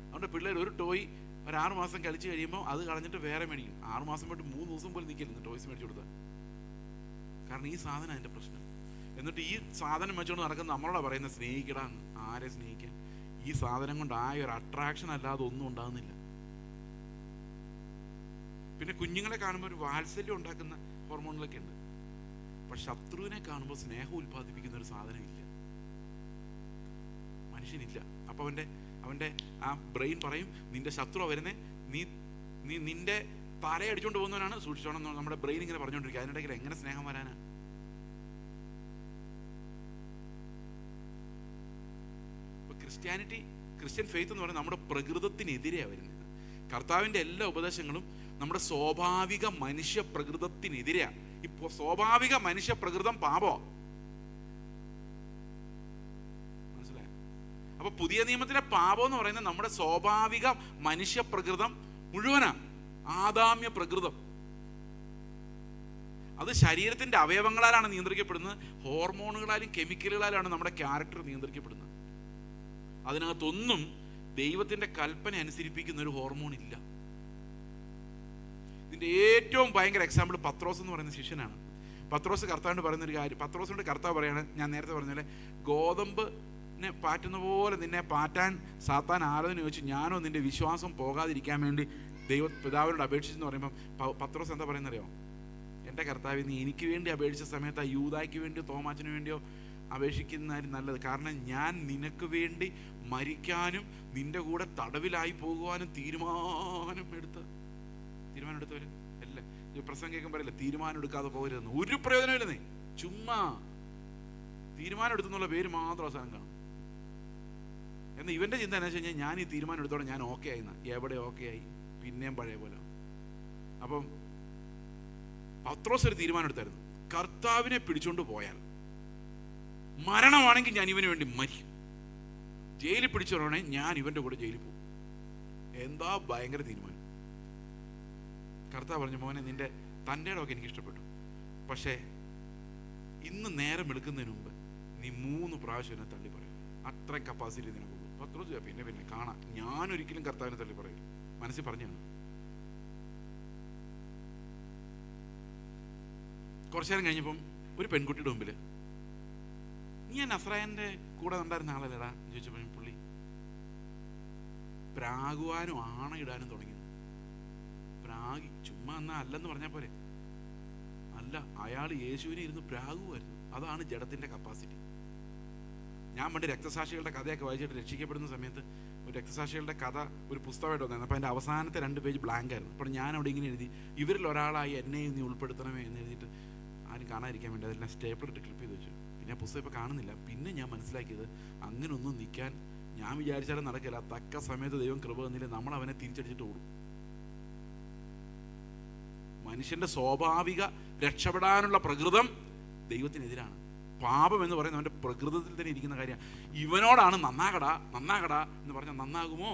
അതുകൊണ്ട് പിള്ളേർ ഒരു ടോയ് ഒരു 6 മാസം കളിച്ച് കഴിയുമ്പോൾ അത് കളഞ്ഞിട്ട് വേറെ മേടിക്കും. 6 മാസം പോയിട്ട് 3 ദിവസം പോലും നിൽക്കില്ല ടോയ്സ് മേടിച്ചു കൊടുത്താൽ. കാരണം ഈ സാധനം അതിൻ്റെ പ്രശ്നം. എന്നിട്ട് ഈ സാധനം വെച്ചുകൊണ്ട് നടക്കുന്ന നമ്മളോടാ പറയുന്നത് സ്നേഹിക്കടാ. ആരെ സ്നേഹിക്കാൻ? ഈ സാധനം കൊണ്ട് ആ ഒരു അട്രാക്ഷൻ അല്ലാതെ ഒന്നും ഉണ്ടാകുന്നില്ല. പിന്നെ കുഞ്ഞുങ്ങളെ കാണുമ്പോൾ ഒരു വാത്സല്യം ഉണ്ടാക്കുന്ന ഹോർമോണുകളൊക്കെ ഉണ്ട്. പക്ഷെ ശത്രുവിനെ കാണുമ്പോൾ സ്നേഹം ഉൽപ്പാദിപ്പിക്കുന്ന ഒരു സാധനം ഇല്ല, മനുഷ്യനില്ല. അപ്പൊ അവന്റെ ആ ബ്രെയിൻ പറയും, നിന്റെ ശത്രു വരുന്നേ, നീ നിന്റെ തലയടിച്ചോണ്ട് പോകുന്നവനാണ്, സൂക്ഷിച്ചോണം. നമ്മുടെ ബ്രെയിൻ ഇങ്ങനെ പറഞ്ഞുകൊണ്ടിരിക്കുക. അതിനിടയ്ക്ക് എങ്ങനെ സ്നേഹം വരാനാ? ക്രിസ്ത്യൻ ഫെയ്ത്ത് എന്ന് പറയുന്നത് നമ്മുടെ പ്രകൃതത്തിനെതിരെയാണ് വരുന്നത്. കർത്താവിൻ്റെ എല്ലാ ഉപദേശങ്ങളും നമ്മുടെ സ്വാഭാവിക മനുഷ്യ പ്രകൃതത്തിനെതിരെയാണ്. ഇപ്പോൾ സ്വാഭാവിക മനുഷ്യ പ്രകൃതം പാപോ? മനസ്സിലായോ? അപ്പൊ പുതിയ നിയമത്തിലെ പാപം എന്ന് പറയുന്നത് നമ്മുടെ സ്വാഭാവിക മനുഷ്യ പ്രകൃതം മുഴുവനാണ്, ആദാമ്യ പ്രകൃതം. അത് ശരീരത്തിന്റെ അവയവങ്ങളാലാണ് നിയന്ത്രിക്കപ്പെടുന്നത്. ഹോർമോണുകളാലും കെമിക്കലുകളാലാണ് നമ്മുടെ ക്യാരക്ടർ നിയന്ത്രിക്കപ്പെടുന്നത്. അതിനകത്തൊന്നും ദൈവത്തിന്റെ കൽപ്പന അനുസരിപ്പിക്കുന്ന ഒരു ഹോർമോൺ ഇല്ല. ഇതിന്റെ ഏറ്റവും ഭയങ്കര എക്സാമ്പിൾ പത്രോസ് എന്ന് പറയുന്ന ശിഷ്യനാണ്. പത്രോസ് കർത്താവിനോട് പറയുന്ന ഒരു കാര്യം, പത്രോസിനോട് കർത്താവ് പറയാണ്, ഞാൻ നേരത്തെ പറഞ്ഞ പോലെ ഗോതമ്പിനെ പാറ്റുന്ന പോലെ നിന്നെ പാറ്റാൻ സാത്താൻ ആലോചന ചോദിച്ചു, ഞാനോ നിന്റെ വിശ്വാസം പോകാതിരിക്കാൻ വേണ്ടി പിതാവിനോട് അപേക്ഷിച്ചെന്ന് പറയുമ്പോൾ പത്രോസ് എന്താ പറയുന്നറിയോ? എൻ്റെ കർത്താവ്, നീ എനിക്ക് വേണ്ടി അപേക്ഷിച്ച സമയത്ത് ആ യൂദായ്ക്ക് വേണ്ടിയോ തോമാച്ചിന് വേണ്ടിയോ അപേക്ഷിക്കുന്നതിന് നല്ലത്. കാരണം ഞാൻ നിനക്ക് വേണ്ടി മരിക്കാനും നിന്റെ കൂടെ തടവിലായി പോകുവാനും തീരുമാനമെടുത്തവര് അല്ല. ഈ പ്രസംഗം കേൾക്കുമ്പോൾ പറയില്ല തീരുമാനം എടുക്കാതെ പോകരുതെന്ന്. ഒരു പ്രയോജനമില്ലെന്നേ. ചുമ്മാ തീരുമാനം എടുത്തെന്നുള്ള പേര് മാത്രം അവസാനം കാണും. എന്നാൽ ഇവന്റെ ചിന്ത എന്താ വെച്ച് കഴിഞ്ഞാൽ ഞാൻ ഈ തീരുമാനം എടുത്തോടെ ഞാൻ ഓക്കെ ആയി. എവിടെ ഓക്കെ ആയി? പിന്നെയും പഴയ പോലെ. അപ്പം പത്രോസ് ഒരു തീരുമാനം എടുത്തായിരുന്നു, കർത്താവിനെ പിടിച്ചോണ്ട് പോയാൽ മരണമാണെങ്കിൽ ഞാൻ ഇവന് വേണ്ടി മരിക്കും, ജയിലിൽ പിടിച്ചോണേ ഞാൻ ഇവന്റെ കൂടെ ജയിലിൽ പോകും. എന്താ ഭയങ്കര തീരുമാനം. കർത്താവ് പറഞ്ഞു, മോനെ നിന്റെ തൻ്റെ ഇടമൊക്കെ എനിക്ക് ഇഷ്ടപ്പെട്ടു, പക്ഷേ ഇന്ന് നേരം എടുക്കുന്നതിന് മുമ്പ് നീ 3 പ്രാവശ്യം എന്നെ തള്ളി പറയും. അത്ര കപ്പാസിറ്റി നിനക്കുള്ളൂ. പത്രോസ് പിന്നെ കാണാം, ഞാനൊരിക്കലും കർത്താവിനെ തള്ളി പറയും. മനസ്സിൽ പറഞ്ഞാണ്. കുറച്ചു നേരം കഴിഞ്ഞപ്പം ഒരു പെൺകുട്ടിയുടെ മുമ്പിൽ, നീ നസ്രായന്റെ കൂടെ ഉണ്ടായിരുന്ന ആളല്ലേടാ ചോദിച്ചപ്പോൾ പുള്ളി പ്രാകുവാനും ആണയിടാനും തുടങ്ങി. പ്രാഗി ചുമ്മാ എന്നാ അല്ലെന്ന് പറഞ്ഞാൽ പോരെ. അല്ല, അയാൾ യേശുവിനെ ഇരുന്ന് പ്രാകുമായിരുന്നു. അതാണ് ജഡത്തിന്റെ കപ്പാസിറ്റി. ഞാൻ പണ്ട് രക്തസാക്ഷികളുടെ കഥയൊക്കെ വായിച്ചിട്ട് രക്ഷിക്കപ്പെടുന്ന സമയത്ത് ഒരു രക്തസാക്ഷികളുടെ കഥ ഒരു പുസ്തകമായിട്ട് വന്നായിരുന്നു. അപ്പോൾ അതിൻ്റെ അവസാനത്തെ 2 പേജ് ബ്ലാങ്ക് ആയിരുന്നു. അപ്പോൾ ഞാൻ അവിടെ ഇങ്ങനെ എഴുതി, ഇവരിൽ ഒരാളായി എന്നെയും നീ ഉൾപ്പെടുത്തണമേ എന്ന് എഴുതിയിട്ട് ആരും കാണാതിരിക്കാൻ വേണ്ടി അതെല്ലാം സ്റ്റേപ്പിൾ ഇട്ട് ക്ലിപ്പ് ചെയ്ത് വെച്ചു. പിന്നെ ആ പുസ്തകം ഇപ്പോൾ കാണുന്നില്ല. പിന്നെ ഞാൻ മനസ്സിലാക്കിയത് അങ്ങനൊന്നും നിൽക്കാൻ ഞാൻ വിചാരിച്ചാലും നടക്കില്ല. തക്ക സമയത്ത് ദൈവം കൃപ തന്നില്ല, നമ്മൾ അവനെ തിരിച്ചടിച്ചിട്ട് ഓടും. മനുഷ്യന്റെ സ്വാഭാവിക രക്ഷപ്പെടാനുള്ള പ്രകൃതം ദൈവത്തിനെതിരാണ്. പാപം എന്ന് പറയുന്നത് അവന്റെ പ്രകൃതത്തിൽ തന്നെ ഇരിക്കുന്ന കാര്യമാണ്. ഇവനോടാണ് നന്നാകടാ എന്ന് പറഞ്ഞാൽ നന്നാകുമോ?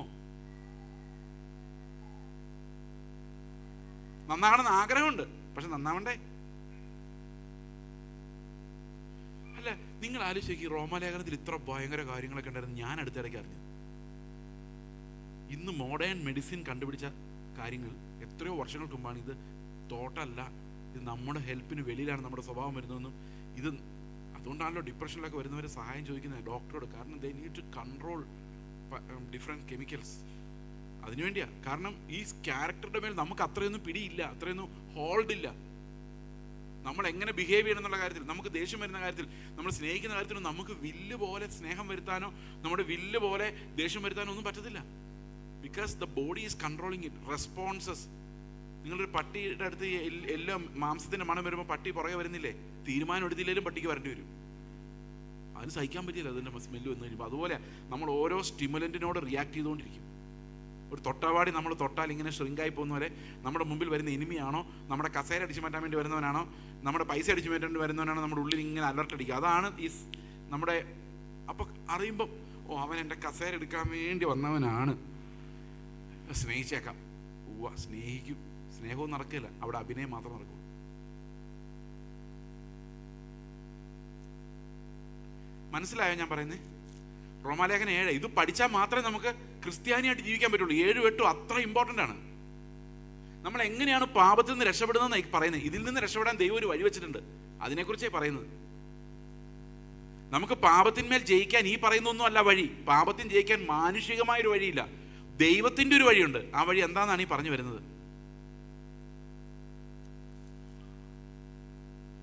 നന്നാകണമെന്ന് ആഗ്രഹമുണ്ട്, പക്ഷെ നന്നാവണ്ടേ? അല്ല, നിങ്ങൾ ആലോചിച്ച് റോമാലേഖനത്തിൽ ഇത്ര ഭയങ്കര കാര്യങ്ങളൊക്കെ ഉണ്ടായിരുന്നു. ഞാൻ അടുത്തിടയ്ക്ക് അറിഞ്ഞു, ഇന്ന് മോഡേൺ മെഡിസിൻ കണ്ടുപിടിച്ച കാര്യങ്ങൾ എത്രയോ വർഷങ്ങൾക്ക് മുമ്പാണ്. ഇത് തോട്ടല്ല, ഇത് നമ്മുടെ ഹെൽപ്പിന് വെളിയിലാണ് നമ്മുടെ സ്വഭാവം വരുന്നതെന്നും ഇത് അതുകൊണ്ടാണല്ലോ ഡിപ്രഷനിലൊക്കെ വരുന്നവർ സഹായം ചോദിക്കുന്നത് ഡോക്ടറോട്. കാരണം they need to control different chemicals. അതിനുവേണ്ടിയാ. കാരണം ഈ ക്യാരക്ടറുടെ മേൽ നമുക്ക് അത്രയൊന്നും പിടിയില്ല, അത്രയൊന്നും ഹോൾഡ് ഇല്ല. നമ്മൾ എങ്ങനെ ബിഹേവ് ചെയ്യണം എന്നുള്ള കാര്യത്തിൽ, നമുക്ക് ദേഷ്യം വരുന്ന കാര്യത്തിൽ, നമ്മൾ സ്നേഹിക്കുന്ന കാര്യത്തിൽ നമുക്ക് വില്ല് പോലെ സ്നേഹം വരുത്താനോ നമ്മുടെ വില്ല് പോലെ ദേഷ്യം വരുത്താനോ ഒന്നും പറ്റത്തില്ല. Because the body is controlling it. Responses. നിങ്ങളൊരു പട്ടിയുടെ അടുത്ത് എല്ലാം മാംസത്തിന്റെ മണം വരുമ്പോൾ പട്ടി പുറകെ വരുന്നില്ലേ? തീരുമാനം എടുത്തില്ലെങ്കിലും പട്ടിക്ക് വരേണ്ടി വരും. അതിന് സഹിക്കാൻ പറ്റില്ല അതിൻ്റെ സ്മെല്ല് വന്നു കഴിയുമ്പോൾ. അതുപോലെ നമ്മൾ ഓരോ സ്റ്റിമുലൻറ്റിനോട് റിയാക്ട് ചെയ്തുകൊണ്ടിരിക്കും. ഒരു തൊട്ടാവാടി നമ്മൾ തൊട്ടാൽ ഇങ്ങനെ ഷ്രിങ്കായി പോകുന്ന പോലെ നമ്മുടെ മുമ്പിൽ വരുന്ന എനിമിയാണോ, നമ്മുടെ കസേര അടിച്ചു മാറ്റാൻ വേണ്ടി വരുന്നവനാണോ, നമ്മുടെ പൈസ അടിച്ചു മാറ്റാൻ വേണ്ടി വരുന്നവനാണോ, നമ്മുടെ ഉള്ളിൽ ഇങ്ങനെ അലർട്ട് അടിക്കുക. അതാണ് ഈ നമ്മുടെ. അപ്പം അറിയുമ്പം ഓ അവൻ എൻ്റെ കസേര എടുക്കാൻ വേണ്ടി വന്നവനാണ്, സ്നേഹിച്ചേക്കാം. സ്നേഹിക്കും. സ്നേഹവും നടക്കില്ല, അവിടെ അഭിനയം മാത്രം നടക്കും. മനസ്സിലായോ ഞാൻ പറയുന്നത്? റോമാലേഖനം 7 ഇത് പഠിച്ചാൽ മാത്രമേ നമുക്ക് ക്രിസ്ത്യാനിയായിട്ട് ജീവിക്കാൻ പറ്റുള്ളൂ. 7, 8 അത്ര ഇമ്പോർട്ടൻ്റ് ആണ്. നമ്മൾ എങ്ങനെയാണ് പാപത്തിൽ നിന്ന് രക്ഷപ്പെടുന്നതെന്ന് പറയുന്നത്. ഇതിൽ നിന്ന് രക്ഷപ്പെടാൻ ദൈവം ഒരു വഴി വെച്ചിട്ടുണ്ട്. അതിനെക്കുറിച്ചേ പറയുന്നത്. നമുക്ക് പാപത്തിന്മേൽ ജയിക്കാൻ ഈ പറയുന്നൊന്നും അല്ല വഴി. പാപത്തിന് ജയിക്കാൻ മാനുഷികമായൊരു വഴിയില്ല, ദൈവത്തിൻ്റെ ഒരു വഴിയുണ്ട്. ആ വഴി എന്താണെന്നാണ് ഈ പറഞ്ഞു വരുന്നത്.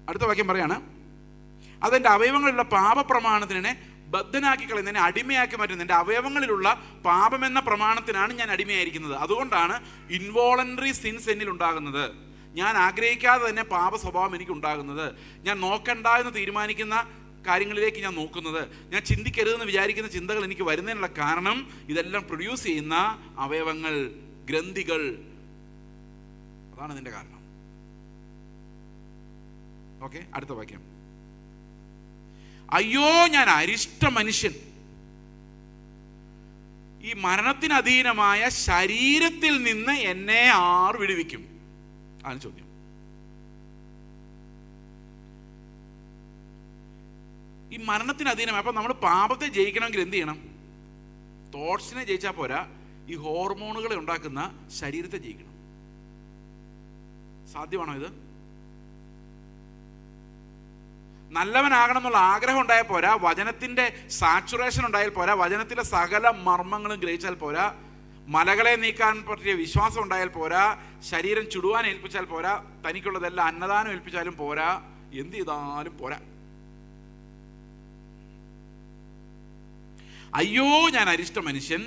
അടുത്ത വാക്യം പറയാണ്, അതെൻ്റെ അവയവങ്ങളിലുള്ള പാപപ്രമാണത്തിനെ ബദ്ധനാക്കി കളയുന്നതിനെ അടിമയാക്കി മാറ്റുന്നത്. എൻ്റെ അവയവങ്ങളിലുള്ള പാപമെന്ന പ്രമാണത്തിനാണ് ഞാൻ അടിമയായിരിക്കുന്നത്. അതുകൊണ്ടാണ് ഇൻവോളണ്ടറി സിൻസ് എന്നിൽ ഉണ്ടാകുന്നത്. ഞാൻ ആഗ്രഹിക്കാതെ തന്നെ പാപ സ്വഭാവം എനിക്ക് ഉണ്ടാകുന്നത്. ഞാൻ നോക്കണ്ട എന്ന് തീരുമാനിക്കുന്ന കാര്യങ്ങളിലേക്ക് ഞാൻ നോക്കുന്നത്, ഞാൻ ചിന്തിക്കരുതെന്ന് വിചാരിക്കുന്ന ചിന്തകൾ എനിക്ക് വരുന്നതിനുള്ള കാരണം ഇതെല്ലാം പ്രൊഡ്യൂസ് ചെയ്യുന്ന അവയവങ്ങൾ, ഗ്രന്ഥികൾ. അതാണ് ഇതിൻ്റെ കാരണം. ഓക്കെ, അടുത്ത വാക്യം. അയ്യോ ഞാൻ അരിഷ്ട മനുഷ്യൻ, ഈ മരണത്തിന് അധീനമായ ശരീരത്തിൽ നിന്ന് എന്നെ ആർ വിടുവിക്കും? ആണ് ചോദ്യം. ഈ മരണത്തിന് അധീനമായി. അപ്പൊ നമ്മൾ പാപത്തെ ജയിക്കണമെങ്കിൽ എന്ത് ചെയ്യണം? തോട്ട്സിനെ ജയിച്ചാൽ പോരാ, ഈ ഹോർമോണുകളെ ഉണ്ടാക്കുന്ന ശരീരത്തെ ജയിക്കണം. സാധ്യമാണോ ഇത്? നല്ലവനാകണം എന്നുള്ള ആഗ്രഹം ഉണ്ടായാൽ പോരാ, വചനത്തിന്റെ സാച്ചുറേഷൻ ഉണ്ടായാൽ പോരാ, വചനത്തിലെ സകല മർമ്മങ്ങളും ഗ്രഹിച്ചാൽ പോരാ, മലകളെ നീക്കാൻ പറ്റിയ വിശ്വാസം ഉണ്ടായാൽ പോരാ, ശരീരം ചുടുവാൻ ഏൽപ്പിച്ചാൽ പോരാ, തനിക്കുള്ളതെല്ലാം അന്നദാനം ഏൽപ്പിച്ചാലും പോരാ, എന്ത് ചെയ്താലും പോരാ. അയ്യോ ഞാൻ അരിഷ്ട മനുഷ്യൻ,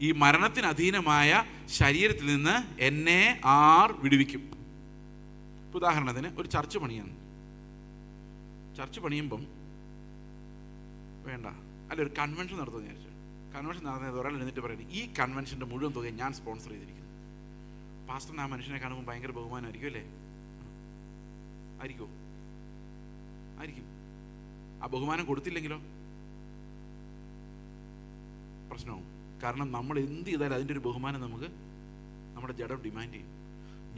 ഈ മരണത്തിന് അധീനമായ ശരീരത്തിൽ നിന്ന് എന്നെ ആർ വിടുവിക്കും? ഉദാഹരണത്തിന് ഒരു ചർച്ച് പണിയാണ്. ചർച്ച് പണിയുമ്പം വേണ്ട, അല്ല ഒരു കൺവെൻഷൻ നടത്തുമെന്ന് വിചാരിച്ചു. കൺവെൻഷൻ നടന്നത് ഒരാൾ എഴുന്നിട്ട് പറയുന്നത്, ഈ കൺവെൻഷൻ്റെ മുഴുവൻ തുകയും ഞാൻ സ്പോൺസർ ചെയ്തിരിക്കുന്നു. പാസ്റ്ററിന് ആ മനുഷ്യനെ കാണുമ്പോൾ ഭയങ്കര ബഹുമാനമായിരിക്കും അല്ലേ? ആയിരിക്കും. ആ ബഹുമാനം കൊടുത്തില്ലെങ്കിലോ പ്രശ്നവും. കാരണം നമ്മൾ എന്ത് ചെയ്താലും അതിൻ്റെ ഒരു ബഹുമാനം നമുക്ക് നമ്മുടെ ജഡം ഡിമാൻഡ് ചെയ്യും.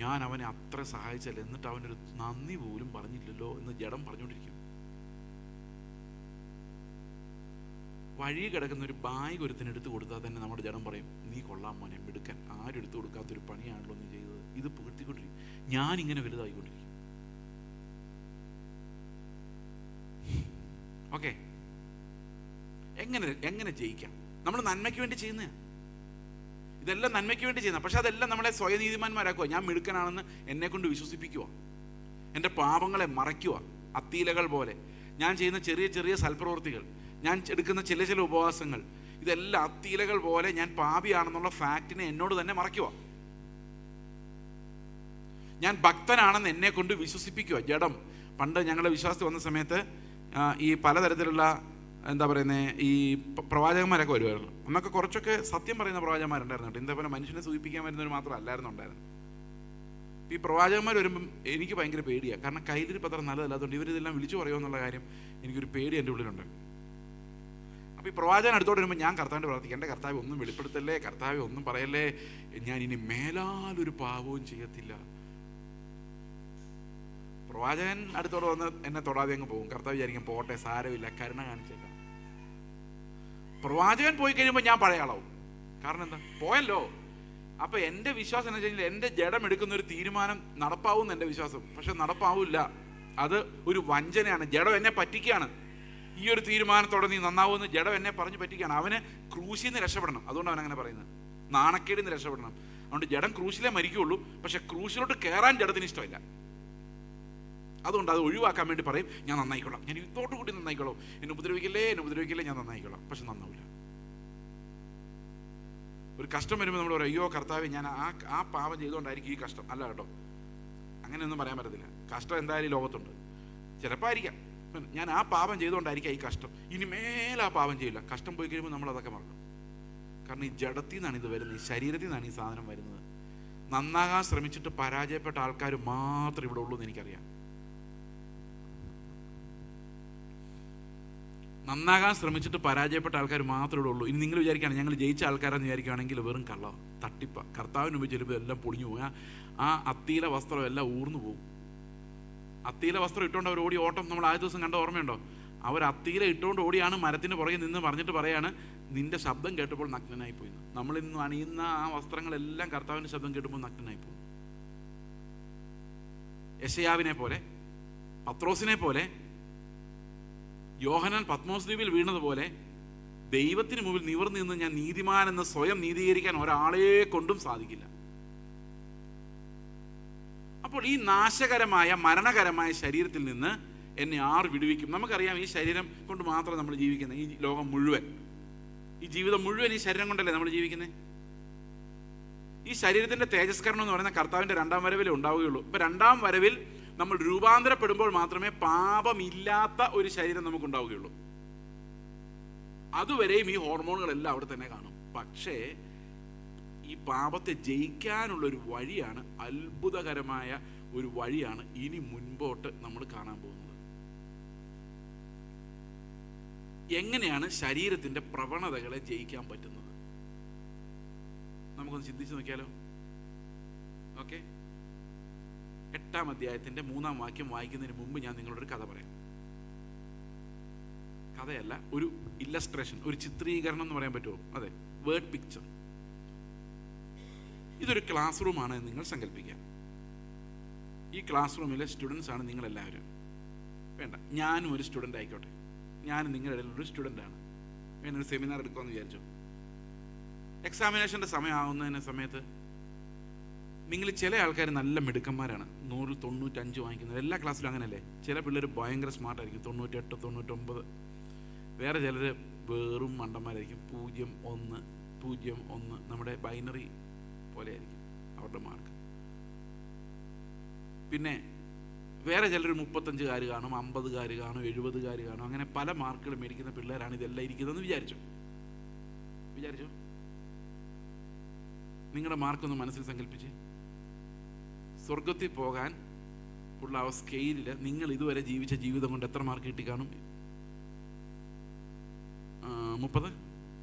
ഞാൻ അവനെ അത്ര സഹായിച്ചല്ല, എന്നിട്ട് അവനൊരു നന്ദി പോലും പറഞ്ഞില്ലല്ലോ എന്ന് ജഡം പറഞ്ഞുകൊണ്ടിരിക്കും. വഴി കിടക്കുന്ന ഒരു ബാഗ് ഒരുത്തിന് എടുത്തു കൊടുത്താൽ തന്നെ നമ്മുടെ ജഡം പറയും, നീ കൊള്ളാൻ മോനെ, മിടുക്കൻ, ആരും എടുത്തു കൊടുക്കാത്തൊരു പണിയാണല്ലോ നീ ചെയ്തത്. ഇത് പുകഴ്ത്തിക്കൊണ്ടിരിക്കും. ഞാനിങ്ങനെ വലുതായിക്കൊണ്ടിരിക്കും. ഓക്കെ, എങ്ങനെ ജയിക്കാം? നമ്മൾ നന്മയ്ക്ക് വേണ്ടി ചെയ്യുന്ന ഇതെല്ലാം നന്മയ്ക്ക് വേണ്ടി ചെയ്യുന്ന, പക്ഷെ അതെല്ലാം നമ്മളെ സ്വയനീതിമാന്മാരാക്കുക. ഞാൻ മിടുക്കനാണെന്ന് എന്നെ കൊണ്ട് വിശ്വസിപ്പിക്കുക, എൻ്റെ പാപങ്ങളെ മറയ്ക്കുക. അത്തീലകൾ പോലെ ഞാൻ ചെയ്യുന്ന ചെറിയ ചെറിയ സൽപ്രവൃത്തികൾ, ഞാൻ എടുക്കുന്ന ചില ചില ഉപവാസങ്ങൾ, ഇതെല്ലാം അത്തീലകൾ പോലെ ഞാൻ പാപിയാണെന്നുള്ള ഫാക്റ്റിനെ എന്നോട് തന്നെ മറയ്ക്കുക. ഞാൻ ഭക്തനാണെന്ന് എന്നെ കൊണ്ട് വിശ്വസിപ്പിക്കുക. ജഡം പണ്ട് ഞങ്ങളുടെ വിശ്വാസത്തിൽ വന്ന സമയത്ത് ഈ പലതരത്തിലുള്ള എന്താ പറയുന്നത്, ഈ പ്രവാചകന്മാരൊക്കെ വരുമായിരുന്നു. അന്നൊക്കെ കുറച്ചൊക്കെ സത്യം പറയുന്ന പ്രവാചകന്മാരുണ്ടായിരുന്നു കേട്ടോ. ഇതേപോലെ മനുഷ്യനെ സൂചിപ്പിക്കാൻ വരുന്നവർ മാത്രം അല്ലായിരുന്നു ഉണ്ടായിരുന്നു. ഈ പ്രവാചകന്മാർ വരുമ്പം എനിക്ക് ഭയങ്കര പേടിയാണ്. കാരണം കയ്യിലിരിപ്പ് അത്ര നല്ലതല്ലാത്തതുകൊണ്ട് ഇവരിതെല്ലാം വിളിച്ചു പറയുമോ എന്നുള്ള കാര്യം എനിക്കൊരു പേടി എൻ്റെ ഉള്ളിലുണ്ട്. അപ്പോൾ ഈ പ്രവാചകൻ അടുത്തോട്ട് വരുമ്പോൾ ഞാൻ കർത്താവിൻ്റെ പ്രാർത്ഥിക്കും, എൻ്റെ കർത്താവ് ഒന്നും വെളിപ്പെടുത്തല്ലേ, കർത്താവ് ഒന്നും പറയല്ലേ, ഞാൻ ഇനി മേലാലൊരു പാവവും ചെയ്യത്തില്ല. പ്രവാചകൻ അടുത്തോടെ വന്ന് എന്നെ തൊടാതെ അങ്ങ് പോകും. കർത്താവ് വിചാരിക്കും പോട്ടെ, സാരമില്ല, കരുണ കാണിച്ചേക്കാം. പ്രവാചകൻ പോയി കഴിയുമ്പോൾ ഞാൻ പഴയ ആളാവും. കാരണം എന്താ, പോയല്ലോ. അപ്പൊ എൻ്റെ വിശ്വാസം എന്ന് വെച്ച് കഴിഞ്ഞാൽ എൻ്റെ ജഡം എടുക്കുന്ന ഒരു തീരുമാനം നടപ്പാവും എൻ്റെ വിശ്വാസം. പക്ഷെ നടപ്പാവില്ല, അത് ഒരു വഞ്ചനയാണ്. ജഡം എന്നെ പറ്റിക്കുകയാണ്. ഈ ഒരു തീരുമാനത്തോടെ നീ നന്നാവുമെന്ന് ജഡം എന്നെ പറഞ്ഞ് പറ്റിക്കുകയാണ്. അവന് ക്രൂശിൽ നിന്ന് രക്ഷപ്പെടണം. അതുകൊണ്ട് അവൻ അങ്ങനെ പറയുന്നത്, നാണക്കേടിൽ നിന്ന് രക്ഷപ്പെടണം. അതുകൊണ്ട് ജഡം ക്രൂശിലേ മരിക്കുകയുള്ളൂ. പക്ഷെ ക്രൂശിലോട്ട് കയറാൻ ജഡത്തിന് ഇഷ്ടമില്ല. അതുകൊണ്ട് അത് ഒഴിവാക്കാൻ വേണ്ടി പറയും, ഞാൻ നന്നായിക്കൊള്ളാം, ഞാൻ ഇതോട്ട് കൂട്ടി നന്നായിക്കൊള്ളാം, എന്നെ ഉപദ്രവിക്കില്ലേ, ഞാൻ നന്നായിക്കൊള്ളാം. പക്ഷെ നന്നാവില്ല. ഒരു കഷ്ടം വരുമ്പോൾ നമ്മൾ പറയും, അയ്യോ കർത്താവേ, ഞാൻ ആ പാപം ചെയ്തുകൊണ്ടായിരിക്കും ഈ കഷ്ടം. അല്ല കേട്ടോ, അങ്ങനെയൊന്നും പറയാൻ പറ്റത്തില്ല. കഷ്ടം എന്തായാലും ലോകത്തുണ്ട്. ചിലപ്പോൾ ആയിരിക്കാം ഞാൻ ആ പാപം ചെയ്തുകൊണ്ടായിരിക്കാം ഈ കഷ്ടം, ഇനി മേലെ ആ പാപം ചെയ്യില്ല. കഷ്ടം പോയി കഴിയുമ്പോൾ നമ്മൾ അതൊക്കെ മറക്കും. കാരണം ഈ ജഡത്തിൽ നിന്നാണ് ഇത് വരുന്നത്, ഈ ശരീരത്തിൽ നിന്നാണ് ഈ സാധനം വരുന്നത്. നന്നാകാൻ ശ്രമിച്ചിട്ട് പരാജയപ്പെട്ട ആൾക്കാർ മാത്രം ഇവിടെ ഉള്ളൂ എന്ന് എനിക്കറിയാം. നന്നാകാൻ ശ്രമിച്ചിട്ട് പരാജയപ്പെട്ട ആൾക്കാർ മാത്രമേ ഇവിടെ ഉള്ളൂ. ഇനി നിങ്ങൾ വിചാരിക്കുകയാണ് ഞങ്ങൾ ജയിച്ച ആൾക്കാരെന്ന് വിചാരിക്കുകയാണെങ്കിൽ വെറും കള്ള തട്ടിപ്പ. കർത്താവിന് മുമ്പ് ചിലപ്പോൾ എല്ലാം പൊളിഞ്ഞു പോകും. ആ അത്തീല വസ്ത്രം എല്ലാം ഊർന്നു പോകും. അത്തീല വസ്ത്രം ഇട്ടുകൊണ്ട് അവർ ഓടി ഓട്ടം നമ്മൾ ആദ്യ ദിവസം കണ്ട ഓർമ്മയുണ്ടോ? അവർ അത്തീല ഇട്ടുകൊണ്ട് ഓടിയാണ് മരത്തിന് പുറകെ നിന്ന് പറഞ്ഞിട്ട് പറയാണ്, നിന്റെ ശബ്ദം കേട്ടപ്പോൾ നഗ്നനായി പോയി. നമ്മളിന്ന് അണിയുന്ന ആ വസ്ത്രങ്ങളെല്ലാം കർത്താവിൻ്റെ ശബ്ദം കേട്ടപ്പോൾ നഗ്നനായി പോകും. യെശയ്യാവിനെ പോലെ, പത്രോസിനെ പോലെ, യോഹന്നാൻ പത്മോസ് ദ്വീപിൽ വീണതുപോലെ ദൈവത്തിന് മുമ്പിൽ നിവർന്നു നിന്ന് ഞാൻ നീതിമാനെന്ന് സ്വയം നീതീകരിക്കാൻ ഒരാളെ കൊണ്ടും സാധിക്കില്ല. അപ്പോൾ ഈ നാശകരമായ മരണകരമായ ശരീരത്തിൽ നിന്ന് എന്നെ ആർ വിടുവിക്കും? നമുക്കറിയാം, ഈ ശരീരം കൊണ്ട് മാത്രം നമ്മൾ ജീവിക്കുന്നത്. ഈ ലോകം മുഴുവൻ, ഈ ജീവിതം മുഴുവൻ ഈ ശരീരം കൊണ്ടല്ലേ നമ്മൾ ജീവിക്കുന്നത്. ഈ ശരീരത്തിന്റെ തേജസ്കരണം എന്ന് പറയുന്ന കർത്താവിന്റെ രണ്ടാം വരവിലേ ഉണ്ടാവുകയുള്ളൂ. ഇപ്പൊ രണ്ടാം വരവിൽ നമ്മൾ രൂപാന്തരപ്പെടുമ്പോൾ മാത്രമേ പാപമില്ലാത്ത ഒരു ശരീരം നമുക്കുണ്ടാവുകയുള്ളൂ. അതുവരെയും ഈ ഹോർമോണുകളെല്ലാം അവിടെ തന്നെ കാണും. പക്ഷേ ഈ പാപത്തെ ജയിക്കാനുള്ളൊരു വഴിയാണ്, അത്ഭുതകരമായ ഒരു വഴിയാണ് ഇനി മുൻപോട്ട് നമ്മൾ കാണാൻ പോകുന്നത്. എങ്ങനെയാണ് ശരീരത്തിന്റെ പ്രവണതകളെ ജയിക്കാൻ പറ്റുന്നത്? നമുക്കൊന്ന് ചിന്തിച്ചു നോക്കിയാലോ? ഓക്കെ, 8-ാം അധ്യായത്തിന്റെ 3-ാം വാക്യം വായിക്കുന്നതിന് മുമ്പ് ഞാൻ നിങ്ങളോടൊരു കഥ പറയാം. കഥയല്ല, ഒരു ഇല്ലസ്ട്രേഷൻ, ഒരു ചിത്രീകരണം എന്ന് പറയാൻ പറ്റുമോ? അതെ, വേർഡ് പിക്ചർ. ഇതൊരു ക്ലാസ് റൂമാണ് എന്ന് നിങ്ങൾ സങ്കല്പിക്കുക. ഈ ക്ലാസ് റൂമിലെ സ്റ്റുഡൻസ് ആണ് നിങ്ങളെല്ലാവരും. വേണ്ട, ഞാനും ഒരു സ്റ്റുഡൻ്റ് ആയിക്കോട്ടെ. ഞാനും നിങ്ങളുടെ ഇടയിൽ ഒരു സ്റ്റുഡൻ്റാണ്. ഞാനൊരു സെമിനാർ എടുക്കുമെന്ന് വിചാരിച്ചു. എക്സാമിനേഷൻ്റെ സമയമാകുന്നതിന് സമയത്ത് നിങ്ങൾ ചില ആൾക്കാർ നല്ല മിടുക്കന്മാരാണ്, 100-ൽ 95 വാങ്ങിക്കുന്നത്. എല്ലാ ക്ലാസ്സിലും അങ്ങനെയല്ലേ? ചില പിള്ളേർ ഭയങ്കര സ്മാർട്ടായിരിക്കും, 98, 99. വേറെ ചിലർ വെറും മണ്ടന്മാരായിരിക്കും. 0, 1, 0, 1 നമ്മുടെ ബൈനറി പോലെ ആയിരിക്കും അവരുടെ മാർക്ക്. പിന്നെ വേറെ ചിലർ 35 കാണും, 50 കാണും, 70 കാണും. അങ്ങനെ പല മാർക്കുകൾ മേടിക്കുന്ന പിള്ളേരാണ് ഇതെല്ലാം ഇരിക്കുന്നതെന്ന് വിചാരിച്ചു. നിങ്ങളുടെ മാർക്കൊന്ന് മനസ്സിൽ സങ്കല്പിച്ച്. സ്വർഗത്തിൽ പോകാൻ ഉള്ള ആ സ്കെയിലിൽ നിങ്ങൾ ഇതുവരെ ജീവിച്ച ജീവിതം കൊണ്ട് എത്ര മാർക്ക് കിട്ടി കാണും? 30.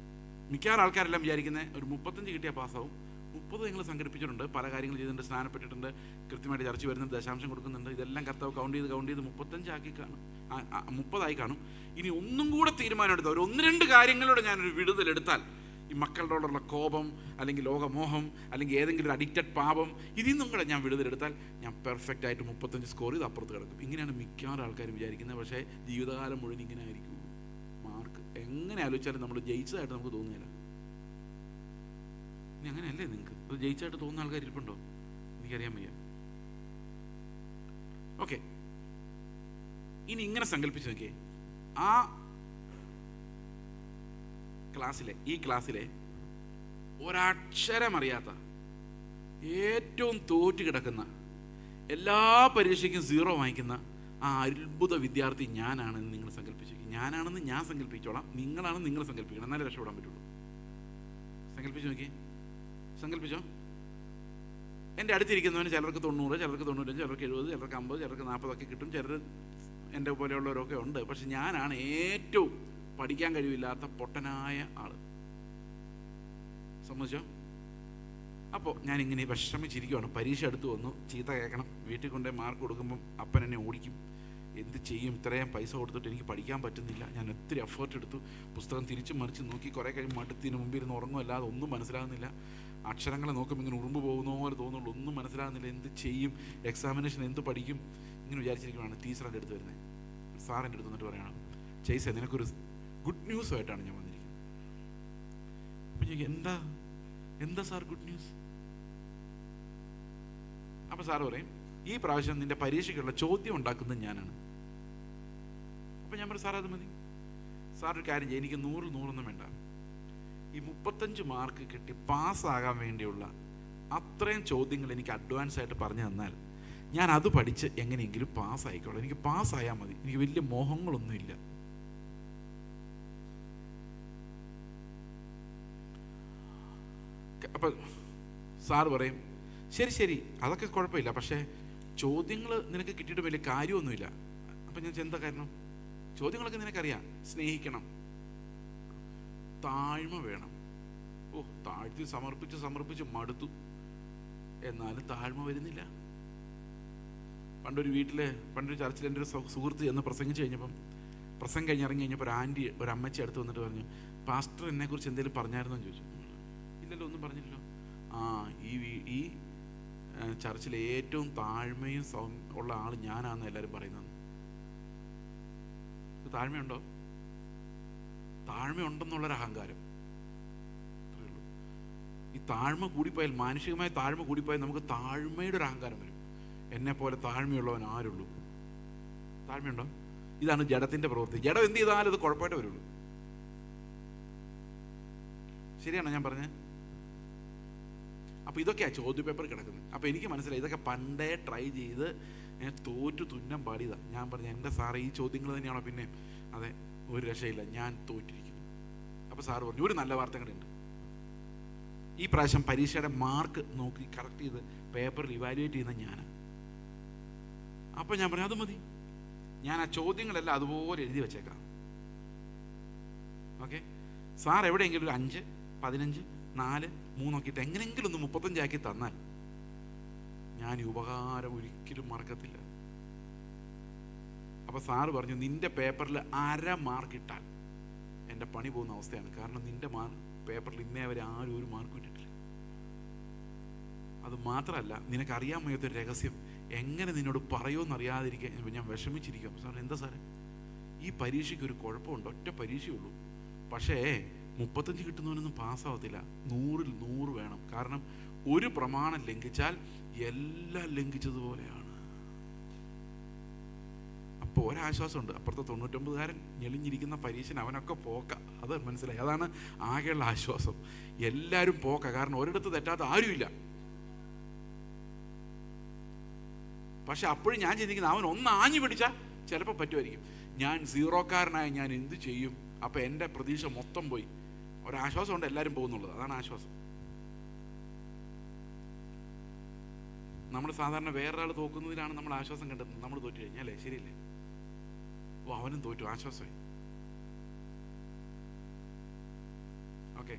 മിക്കവാറും ആൾക്കാരെല്ലാം വിചാരിക്കുന്നത് ഒരു 35 കിട്ടിയാൽ പാസ്സാവും. 30 നിങ്ങൾ സംഘടിപ്പിച്ചിട്ടുണ്ട്, പല കാര്യങ്ങൾ ചെയ്തിട്ടുണ്ട്, സ്നാനപ്പെട്ടിട്ടുണ്ട്, കൃത്യമായിട്ട് ചർച്ച വരുന്നുണ്ട്, ദശാംശം കൊടുക്കുന്നുണ്ട്. ഇതെല്ലാം കർത്താവ് കൗണ്ട് ചെയ്ത് 35 ആക്കി കാണും, 30 ആയി കാണും. ഇനി ഒന്നും കൂടെ തീരുമാനം എടുത്താൽ, ഒരു 1-2 കാര്യങ്ങളോട് ഞാനൊരു വിടുതലെടുത്താൽ, ഈ മക്കളോടുള്ള കോപം, അല്ലെങ്കിൽ ലോകമോഹം, അല്ലെങ്കിൽ ഏതെങ്കിലും ഒരു അഡിക്റ്റഡ് പാപം, ഇതിൽ നിന്നും കൂടെ ഞാൻ വിടുതലെടുത്താൽ ഞാൻ പെർഫെക്റ്റ് ആയിട്ട് 35 സ്കോർ ചെയ്ത് അപ്പുറത്ത് കിടക്കും. ഇങ്ങനെയാണ് മിക്കവാറും ആൾക്കാർ വിചാരിക്കുന്നത്. പക്ഷേ ജീവിതകാലം മുഴുവൻ ഇങ്ങനെ ആയിരിക്കും. മാർക്ക് എങ്ങനെ ആലോചിച്ചാലും നമ്മൾ ജയിച്ചതായിട്ട് നമുക്ക് തോന്നുന്നില്ല. ഇനി അങ്ങനെയല്ലേ നിങ്ങൾക്ക്? അത് ജയിച്ചായിട്ട് തോന്നുന്ന ആൾക്കാർ ഇരിപ്പുണ്ടോ? എനിക്കറിയാൻ വയ്യ. ഓക്കെ, ഇനി ഇങ്ങനെ സങ്കല്പിച്ച് നോക്കിയേ. ആ ഈ ക്ലാസ്സിലെ ഒരക്ഷരം അറിയാത്ത, ഏറ്റവും തോറ്റു കിടക്കുന്ന, എല്ലാ പരീക്ഷയ്ക്കും 0 വാങ്ങിക്കുന്ന ആ അത്ഭുത വിദ്യാർത്ഥി ഞാനാണെന്ന് നിങ്ങൾ സങ്കല്പിച്ചു. ഞാനാണെന്ന് ഞാൻ സങ്കല്പിച്ചോളാം, നിങ്ങളാണെന്ന് നിങ്ങൾ സങ്കല്പിക്കണം, എന്നാലേ രക്ഷപ്പെടാൻ പറ്റുള്ളൂ. സങ്കല്പിച്ചോ. എൻ്റെ അടുത്തിരിക്കുന്നവന് ചിലർക്ക് 90, ചിലർക്ക് 95, ചിലർക്ക് 70, ചിലർക്ക് 50, ചിലർക്ക് 40 ഒക്കെ കിട്ടും. ചിലർ എൻ്റെ പോലെയുള്ളവരൊക്കെ ഉണ്ട്. പക്ഷെ ഞാനാണ് ഏറ്റവും പഠിക്കാൻ കഴിവില്ലാത്ത പൊട്ടനായ ആൾ. സമ്മതിച്ചോ? അപ്പോൾ ഞാനിങ്ങനെ വിഷമിച്ചിരിക്കുകയാണ്. പരീക്ഷ അടുത്ത് വന്നു, ചീത്ത കേൾക്കണം, വീട്ടിൽ കൊണ്ടേ മാർക്ക് കൊടുക്കുമ്പം അപ്പൻ എന്നെ ഓടിക്കും. എന്ത് ചെയ്യും? ഇത്രയും പൈസ കൊടുത്തിട്ട് എനിക്ക് പഠിക്കാൻ പറ്റുന്നില്ല. ഞാൻ ഒത്തിരി എഫേർട്ട് എടുത്തു, പുസ്തകം തിരിച്ചും മറിച്ച് നോക്കി, കുറേ കഴിയും മടുത്തിന് മുമ്പിൽ ഇരുന്ന് ഉറങ്ങുമല്ലാതെ ഒന്നും മനസ്സിലാകുന്നില്ല. അക്ഷരങ്ങളെ നോക്കുമ്പോൾ ഇങ്ങനെ ഉറുമ്പ് പോകുന്ന പോലെ തോന്നുള്ളൂ, ഒന്നും മനസ്സിലാകുന്നില്ല. എന്ത് ചെയ്യും? എക്സാമിനേഷൻ എന്ത് പഠിക്കും? ഇങ്ങനെ വിചാരിച്ചിരിക്കുകയാണ്. ടീച്ചർ എൻ്റെ അടുത്ത് വരുന്നത്, സാർ എൻ്റെ അടുത്ത് വന്നിട്ട് പറയണം, ചെയ്സേ നിനക്കൊരു ഗുഡ് ന്യൂസുമായിട്ടാണ് ഞാൻ വന്നിരിക്കുന്നത്. അപ്പം ഞാൻ എന്താ സാർ ഗുഡ് ന്യൂസ്? അപ്പം സാറ് പറയും, ഈ പ്രാവശ്യം നിന്റെ പരീക്ഷയ്ക്കുള്ള ചോദ്യം ഉണ്ടാക്കുന്നത് ഞാനാണ്. അപ്പം ഞാൻ പറയും, സാർ അത് മതി. സാർ ഒരു കാര്യം ചെയ്യും, എനിക്ക് 100 വേണ്ട, ഈ 35 മാർക്ക് കിട്ടി പാസ്സാകാൻ വേണ്ടിയുള്ള അത്രയും ചോദ്യങ്ങൾ എനിക്ക് അഡ്വാൻസ് ആയിട്ട് പറഞ്ഞു തന്നാൽ ഞാൻ അത് പഠിച്ച് എങ്ങനെയെങ്കിലും പാസ്സായിക്കോളാം. എനിക്ക് പാസ്സായാൽ മതി, എനിക്ക് വലിയ മോഹങ്ങളൊന്നുമില്ല. അപ്പം സാറ് പറയും, ശരി അതൊക്കെ കുഴപ്പമില്ല, പക്ഷേ ചോദ്യങ്ങൾ നിനക്ക് കിട്ടിയിട്ട് വലിയ കാര്യമൊന്നുമില്ല. അപ്പം ഞാൻ എന്താ കാരണം? ചോദ്യങ്ങളൊക്കെ നിനക്കറിയാം. സ്നേഹിക്കണം, താഴ്മ വേണം. താഴ്ത്തി സമർപ്പിച്ച് മടുത്തു, എന്നാലും താഴ്മ വരുന്നില്ല. പണ്ടൊരു ചർച്ചിൽ എൻ്റെ ഒരു സുഹൃത്ത് എന്ന് പ്രസംഗിച്ച് കഴിഞ്ഞപ്പം, പ്രസംഗം കഴിഞ്ഞിറങ്ങി കഴിഞ്ഞപ്പോൾ ഒരു അമ്മച്ചി അടുത്ത് വന്നിട്ട് പറഞ്ഞു, പാസ്റ്റർ എന്നെക്കുറിച്ച് എന്തെങ്കിലും പറഞ്ഞായിരുന്നോ എന്ന് ചോദിച്ചു. ഇല്ലല്ലോ, ഒന്നും പറഞ്ഞില്ലല്ലോ. ഈ ചർച്ചിലെ ഏറ്റവും താഴ്മയും ഉള്ള ആൾ ഞാനാണെന്ന് എല്ലാവരും പറയുന്നത്. താഴ്മയുണ്ടോ? താഴ്മയുണ്ടെന്നുള്ളൊരു അഹങ്കാരം. അത്രയേ ഉള്ളൂ. ഈ താഴ്മ കൂടിപ്പോയാൽ, മാനുഷികമായ താഴ്മ കൂടിപ്പോയാൽ നമുക്ക് താഴ്മയുടെ ഒരു അഹങ്കാരം വരും. എന്നെ പോലെ താഴ്മയുള്ളവൻ ആരുള്ളൂ? താഴ്മയുണ്ടോ? ഇതാണ് ജഡത്തിന്റെ പ്രവൃത്തി. ജഡം എന്ത് ചെയ്താലും ഇത് കുഴപ്പമായിട്ട് വരുള്ളൂ. ശരിയാണോ ഞാൻ പറഞ്ഞത്? അപ്പോൾ ഇതൊക്കെയാണ് ചോദ്യപേപ്പർ കിടക്കുന്നത്. അപ്പോൾ എനിക്ക് മനസ്സിലായി, ഇതൊക്കെ പണ്ടേ ട്രൈ ചെയ്ത് ഞാൻ തോറ്റു തുന്നം പാടിയതാണ്. ഞാൻ പറഞ്ഞു, എൻ്റെ സാറ് ഈ ചോദ്യങ്ങൾ തന്നെയാണോ? പിന്നെ അതെ, ഒരു രക്ഷയില്ല, ഞാൻ തോറ്റിരിക്കുന്നു. അപ്പോൾ സാറ് പറഞ്ഞു, ഒരു നല്ല വാർത്ത കൂടെ ഉണ്ട്. ഈ പ്രാവശ്യം പരീക്ഷയുടെ മാർക്ക് നോക്കി കറക്റ്റ് ചെയ്ത് പേപ്പറിൽ ഇവാലുവേറ്റ് ചെയ്യുന്ന ഞാനാണ്. അപ്പോൾ ഞാൻ പറഞ്ഞു, അത് മതി, ഞാൻ ആ ചോദ്യങ്ങളെല്ലാം അതുപോലെ എഴുതി വെച്ചേക്കാം. ഓക്കെ, സാർ എവിടെയെങ്കിലും ഒരു 5, 15, 4, 3 നോക്കിയിട്ട് എങ്ങനെയെങ്കിലും ഒന്ന് 35 ആക്കി തന്നാൽ ഞാൻ ഈ ഉപകാരം ഒരിക്കലും മറക്കത്തില്ല. അപ്പോൾ സാറ് പറഞ്ഞു, നിന്റെ പേപ്പറിൽ 1/2 മാർക്ക് ഇട്ടാൽ എൻ്റെ പണി പോകുന്ന അവസ്ഥയാണ്. കാരണം നിന്റെ പേപ്പറിൽ ഇന്നേ വരെ ആരും ഒരു മാർക്ക് ഇട്ടിട്ടില്ല. അത് മാത്രമല്ല, നിനക്കറിയാൻ വയ്യാത്തൊരു രഹസ്യം എങ്ങനെ നിന്നോട് പറയുമെന്നറിയാതിരിക്കാൻ ഞാൻ വിഷമിച്ചിരിക്കും. സാർ, എന്താ സാറേ? ഈ പരീക്ഷയ്ക്ക് ഒരു കുഴപ്പമുണ്ട്, ഒറ്റ പരീക്ഷയുള്ളൂ. പക്ഷേ 35 കിട്ടുന്നവനൊന്നും പാസ്സാവത്തില്ല. 100ൽ 100 വേണം. കാരണം ഒരു പ്രമാണം ലംഘിച്ചാൽ എല്ലാം ലംഘിച്ചതുപോലെയാണ്. അപ്പോൾ ഒരാശ്വാസമുണ്ട്, അപ്പുറത്തെ 99കാരൻ ഞെളിഞ്ഞിരിക്കുന്ന പരീക്ഷന് അവനൊക്കെ പോക്ക. അത് മനസ്സിലായി. അതാണ് ആകെയുള്ള ആശ്വാസം. എല്ലാവരും പോക്ക, കാരണം ഒരിടത്ത് തെറ്റാത്ത ആരുമില്ല. പക്ഷെ അപ്പോഴും ഞാൻ ചിന്തിക്കുന്നത്, അവൻ ഒന്ന് ആഞ്ഞു പിടിച്ചാൽ ചിലപ്പോൾ പറ്റുമായിരിക്കും. ഞാൻ സീറോക്കാരനായ ഞാൻ എന്ത് ചെയ്യും? അപ്പം എൻ്റെ പ്രതീക്ഷ മൊത്തം പോയി. ഒരാശ്വാസം കൊണ്ട് എല്ലാവരും പോകുന്നുള്ളത്, അതാണ് ആശ്വാസം. നമ്മൾ സാധാരണ വേറൊരാൾ തോക്കുന്നതിലാണ് നമ്മൾ ആശ്വാസം കണ്ടെത്തുന്നത്. നമ്മൾ തോറ്റു കഴിഞ്ഞാലേ, ശരിയല്ലേ? ഓ, അവനും തോറ്റു, ആശ്വാസമായി. ഓക്കെ.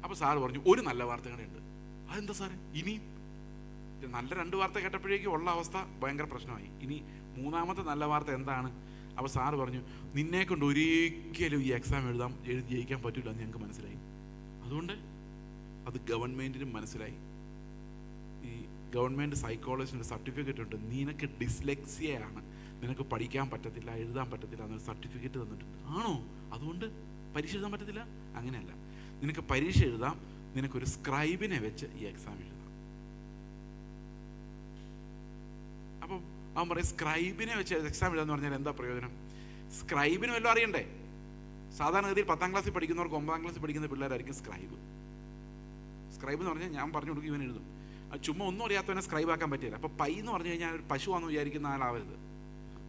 അപ്പൊ സാറ് പറഞ്ഞു, ഒരു നല്ല വാർത്ത കൂടെ ഉണ്ട്. അതെന്താ സാറേ? ഇനി നല്ല 2 വാർത്ത കേട്ടപ്പോഴേക്കും ഉള്ള അവസ്ഥ ഭയങ്കര പ്രശ്നമായി. ഇനി 3ാമത്തെ നല്ല വാർത്ത എന്താണ്? അപ്പോൾ സാറ് പറഞ്ഞു, നിന്നെ കൊണ്ട് ഒരിക്കലും ഈ എക്സാം എഴുതി ജയിക്കാൻ പറ്റില്ല എന്ന് ഞങ്ങൾക്ക് മനസ്സിലായി. അതുകൊണ്ട് അത് ഗവൺമെൻറ്റിനും മനസ്സിലായി. ഈ ഗവൺമെൻറ് സൈക്കോളജിൻ്റെ സർട്ടിഫിക്കറ്റ് ഉണ്ട്, നിനക്ക് ഡിസ്ലെക്സിയയാണ്, നിനക്ക് പഠിക്കാൻ പറ്റത്തില്ല, എഴുതാൻ പറ്റത്തില്ല എന്നൊരു സർട്ടിഫിക്കറ്റ് തന്നിട്ടുണ്ട്. ആണോ? അതുകൊണ്ട് പരീക്ഷ എഴുതാൻ പറ്റത്തില്ല? അങ്ങനെയല്ല, നിനക്ക് പരീക്ഷ എഴുതാം, നിനക്കൊരു സ്ക്രൈബിനെ വെച്ച് ഈ എക്സാം എഴുതാം. അപ്പം അവൻ പറയും, സ്ക്രൈബിനെ വെച്ച് എക്സാം എഴുതാന്ന് പറഞ്ഞാൽ എന്താ പ്രയോജനം? സ്ക്രൈബിന് വല്ലതും അറിയണ്ടേ? സാധാരണഗതിയിൽ 10ാം ക്ലാസ്സിൽ പഠിക്കുന്നവർക്ക് 9ാം ക്ലാസ്സിൽ പഠിക്കുന്ന പിള്ളേരായിരിക്കും സ്ക്രൈബ്. സ്ക്രൈബ് എന്ന് പറഞ്ഞാൽ ഞാൻ പറഞ്ഞു കൊടുക്കും, ഇവൻ എഴുതും. അത് ചുമ്മാ ഒന്നും അറിയാത്തവനെ സ്ക്രൈബ് ആക്കാൻ പറ്റില്ല. അപ്പോൾ പൈ എന്ന് പറഞ്ഞു കഴിഞ്ഞാൽ ഒരു പശുവാണെന്ന് വിചാരിക്കുന്ന ആളാവരുത്.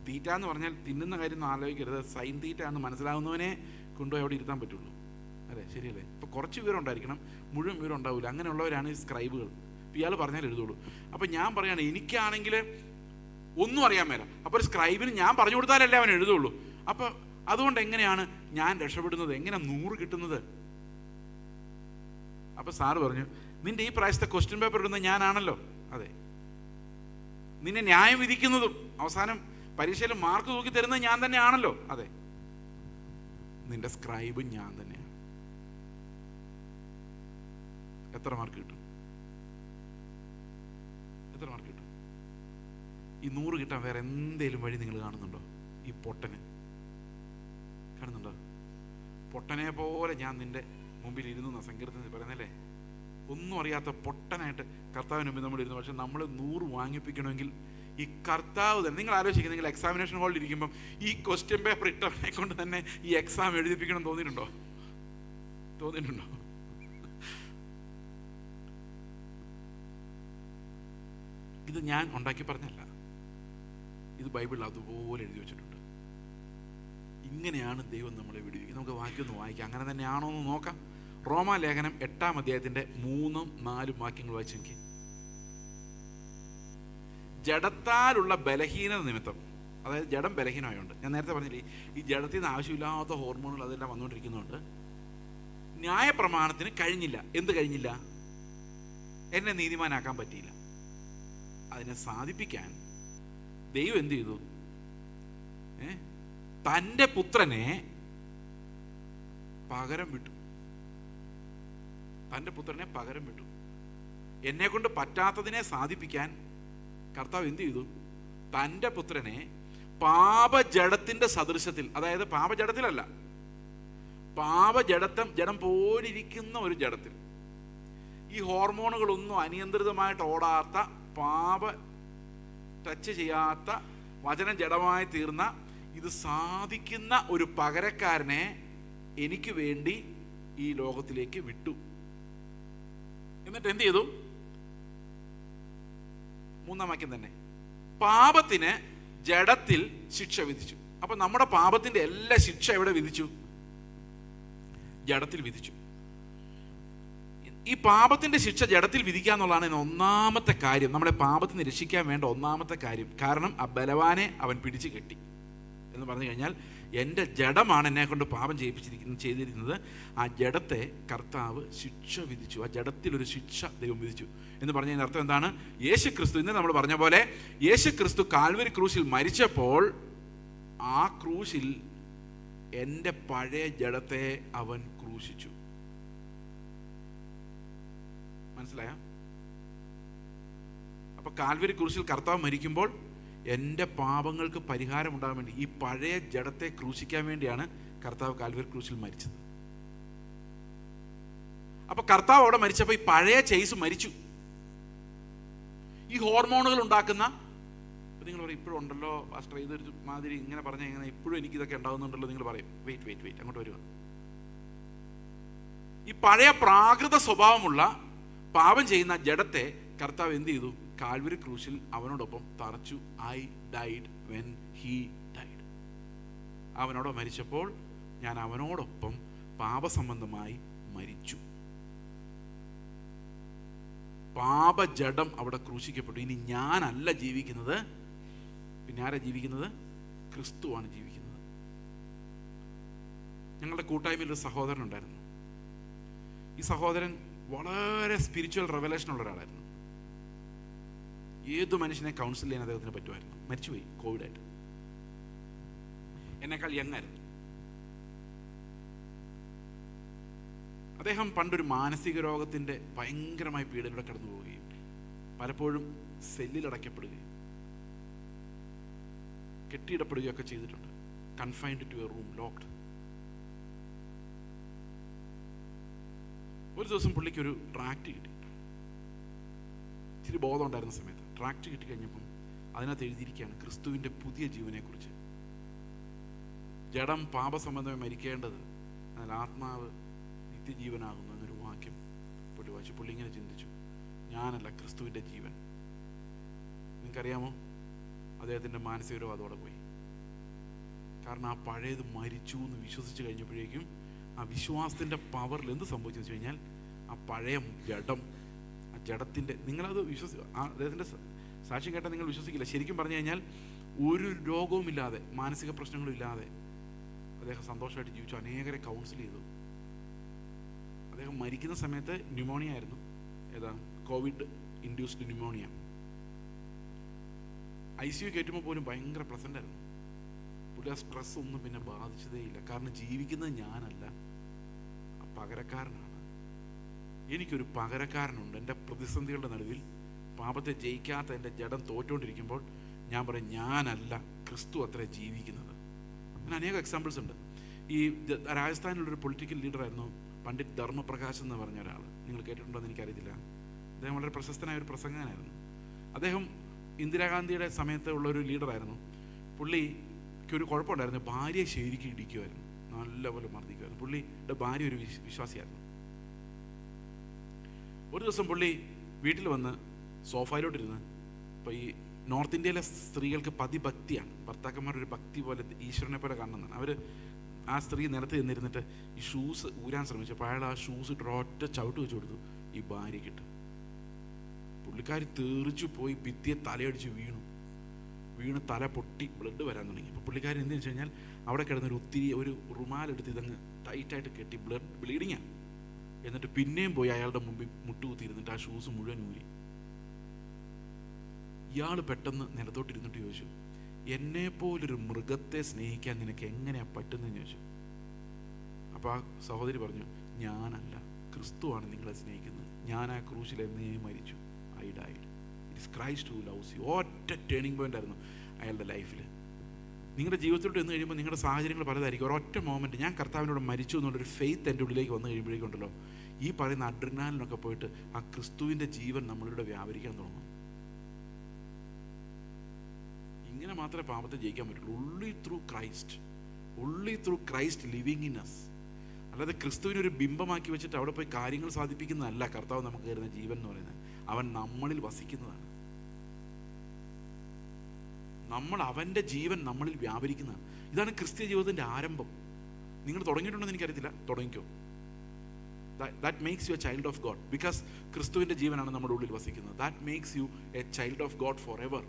തീറ്റ എന്ന് പറഞ്ഞാൽ തിന്നുന്ന കാര്യം ഒന്നും ആലോചിക്കരുത്. സൈൻ തീറ്റ എന്ന് മനസ്സിലാവുന്നവനെ കൊണ്ടുപോയി അവിടെ ഇരുത്താൻ പറ്റുള്ളൂ. അല്ലേ? ശരിയല്ലേ? ഇപ്പോൾ കുറച്ച് വിവരം ഉണ്ടായിരിക്കണം, മുഴുവൻ വിവരം ഉണ്ടാവില്ല. അങ്ങനെയുള്ളവരാണ് ഈ സ്ക്രൈബുകൾ. ഇയാൾ പറഞ്ഞാൽ എഴുതുള്ളൂ. അപ്പം ഞാൻ പറയുകയാണ്, എനിക്കാണെങ്കിൽ ഒന്നും അറിയാൻ മേല. അപ്പോൾ ഒരു സ്ക്രൈബിന് ഞാൻ പറഞ്ഞു കൊടുത്താലല്ലേ അവൻ എഴുതുള്ളൂ. അപ്പോൾ അതുകൊണ്ട് എങ്ങനെയാണ് ഞാൻ രക്ഷപ്പെടുന്നത്? എങ്ങനെ 100 കിട്ടുന്നത്? അപ്പോൾ സാറ് പറഞ്ഞു, നിന്റെ ഈ പ്രാവശ്യത്തെ ക്വസ്റ്റ്യൻ പേപ്പർ ഇടുന്നത് ഞാനാണല്ലോ. അതെ. നിന്നെ ന്യായം വിധിക്കുന്നതും അവസാനം പരീക്ഷയിൽ മാർക്ക് തൂക്കി തരുന്നത് ഞാൻ തന്നെയാണല്ലോ. അതെ. നിന്റെ സ്ക്രൈബും ഞാൻ തന്നെയാണ്. എത്ര മാർക്ക് കിട്ടും? എത്ര മാർക്ക് കിട്ടും? ഈ 100 കിട്ടാൻ വേറെ എന്തേലും വഴി നിങ്ങൾ കാണുന്നുണ്ടോ? ഈ പൊട്ടന് കാണുന്നുണ്ടോ? പൊട്ടനെ പോലെ ഞാൻ നിന്റെ മുമ്പിൽ ഇരുന്നു സങ്കീർത്തനത്തിൽ പറയുന്നല്ലേ. ഒന്നും അറിയാത്ത പൊട്ടനായിട്ട് കർത്താവിന് മുമ്പിൽ നമ്മൾ ഇരുന്നു. പക്ഷെ നമ്മൾ 100 വാങ്ങിപ്പിക്കണമെങ്കിൽ ഈ കർത്താവ് തന്നെ, നിങ്ങൾ ആലോചിക്കുക, നിങ്ങൾ എക്സാമിനേഷൻ ഹാളിൽ ഇരിക്കുമ്പം ഈ ക്വസ്റ്റ്യൻ പേപ്പർ ഇട്ടവനെ കൊണ്ട് തന്നെ ഈ എക്സാം എഴുതിപ്പിക്കണം തോന്നിയിട്ടുണ്ടോ? ഇത് ഞാൻ ഉണ്ടാക്കി പറഞ്ഞല്ല, ഇത് ബൈബിളിൽ അതുപോലെ എഴുതി വെച്ചിട്ടുണ്ട്. ഇങ്ങനെയാണ് ദൈവം നമ്മളെ വിടുവിക്കുന്നത്. നമുക്ക് വാക്യം വായിക്കാം, അങ്ങനെ തന്നെയാണോ എന്ന് നോക്കാം. റോമാലേഖനം 8-ാം അധ്യായത്തിന്റെ 3-ഉം 4-ഉം വാക്യങ്ങൾ വായിച്ചു നോക്കി. ജഡത്താലുള്ള ബലഹീനത നിമിത്തം, അതായത് ജഡം ബലഹീനമായുണ്ട്. ഞാൻ നേരത്തെ പറഞ്ഞില്ലേ, ഈ ജഡത്തിൽ നിന്ന് ആവശ്യമില്ലാത്ത ഹോർമോണുകൾ അതെല്ലാം വന്നുകൊണ്ടിരിക്കുന്നുണ്ട്. ന്യായപ്രമാണത്തിന് കഴിഞ്ഞില്ല. എന്ത് കഴിഞ്ഞില്ല? എന്നെ നീതിമാനാക്കാൻ പറ്റിയില്ല. അതിനെ സാധിപ്പിക്കാൻ ദൈവം എന്ത് ചെയ്തു? തൻ്റെ പുത്രനെ പകരം വിട്ടു. തൻ്റെ പുത്രനെ പകരം വിട്ടു. എന്നെ കൊണ്ട് പറ്റാത്തതിനെ സാധിപ്പിക്കാൻ കർത്താവ് എന്ത് ചെയ്തു? തൻ്റെ പുത്രനെ പാപജഡത്തിൻ്റെ സദൃശത്തിൽ, അതായത് പാപജഡത്തിലല്ല, ജഡം പോലിരിക്കുന്ന ഒരു ജഡത്തിൽ, ഈ ഹോർമോണുകളൊന്നും അനിയന്ത്രിതമായിട്ട് ഓടാത്ത, ടച്ച് ചെയ്യാത്ത, വചനം ജഡമായി തീർന്ന, ഇത് സാധിക്കുന്ന ഒരു പകരക്കാരനെ എനിക്ക് വേണ്ടി ഈ ലോകത്തിലേക്ക് വിട്ടു. എന്നിട്ട് എന്ത് ചെയ്തു? 3-ാം വാക്യം തന്നെ, പാപത്തിന് ജഡത്തിൽ ശിക്ഷ വിധിച്ചു. അപ്പൊ നമ്മുടെ പാപത്തിന്റെ എല്ലാ ശിക്ഷ എവിടെ വിധിച്ചു? ജഡത്തിൽ വിധിച്ചു. ഈ പാപത്തിന്റെ ശിക്ഷ ജഡത്തിൽ വിധിക്കുക എന്നുള്ളതാണ് ഒന്നാമത്തെ കാര്യം, നമ്മളെ പാപത്തിന് രക്ഷിക്കാൻ വേണ്ട ഒന്നാമത്തെ കാര്യം. കാരണം ആ ബലവാനെ അവൻ പിടിച്ചു കെട്ടി എന്ന് പറഞ്ഞു കഴിഞ്ഞാൽ, എൻ്റെ ജഡമാണ് എന്നെ കൊണ്ട് പാപം ചെയ്തിരിക്കുന്നത്. ആ ജഡത്തെ കർത്താവ് ശിക്ഷ വിധിച്ചു. ആ ജഡത്തിലൊരു ശിക്ഷ ദൈവം വിധിച്ചു എന്ന് പറഞ്ഞതിൻ്റെ അർത്ഥം എന്താണ്? യേശു ക്രിസ്തു, ഇന്ന് നമ്മൾ പറഞ്ഞ പോലെ, യേശു ക്രിസ്തു കാൽവരി ക്രൂശിൽ മരിച്ചപ്പോൾ ആ ക്രൂശിൽ എൻ്റെ പഴയ ജഡത്തെ അവൻ ക്രൂശിച്ചു. മനസ്സിലായ? അപ്പൊ കാൽവരി ക്രൂശിൽ കർത്താവ് മരിക്കുമ്പോൾ എൻ്റെ പാപങ്ങൾക്ക് പരിഹാരം ഉണ്ടാകാൻ വേണ്ടി ഈ പഴയ ജഡത്തെ ക്രൂശിക്കാൻ വേണ്ടിയാണ് കർത്താവ് കാൽവരി ക്രൂശിൽ മരിച്ചത്. അപ്പൊ കർത്താവ് അവിടെ മരിച്ചപ്പോൾ ഈ പഴയ ചെയ്സ് മരിച്ചു. ഈ ഹോർമോണുകൾ ഉണ്ടാക്കുന്ന, നിങ്ങൾ പറയും ഇപ്പോഴും ഉണ്ടല്ലോ പാസ്റ്റർ ഇതൊരു മാതിരി ഇങ്ങനെ പറഞ്ഞാൽ എങ്ങനെ ഇപ്പോഴും എനിക്കിതൊക്കെ ഉണ്ടാകുന്നുണ്ടല്ലോ. നിങ്ങൾ പറയും വെയിറ്റ് അങ്ങോട്ട് വരിക. ഈ പഴയ പ്രാകൃത സ്വഭാവമുള്ള പാപം ചെയ്യുന്ന ജഡത്തെ കർത്താവ് എന്ത് ചെയ്തു? കാൽവരി ക്രൂശിൽ അവനോടൊപ്പം തറച്ചു. I died when he died. അവനോട് മരിച്ചപ്പോൾ ഞാൻ അവനോടൊപ്പം പാപസംബന്ധമായി മരിച്ചു. പാപജഡം അവിടെ ക്രൂശിക്കപ്പെട്ടു. ഇനി ഞാനല്ല ജീവിക്കുന്നത്, പിന്നെ ആരാ ജീവിക്കുന്നത്? ക്രിസ്തുവാണ് ജീവിക്കുന്നത്. ഞങ്ങളുടെ കൂട്ടായ്മയിൽ ഒരു സഹോദരൻ ഉണ്ടായിരുന്നു. ഈ സഹോദരൻ വളരെ സ്പിരിച്വൽ റെവലേഷൻ ഉള്ള ഒരാളായിരുന്നു. ഏതു മനുഷ്യനെ കൗൺസിൽ ചെയ്യാൻ അദ്ദേഹത്തിന് പറ്റുമായിരുന്നു. മരിച്ചുപോയി കോവിഡായിട്ട്. എന്നെക്കാൾ യങ്ങായിരുന്നു. അദ്ദേഹം പണ്ടൊരു മാനസിക രോഗത്തിൻ്റെ ഭയങ്കരമായ പീഡനയുടെ കടന്നു പോവുകയും പലപ്പോഴും സെല്ലിലടയ്ക്കപ്പെടുകയും കെട്ടിയിടപ്പെടുകയൊക്കെ ചെയ്തിട്ടുണ്ട്. Confined to a room, locked. ഒരു ദിവസം പുള്ളിക്ക് ഒരു ട്രാക്റ്റ് കിട്ടി. ഇച്ചിരി ബോധം ഉണ്ടായിരുന്ന സമയത്ത് ട്രാക്റ്റ് കിട്ടിക്കഴിഞ്ഞപ്പം അതിനകത്ത് എഴുതിയിരിക്കുകയാണ് ക്രിസ്തുവിൻ്റെ പുതിയ ജീവനെക്കുറിച്ച്. ജഡം പാപസംബന്ധമായി മരിക്കേണ്ടത്, എന്നാൽ ആത്മാവ് നിത്യജീവനാകുന്നു എന്നൊരു വാക്യം പുള്ളി വായിച്ചു. പുള്ളി ഇങ്ങനെ ചിന്തിച്ചു, ഞാനല്ല ക്രിസ്തുവിൻ്റെ ജീവൻ. നിങ്ങൾക്കറിയാമോ, അദ്ദേഹത്തിൻ്റെ മാനസിക രോഗം അതോടെ പോയി. കാരണം ആ പഴയത് മരിച്ചു എന്ന് വിശ്വസിച്ച് കഴിഞ്ഞപ്പോഴേക്കും ആ വിശ്വാസത്തിൻ്റെ പവറിൽ എന്ത് സംഭവിച്ചെന്ന് വെച്ച് കഴിഞ്ഞാൽ ആ പഴയ ജഡം, ആ ജഡത്തിൻ്റെ, നിങ്ങളത് അദ്ദേഹത്തിൻ്റെ സാക്ഷ്യം കേട്ടാൽ നിങ്ങൾ വിശ്വസിക്കില്ല. ശരിക്കും പറഞ്ഞു കഴിഞ്ഞാൽ ഒരു രോഗവുമില്ലാതെ, മാനസിക പ്രശ്നങ്ങളും ഇല്ലാതെ അദ്ദേഹം സന്തോഷമായിട്ട് ജീവിച്ചു. അനേകരെ കൗൺസിൽ ചെയ്തു. അദ്ദേഹം മരിക്കുന്ന സമയത്ത് ന്യൂമോണിയ ആയിരുന്നു. ഏതാ? Covid induced pneumonia. ICU കയറ്റുമ്പോൾ പോലും ഭയങ്കര പ്ലസൻ്റ് ആയിരുന്നു. പുള്ളി ആ സ്ട്രെസ് ഒന്നും പിന്നെ ബാധിച്ചതേ ഇല്ല. കാരണം ജീവിക്കുന്നത് ഞാനല്ല, ആ പകരക്കാരനാണ്. എനിക്കൊരു പകരക്കാരനുണ്ട്. എൻ്റെ പ്രതിസന്ധികളുടെ നടുവിൽ പാപത്തെ ജയിക്കാത്ത എൻ്റെ ജഡം തോറ്റുകൊണ്ടിരിക്കുമ്പോൾ ഞാൻ പറയും, ഞാനല്ല, ക്രിസ്തു അത്ര ജീവിക്കുന്നത്. അങ്ങനെ അനേക എക്സാമ്പിൾസ് ഉണ്ട്. ഈ രാജസ്ഥാനിലുള്ളൊരു പൊളിറ്റിക്കൽ ലീഡറായിരുന്നു പണ്ഡിറ്റ് ധർമ്മപ്രകാശ് എന്ന് പറഞ്ഞ ഒരാൾ. നിങ്ങൾ കേട്ടിട്ടുണ്ടോ എന്ന് എനിക്കറിയത്തില്ല. അദ്ദേഹം വളരെ പ്രശസ്തനായ ഒരു പ്രസംഗകനായിരുന്നു. അദ്ദേഹം ഇന്ദിരാഗാന്ധിയുടെ സമയത്ത് ഉള്ളൊരു ലീഡറായിരുന്നു. പുള്ളിക്ക് ഒരു കുഴപ്പമുണ്ടായിരുന്നു. ഭാര്യയെ ശരിക്കും ഇടിക്കുമായിരുന്നു, നല്ലപോലെ മർദ്ദിക്കുമായിരുന്നു. പുള്ളിയുടെ ഭാര്യ ഒരു വിശ്വാസിയായിരുന്നു. ഒരു ദിവസം പുള്ളി വീട്ടിൽ വന്ന് സോഫയിലോട്ടിരുന്ന്, ഇപ്പോൾ ഈ നോർത്ത് ഇന്ത്യയിലെ സ്ത്രീകൾക്ക് പതിഭക്തിയാണ്, ഭർത്താക്കന്മാരൊരു ഭക്തി പോലെ ഈശ്വരനെ പോലെ കാണുന്നതാണ്. അവർ ആ സ്ത്രീ നിലത്ത് ചെന്നിരുന്നിട്ട് ഈ ഷൂസ് ഊരാൻ ശ്രമിച്ചപ്പോൾ അയാൾ ആ ഷൂസ് ഇട്ട് ഒറ്റ ചവിട്ട് വെച്ച് കൊടുത്തു ഈ ഭാര്യയ്ക്കിട്ട്. പുള്ളിക്കാരി തെറിച്ചു പോയി ഭിത്തിയെ തലയടിച്ച് വീണ് തല പൊട്ടി ബ്ലഡ് വരാൻ തുടങ്ങി. അപ്പോൾ പുള്ളിക്കാരി എന്തെന്ന് വെച്ച് കഴിഞ്ഞാൽ അവിടെ കിടന്നൊരു ഒരു റുമാലെടുത്ത് ഇതങ്ങ് ടൈറ്റായിട്ട് കെട്ടി ബ്ലീഡിങ്ങാണ്. എന്നിട്ട് പിന്നെയും പോയി അയാളുടെ മുമ്പിൽ മുട്ടുകുത്തിയിരുന്നിട്ട് ആ ഷൂസ് മുഴുവൻ ഊരി. ഇയാൾ പെട്ടെന്ന് നിലത്തോട്ടിരുന്നിട്ട് ചോദിച്ചു, എന്നെപ്പോലൊരു മൃഗത്തെ സ്നേഹിക്കാൻ നിനക്ക് എങ്ങനെയാണ് പറ്റുന്നതെന്ന് ചോദിച്ചു. അപ്പോൾ ആ സഹോദരി പറഞ്ഞു, ഞാനല്ല, ക്രിസ്തുവാണ് നിങ്ങളെ സ്നേഹിക്കുന്നത്. ഞാൻ ആ ക്രൂശിൽ എന്നേ മരിച്ചു. I died. It is Christ who loves you. ഒറ്റ ടേണിംഗ് പോയിന്റ് ആയിരുന്നു അയാളുടെ ലൈഫിൽ. നിങ്ങളുടെ ജീവിതത്തിലോട്ട് എന്ന് കഴിയുമ്പോൾ നിങ്ങളുടെ സാഹചര്യങ്ങൾ പലതായിരിക്കും. ഒരൊറ്റ മോമെൻറ്റ് ഞാൻ കർത്താവിനോട് മരിച്ചു എന്നുള്ളൊരു ഫെയ്ത്ത് എൻ്റെ ഉള്ളിലേക്ക് വന്നു കഴിയുമ്പോഴേക്കുണ്ടല്ലോ, ഈ പറയുന്ന അഡ്രിനാലിനൊക്കെ പോയിട്ട് ആ ക്രിസ്തുവിൻ്റെ ജീവൻ നമ്മളിവിടെ വ്യാപരിക്കാൻ തുടങ്ങും. ഇങ്ങനെ മാത്രമേ പാപത്തെ ജയിക്കാൻ പറ്റുള്ളൂ. only through Christ living in us. അല്ലാതെ ക്രിസ്തുവിനെ ഒരു ബിംബമാക്കി വെച്ചിട്ട് അവിടെ പോയി കാര്യങ്ങൾ സാധിപ്പിക്കുന്നതല്ല കർത്താവ് നമുക്ക് തരുന്ന ജീവൻ എന്ന് പറയുന്നത്. അവൻ നമ്മളിൽ വസിക്കുന്നതാണ്. അവൻ്റെ ജീവൻ നമ്മളിൽ വ്യാപരിക്കുന്നതാണ്. ഇതാണ് ക്രിസ്ത്യ ജീവിതത്തിൻ്റെ ആരംഭം. നിങ്ങൾ തുടങ്ങിയിട്ടുണ്ടെന്ന് എനിക്കറിയത്തില്ല, തുടങ്ങിക്കോ. That makes you a child of God, because ക്രിസ്തുവിൻ്റെ ജീവനാണ് നമ്മുടെ ഉള്ളിൽ വസിക്കുന്നത്. That makes you a child of God forever.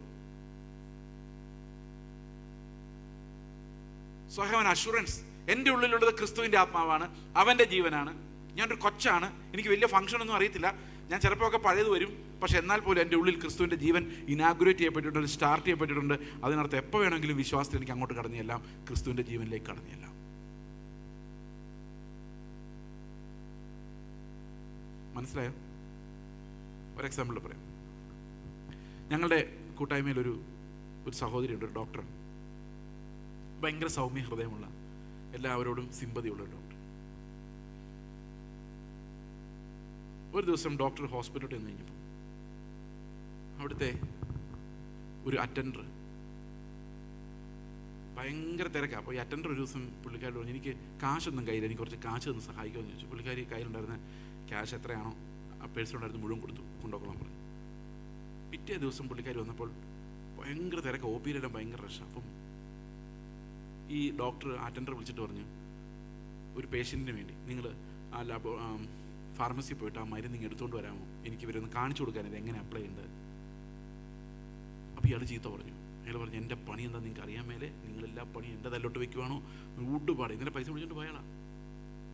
So I have an assurance. എൻ്റെ ഉള്ളിലുള്ളത് ക്രിസ്തുവിൻ്റെ ആത്മാവാണ്, അവൻ്റെ ജീവനാണ്. ഞാനൊരു കൊച്ചാണ്, എനിക്ക് വലിയ ഫംഗ്ഷൻ ഒന്നും അറിയത്തില്ല. ഞാൻ ചിലപ്പോൾ ഒക്കെ പഴയത് വരും, പക്ഷെ എന്നാൽ പോലും എൻ്റെ ഉള്ളിൽ ക്രിസ്തുവിൻ്റെ ജീവൻ ഇനാഗുറേറ്റ് ചെയ്യപ്പെട്ടിട്ടുണ്ട്, സ്റ്റാർട്ട് ചെയ്യപ്പെട്ടിട്ടുണ്ട്. അതിനർത്ഥം എപ്പോൾ വേണമെങ്കിലും വിശ്വാസത്തിൽ എനിക്ക് അങ്ങോട്ട് കടന്നെല്ലാം ക്രിസ്തുവിൻ്റെ ജീവനിലേക്ക് കടന്നെല്ലാം. മനസ്സിലായോ? ഒരു എക്സാമ്പിൾ പറയാം. ഞങ്ങളുടെ കൂട്ടായ്മയിൽ ഒരു സഹോദരിയുണ്ട്, ഒരു ഡോക്ടർ. ഭയങ്കര സൗമ്യ ഹൃദയമുള്ള, എല്ലാവരോടും സിമ്പതിയുള്ള ഒരു ഡോക്ടർ. ഒരു ദിവസം ഡോക്ടർ ഹോസ്പിറ്റലിൽ നിന്ന് കഴിഞ്ഞപ്പോൾ അവിടുത്തെ ഒരു അറ്റൻഡർ ഭയങ്കര തിരക്കാണ്. അപ്പോൾ ഈ അറ്റൻഡർ ഒരു ദിവസം പുള്ളിക്കാരി പറഞ്ഞു, എനിക്ക് കാശൊന്നും കയ്യിൽ, എനിക്ക് കുറച്ച് കാശ് ഒന്ന് സഹായിക്കുമെന്ന് ചോദിച്ചു. പുള്ളിക്കാരി കയ്യിലുണ്ടായിരുന്ന ക്യാഷ് എത്രയാണോ ആ പേഴ്സിലുണ്ടായിരുന്നു മുഴുവൻ കൊടുത്തു, കൊണ്ടുപോകണം പറഞ്ഞു. പിറ്റേ ദിവസം പുള്ളിക്കാരി വന്നപ്പോൾ ഭയങ്കര തിരക്ക്, ഒ പിയിലെല്ലാം ഭയങ്കര റഷ്. അപ്പം ഈ ഡോക്ടർ അറ്റൻഡർ വിളിച്ചിട്ട് പറഞ്ഞു, ഒരു പേഷ്യൻറ്റിന് വേണ്ടി നിങ്ങൾ ആ ഫാർമസി പോയിട്ട് ആ മരുന്ന് നിങ്ങൾ എടുത്തുകൊണ്ട് വരാമോ, എനിക്ക് ഇവരൊന്ന് കാണിച്ചു കൊടുക്കാൻ ഇത് എങ്ങനെ അപ്ലൈ ചെയ്യേണ്ടത്. അപ്പോൾ ഇയാൾ ചീത്ത പറഞ്ഞു. അയാൾ പറഞ്ഞു, എൻ്റെ പണി എന്താ നിങ്ങൾക്ക് അറിയാൻ മേലെ, നിങ്ങളെല്ലാ പണി എൻ്റെ തല്ലോട്ട് വെക്കുവാണോ, ഊട്ടുപാട് ഇന്നലെ പൈസ വിളിച്ചോണ്ട് പോയാളാ.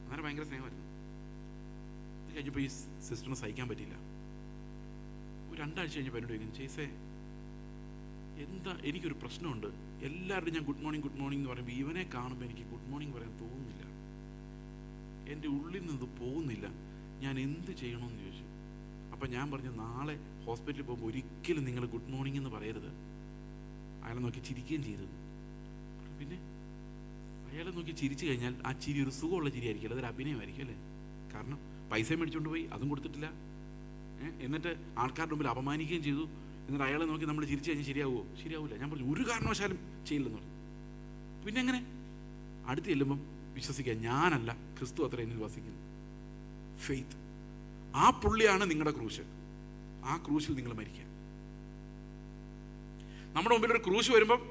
അങ്ങനെ ഭയങ്കര സ്നേഹമായിരുന്നു. ഇത് കഴിഞ്ഞപ്പോൾ ഈ സിസ്റ്ററിന് സഹിക്കാൻ പറ്റിയില്ല. ഒരു 2 ആഴ്ച കഴിഞ്ഞപ്പോൾ എന്നോട് ചോദിക്കും, ചേച്ചേ എന്താ, എനിക്കൊരു പ്രശ്നമുണ്ട്, എല്ലാവരുടെയും ഞാൻ ഗുഡ് മോർണിംഗ് എന്ന് പറയുമ്പോൾ ഇവനെ കാണുമ്പോൾ എനിക്ക് ഗുഡ് മോർണിംഗ് പറയാൻ തോന്നുന്നില്ല, എൻ്റെ ഉള്ളിൽ നിന്ന് പോകുന്നില്ല, ഞാൻ എന്ത് ചെയ്യണമെന്ന് ചോദിച്ചു. അപ്പം ഞാൻ പറഞ്ഞു, നാളെ ഹോസ്പിറ്റലിൽ പോകുമ്പോൾ ഒരിക്കലും നിങ്ങൾ ഗുഡ് മോർണിംഗ് എന്ന് പറയരുത്. അയാളെ നോക്കി ചിരിക്കുകയും ചെയ്തത്. പിന്നെ അയാളെ നോക്കി ചിരിച്ചു കഴിഞ്ഞാൽ ആ ചിരി ഒരു സുഖമുള്ള ചിരി ആയിരിക്കും, അതൊരു അഭിനയമായിരിക്കും അല്ലേ. കാരണം പൈസ മേടിച്ചുകൊണ്ട് പോയി, അതും കൊടുത്തിട്ടില്ല, എന്നിട്ട് ആൾക്കാരുടെ മുമ്പിൽ അപമാനിക്കുകയും ചെയ്തു. എന്നിട്ട് അയാളെ നോക്കി നമ്മൾ ചിരിച്ചു കഴിഞ്ഞാൽ ശരിയാവുമോ? ശരിയാവില്ല. ഞാൻ പറഞ്ഞു, ഒരു കാരണവശാലും ചെയ്യില്ലെന്ന് പറഞ്ഞു. പിന്നെ എങ്ങനെ? അടുത്ത് ചെല്ലുമ്പം വിശ്വസിക്കുക, ഞാനല്ല, ക്രിസ്തു അത്ര എന്നിൽ വസിക്കുന്നു. ഫെയ്ത്ത്. ആ പുള്ളിയാണ് നിങ്ങളുടെ ക്രൂശ്. ആ ക്രൂശിൽ നിങ്ങൾ മരിക്കുക. നമ്മുടെ മുമ്പിൽ ഒരു ക്രൂശ് വരുമ്പം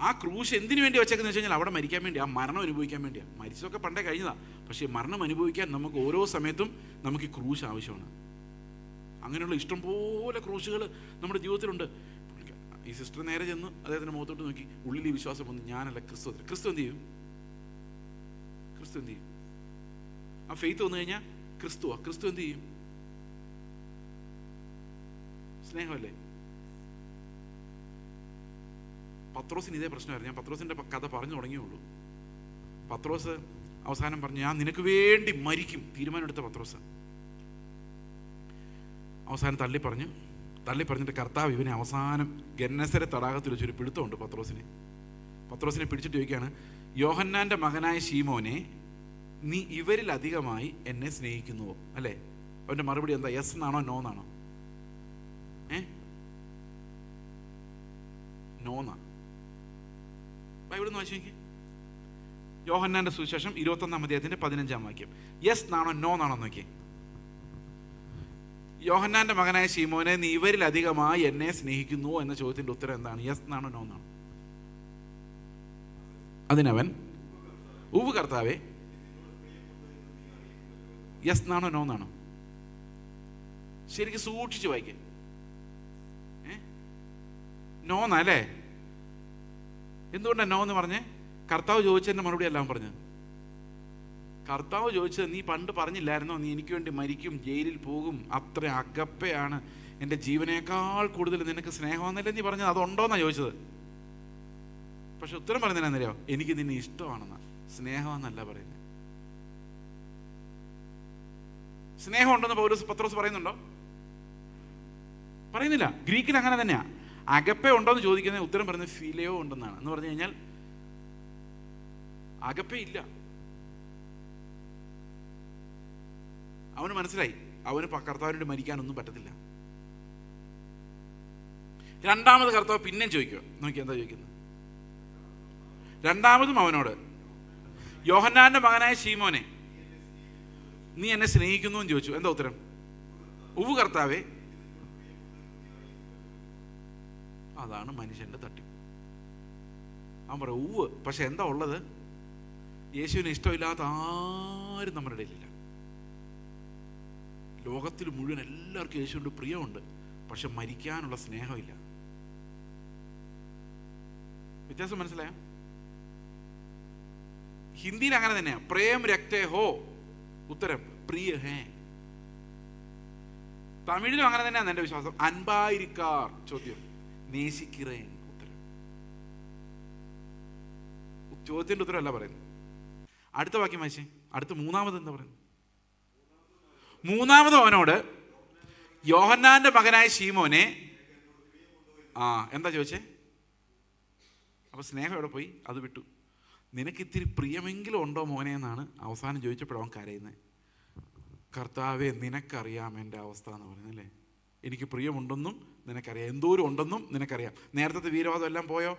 ആ ക്രൂശ് എന്തിനു വേണ്ടി വെച്ചേക്കെന്ന് വെച്ച് കഴിഞ്ഞാൽ അവിടെ മരിക്കാൻ വേണ്ടി, ആ മരണം അനുഭവിക്കാൻ വേണ്ടിയാണ്. മരിച്ചതൊക്കെ പണ്ടേ കഴിഞ്ഞതാണ്. പക്ഷേ മരണം അനുഭവിക്കാൻ നമുക്ക് ഓരോ സമയത്തും നമുക്ക് ഈ ക്രൂശ് ആവശ്യമാണ്. അങ്ങനെയുള്ള ഇഷ്ടംപോലെ ക്രൂശുകൾ നമ്മുടെ ജീവിതത്തിലുണ്ട്. ഈ സിസ്റ്റർ നേരെ ചെന്ന് അദ്ദേഹത്തിൻ്റെ മുഖത്തോട്ട് നോക്കി, ഉള്ളിൽ ഈ വിശ്വാസം വന്ന്, ഞാനല്ല, ക്രിസ്തു അത്ര. ക്രിസ്തു എന്ത് ചെയ്യും? ക്രിസ്തു എന്ത് ചെയ്യും? ആ ഫെയ്ത്ത് വന്നു കഴിഞ്ഞാൽ ക്രിസ്തു എന്ത് ചെയ്യും? സ്നേഹമല്ലേ. പത്രോസിന് ഇതേ പ്രശ്നമായിരുന്നു. ഞാൻ പത്രോസിൻ്റെ കഥ പറഞ്ഞു തുടങ്ങിയുള്ളൂ. പത്രോസ് അവസാനം പറഞ്ഞു, ഞാൻ നിനക്ക് വേണ്ടി മരിക്കും, തീരുമാനമെടുത്ത പത്രോസ്. അവസാനം തള്ളി പറഞ്ഞിട്ട് കർത്താവ് ഇവനെ അവസാനം ഗന്നസരെ തടാകത്തിൽ വെച്ചൊരു പിടുത്തമുണ്ട് പത്രോസിനെ പിടിച്ചിട്ട് ചോദിക്കുകയാണ്, യോഹന്നാൻ്റെ മകനായ ശീമോനെ, നീ ഇവരിൽ അധികമായി എന്നെ സ്നേഹിക്കുന്നുവോ? അല്ലേ? അവൻ്റെ മറുപടി എന്താ? യെസ് എന്നാണോ നോ എന്നാണോ? നോന്നാ. ബൈബിളിൽ വായിച്ചു നോക്കി. യോഹന്നാന്റെ സുവിശേഷം 21-ാം അധ്യായത്തിന്റെ 15-ാം വാക്യം. യെസ് എന്നാണോ നോ എന്നാണോ നോക്കി. യോഹന്നാന്റെ മകനായ ശീമോനെ, നീ ഇവരിൽ അധികമായി എന്നെ സ്നേഹിക്കുന്നുവോ എന്ന ചോദ്യത്തിന്റെ ഉത്തരം എന്താണ്? യെസ് എന്നാണോ നോ എന്നാണോ? അതിനവൻ, ഉവ്വ് കർത്താവേ. യെസ് എന്നാണോ നോ എന്നാണോ? ശരിക്കും സൂക്ഷിച്ച് വായിക്കേ. നോ എന്നല്ലേ? എന്തുകൊണ്ടാണ് നോ എന്ന് പറഞ്ഞേ? കർത്താവ് ചോദിച്ചതിൻ്റെ മറുപടി എല്ലാം പറഞ്ഞത്. കർത്താവ് ചോദിച്ചത്, നീ പണ്ട് പറഞ്ഞില്ലായിരുന്നോ, നീ എനിക്ക് വേണ്ടി മരിക്കും, ജയിലിൽ പോകും, അത്ര അകപ്പയാണ്, എൻ്റെ ജീവനേക്കാൾ കൂടുതൽ നിനക്ക് സ്നേഹമാണെന്നല്ലേ നീ പറഞ്ഞത്, അതുണ്ടോന്നാണ് ചോദിച്ചത്. പക്ഷെ ഉത്തരം പറയുന്നതിനറിയോ? എനിക്ക് നിന്നെ ഇഷ്ടമാണെന്നാ, സ്നേഹമാണെന്നല്ല പറയുന്നത്. സ്നേഹം ഉണ്ടെന്ന് പത്രോസ് പറയുന്നുണ്ടോ? പറയുന്നില്ല. ഗ്രീക്കിൽ അങ്ങനെ തന്നെയാ. അകപ്പ ഉണ്ടോയെന്ന് ചോദിക്കുന്നത് ഉത്തരം പറയുന്നത് ഫിലിയോ ഉണ്ടെന്നാണ്. എന്ന് പറഞ്ഞു കഴിഞ്ഞാൽ അകപ്പ ഇല്ല. അവന് മനസ്സിലായി, അവന് കർത്താവിനോട് മരിക്കാനൊന്നും പറ്റത്തില്ല. രണ്ടാമത് കർത്താവ് പിന്നെയും ചോദിക്കുക. നോക്കി എന്താ ചോദിക്കുന്നത്? രണ്ടാമതും അവനോട്, യോഹന്നാന്റെ മകനായ ശീമോനെ, നീ എന്നെ സ്നേഹിക്കുന്നു എന്ന് ചോദിച്ചു. എന്താ ഉത്തരം? ഉവ്വ് കർത്താവേ. അതാണ് മനുഷ്യന്റെ തട്ടിപ്പ്. അവൻ പറയും ഉവ്വ്, പക്ഷെ എന്താ ഉള്ളത്? യേശുവിന് ഇഷ്ടമില്ലാത്ത ആരും നമ്മുടെ ഇടയിലില്ല. ലോകത്തിൽ മുഴുവൻ എല്ലാവർക്കും യേശുവിൻ്റെ പ്രിയമുണ്ട്, പക്ഷെ മരിക്കാനുള്ള സ്നേഹമില്ല. വ്യത്യാസം മനസ്സിലായോ? ഹിന്ദിയിൽ അങ്ങനെ തന്നെയാ. പ്രേം രക്തേ ഹോ, ഉത്തരം പ്രിയ ഹേ. തമിഴിലും അങ്ങനെ തന്നെയാണ് എൻ്റെ വിശ്വാസം. അൻപായിരിക്കാർ, ചോദ്യം നേശിக்கிறேன், ഉത്തരം. ചോദ്യത്തിന്റെ ഉത്തരം അല്ല പറയുന്നത്. അടുത്ത വാക്യം വായിച്ചേ. അടുത്ത മൂന്നാമത് എന്താ പറയുന്നത്? മൂന്നാമത് അവനോട്, യോഹന്നാന്റെ മകനായ ശീമോനെ, എന്താ ചോദിച്ചേ? അപ്പൊ സ്നേഹം എവിടെ പോയി? അത് വിട്ടു. നിനക്ക് ഇത്തിരി പ്രിയമെങ്കിലും ഉണ്ടോ മോനെ എന്നാണ് അവസാനം ചോദിച്ചപ്പോഴവൻ കരയുന്നത്. കർത്താവേ, നിനക്കറിയാം എൻ്റെ അവസ്ഥ എന്ന് പറയുന്നല്ലേ. എനിക്ക് പ്രിയമുണ്ടെന്നും നിനക്കറിയാം, എന്തോരം ഉണ്ടെന്നും നിനക്കറിയാം. നേരത്തെ വീരവാദം എല്ലാം പോയോ?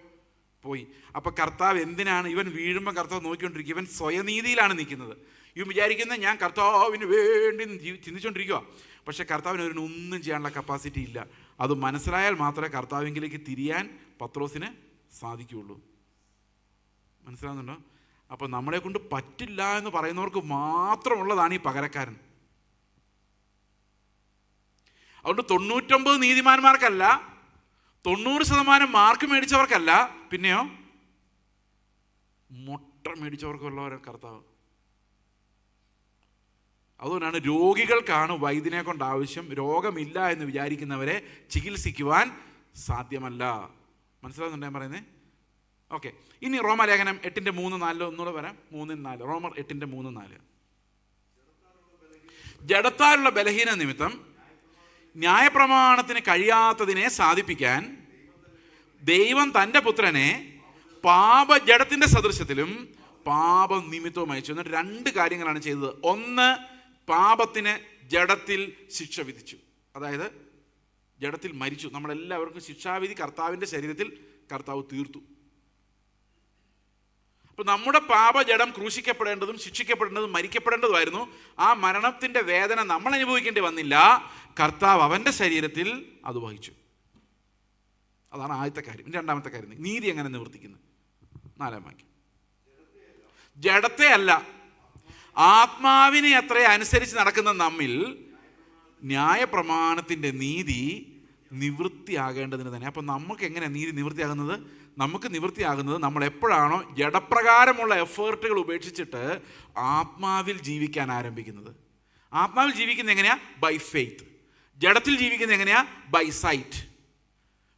പോയി. അപ്പം കർത്താവ് എന്തിനാണ് ഇവൻ വീഴുമ്പോൾ കർത്താവ് നോക്കിക്കൊണ്ടിരിക്കുക? ഇവൻ സ്വയനീതിയിലാണ് നിൽക്കുന്നത്. ഇവൻ വിചാരിക്കുന്നത് ഞാൻ കർത്താവിന് വേണ്ടി ചിന്തിച്ചുകൊണ്ടിരിക്കുക. പക്ഷേ കർത്താവിന് ഒന്നും ചെയ്യാനുള്ള കപ്പാസിറ്റി ഇല്ല. അത് മനസ്സിലായാൽ മാത്രമേ കർത്താവിലേക്ക് തിരിയാൻ പത്രോസിന് സാധിക്കുകയുള്ളൂ. മനസ്സിലാകുന്നുണ്ടോ? അപ്പോൾ നമ്മളെ കൊണ്ട് പറ്റില്ല എന്ന് പറയുന്നവർക്ക് മാത്രമുള്ളതാണ് ഈ പകരക്കാരൻ. അതുകൊണ്ട് 99 നീതിമാന്മാർക്കല്ല, 90% മാർക്ക് മേടിച്ചവർക്കല്ല, പിന്നെയോ മുട്ട മേടിച്ചവർക്കുള്ളവരെ കർത്താവ്. അതുകൊണ്ടാണ് രോഗികൾക്കാണ് വൈദ്യനെ കൊണ്ട് ആവശ്യം, രോഗമില്ല എന്ന് വിചാരിക്കുന്നവരെ ചികിത്സിക്കുവാൻ സാധ്യമല്ല. മനസ്സിലാകുന്നുണ്ടോ ഞാൻ പറയുന്നത്? ഓക്കെ, ഇനി റോമാലേഖനം 8:3-4 ഒന്നുകൂടെ വരാം. 3-4 റോമർ 8:3-4. ജഡത്താലുള്ള ബലഹീന നിമിത്തം ന്യായപ്രമാണത്തിന് കഴിയാത്തതിനെ സാധിപ്പിക്കാൻ ദൈവം തൻ്റെ പുത്രനെ പാപജഡത്തിൻ്റെ സദൃശ്യത്തിലും പാപനിമിത്തവും അയച്ചു. എന്നിട്ട് 2 കാര്യങ്ങളാണ് ചെയ്തത്. ഒന്ന്, പാപത്തിന് ജഡത്തിൽ ശിക്ഷ വിധിച്ചു, അതായത് ജഡത്തിൽ മരിച്ചു. നമ്മളെല്ലാവർക്കും ശിക്ഷാവിധി കർത്താവിൻ്റെ ശരീരത്തിൽ കർത്താവ് തീർത്തു. അപ്പം നമ്മുടെ പാപജഡം ക്രൂശിക്കപ്പെടേണ്ടതും ശിക്ഷിക്കപ്പെടേണ്ടതും മരിക്കപ്പെടേണ്ടതുമായിരുന്നു. ആ മരണത്തിൻ്റെ വേദന നമ്മൾ അനുഭവിക്കേണ്ടി വന്നില്ല. കർത്താവ് അവൻ്റെ ശരീരത്തിൽ അത് വഹിച്ചു. അതാണ് ആദ്യത്തെ കാര്യം. രണ്ടാമത്തെ കാര്യം, നീതി എങ്ങനെ നിവർത്തിക്കുന്നത്? 4-ാം വാക്യം. ജഡത്തെ അല്ല, ആത്മാവിനെ അത്ര അനുസരിച്ച് നടക്കുന്ന നമ്മിൽ ന്യായപ്രമാണത്തിൻ്റെ നീതി നിവൃത്തിയാകേണ്ടതിന് തന്നെ. അപ്പം നമുക്ക് എങ്ങനെയാണ് നീതി നിവൃത്തിയാകുന്നത്? നമുക്ക് നിവൃത്തിയാകുന്നത് നമ്മൾ എപ്പോഴാണോ ജഡപ്രകാരമുള്ള എഫേർട്ടുകൾ ഉപേക്ഷിച്ചിട്ട് ആത്മാവിൽ ജീവിക്കാൻ ആരംഭിക്കുന്നത്. ആത്മാവിൽ ജീവിക്കുന്നത് എങ്ങനെയാ? By faith. ജഡത്തിൽ ജീവിക്കുന്നത് എങ്ങനെയാ? By sight.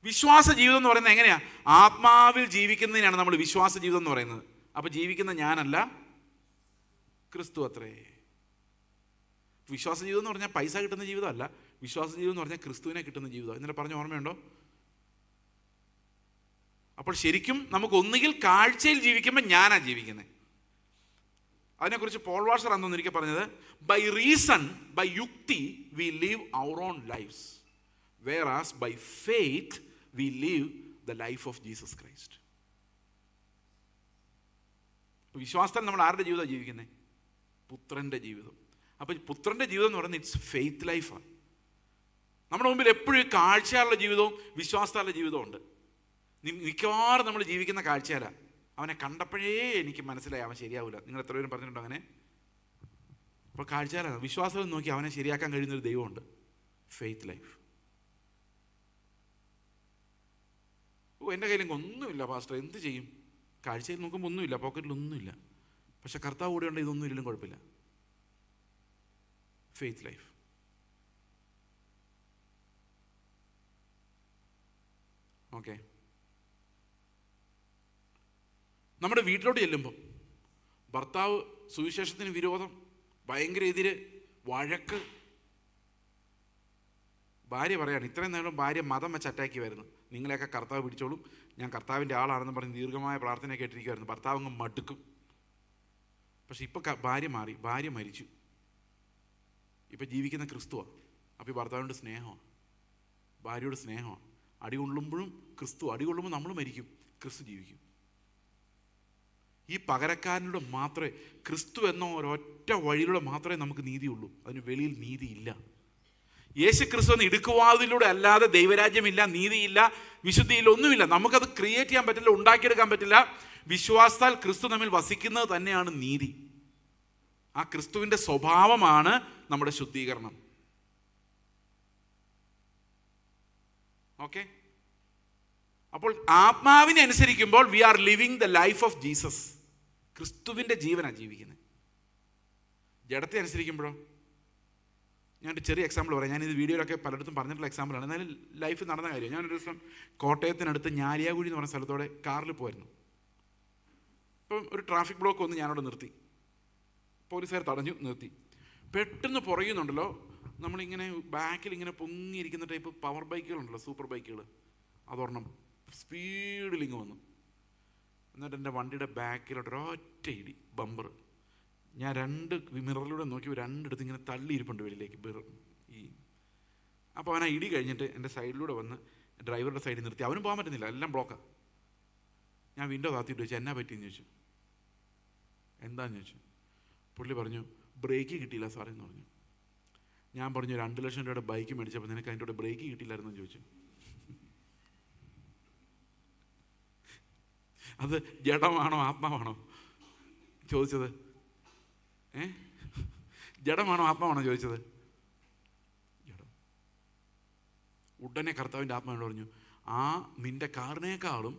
വിശ്വാസ ജീവിതം എന്ന് പറയുന്നത് എങ്ങനെയാ? ആത്മാവിൽ ജീവിക്കുന്നതിനാണ് നമ്മൾ വിശ്വാസ ജീവിതം എന്ന് പറയുന്നത്. അപ്പോൾ ജീവിക്കുന്ന ഞാനല്ല, ക്രിസ്തു അത്രേ. വിശ്വാസ ജീവിതം എന്ന് പറഞ്ഞാൽ പൈസ കിട്ടുന്ന ജീവിതമല്ല. വിശ്വാസ ജീവിതം എന്ന് പറഞ്ഞാൽ ക്രിസ്തുവിനെ കിട്ടുന്ന ജീവിതം. ഇന്നലെ പറഞ്ഞ ഓർമ്മയുണ്ടോ? അപ്പോൾ ശരിക്കും നമുക്ക് ഒന്നുകിൽ കാഴ്ചയിൽ ജീവിക്കുമ്പോൾ ഞാനാ ജീവിക്കുന്നത്. അതിനെക്കുറിച്ച് പോൾ വാഷർ അന്നൊരിക്കൽ പറഞ്ഞത്, ബൈ റീസൺ, ബൈ യുക്തി we live our own lives, whereas by faith we live the life of Jesus Christ. വിശ്വാസത്തിൽ നമ്മൾ ആരുടെ ജീവിതമാണ് ജീവിക്കുന്നത്? പുത്രൻ്റെ ജീവിതം. അപ്പോൾ പുത്രൻ്റെ ജീവിതം എന്ന് പറയുന്നത് ഇറ്റ്സ് ഫെയ്ത്ത് ലൈഫാണ്. നമ്മുടെ മുമ്പിൽ എപ്പോഴും കാഴ്ചയുള്ള ജീവിതവും വിശ്വാസത്താലുള്ള ജീവിതവും ഉണ്ട്. മിക്കവാറും നമ്മൾ ജീവിക്കുന്ന കാഴ്ചയല്ല. അവനെ കണ്ടപ്പോഴേ എനിക്ക് മനസ്സിലായി അവൻ ശരിയാവില്ല. നിങ്ങൾ എത്ര പേരും പറഞ്ഞിട്ടുണ്ടോ അങ്ങനെ? അപ്പോൾ കാഴ്ചയിലാണ്. വിശ്വാസം നോക്കി അവനെ ശരിയാക്കാൻ കഴിയുന്നൊരു ദൈവമുണ്ട്, ഫെയ്ത്ത് ലൈഫ്. എൻ്റെ കയ്യിലും ഒന്നുമില്ല പാസ്റ്റർ, എന്ത് ചെയ്യും? കാഴ്ചയിൽ നോക്കുമ്പോൾ ഒന്നുമില്ല, പോക്കറ്റിലൊന്നുമില്ല. പക്ഷെ കർത്താവ് കൂടെ ഉണ്ട്, ഇതൊന്നും ഇല്ലെങ്കിലും കുഴപ്പമില്ല. Faith life. ഓക്കെ, നമ്മുടെ വീട്ടിലോട്ട് ചെല്ലുമ്പോൾ ഭർത്താവ് സുവിശേഷത്തിന് വിരോധം, ഭയങ്കര എതിര്, വഴക്ക്. ഭാര്യ പറയാണ്, ഇത്രയും നേരം ഭാര്യ മതം വെച്ച് അറ്റാക്കി വരുന്നു, നിങ്ങളെയൊക്കെ കർത്താവ് പിടിച്ചോളും, ഞാൻ കർത്താവിൻ്റെ ആളാണെന്ന് പറഞ്ഞ് ദീർഘമായ പ്രാർത്ഥന കേട്ടിരിക്കുമായിരുന്നു. ഭർത്താവ് അങ്ങ് മടുക്കും. പക്ഷെ ഇപ്പം ഭാര്യ മാറി, ഭാര്യ മരിച്ചു. ഇപ്പം ജീവിക്കുന്ന ക്രിസ്തുവാണ്. അപ്പോൾ ഈ ഭർത്താവിനോട് സ്നേഹമാണ്, ഭാര്യയോട് സ്നേഹമാണ്. അടി കൊള്ളുമ്പോഴും ക്രിസ്തു, അടി കൊള്ളുമ്പോൾ നമ്മൾ മരിക്കും, ക്രിസ്തു ജീവിക്കും. ഈ പകരക്കാരനോട് മാത്രമേ, ക്രിസ്തു എന്ന ഒരൊറ്റ വഴിയിലൂടെ മാത്രമേ നമുക്ക് നീതിയുള്ളൂ. അതിന് വെളിയിൽ നീതിയില്ല. യേശു ക്രിസ്തു എന്ന ഇടുക്കുവാതിലൂടെ അല്ലാതെ ദൈവരാജ്യമില്ല, നീതിയില്ല, വിശുദ്ധിയില്ല, ഒന്നുമില്ല. നമുക്കത് ക്രിയേറ്റ് ചെയ്യാൻ പറ്റില്ല, ഉണ്ടാക്കിയെടുക്കാൻ പറ്റില്ല. വിശ്വാസത്താൽ ക്രിസ്തു നമ്മിൽ വസിക്കുന്നത് തന്നെയാണ് നീതി. ആ ക്രിസ്തുവിൻ്റെ സ്വഭാവമാണ് നമ്മുടെ ശുദ്ധീകരണം. ഓക്കെ, അപ്പോൾ ആത്മാവിനെ അനുസരിക്കുമ്പോൾ we are living the life of Jesus. ക്രിസ്തുവിൻ്റെ ജീവനാണ് ജീവിക്കുന്നത്. ജഡത്തെ അനുസരിക്കുമ്പോഴോ, ഞാനൊരു ചെറിയ എക്സാമ്പിൾ പറയാം. ഞാനിത് വീഡിയോയിലൊക്കെ പലയിടത്തും പറഞ്ഞിട്ടുള്ള എക്സാമ്പിളാണ്, എന്നാലും ലൈഫ് നടന്ന കാര്യം. ഞാനൊരു ദിവസം കോട്ടയത്തിനടുത്ത് ഞാലിയാകുഴി എന്ന് പറഞ്ഞ സ്ഥലത്തോടെ കാറിൽ പോയിരുന്നു. അപ്പം ഒരു ട്രാഫിക് ബ്ലോക്ക് വന്ന് ഞാനവിടെ നിർത്തി. പോലീസുകാർ തടഞ്ഞു നിർത്തി. പെട്ടെന്ന് പുറയുന്നുണ്ടല്ലോ, നമ്മളിങ്ങനെ ബാക്കിൽ ഇങ്ങനെ പൊങ്ങിയിരിക്കുന്ന ടൈപ്പ് പവർ ബൈക്കുകളുണ്ടല്ലോ, സൂപ്പർ ബൈക്കുകൾ, അതൊരെണ്ണം സ്പീഡിലിങ്ങ് വന്നു. എന്നിട്ട് എൻ്റെ വണ്ടിയുടെ ബാക്കിലോട്ട് ഒരൊറ്റ ഇടി, ബമ്പർ. ഞാൻ 2 മിററിലൂടെ നോക്കി 2 ഇടത്ത് ഇങ്ങനെ തള്ളിയിരിപ്പുണ്ട് വെളിയിലേക്ക്. അപ്പോൾ അവൻ ആ ഇടി കഴിഞ്ഞിട്ട് എൻ്റെ സൈഡിലൂടെ വന്ന് ഡ്രൈവറുടെ സൈഡിൽ നിർത്തി. അവനും പോകാൻ പറ്റുന്നില്ല, എല്ലാം ബ്ലോക്കാണ്. ഞാൻ വിൻഡോ താത്തിയിട്ട് ചോദിച്ചു, എന്നാ പറ്റിയെന്ന് ചോദിച്ചു. എന്താന്ന് ചോദിച്ചു. പുള്ളി പറഞ്ഞു, ബ്രേക്ക് കിട്ടിയില്ല സാറേ എന്ന് പറഞ്ഞു. ഞാൻ പറഞ്ഞു, 2 ലക്ഷം രൂപയുടെ ബൈക്ക് മേടിച്ചപ്പോൾ നിനക്ക് അതിൻ്റെ കൂടെ ബ്രേക്ക് കിട്ടിയില്ലായിരുന്നു എന്ന് ചോദിച്ചു. അത് ജഡമാണോ ആത്മാവാണോ ചോദിച്ചത്? ജഡമാണോ ആത്മാവാണോ ചോദിച്ചത്? ജഡം. ഉടനെ കർത്താവിൻ്റെ ആത്മാവിനോട് പറഞ്ഞു, ആ നിന്റെ കാറിനേക്കാളും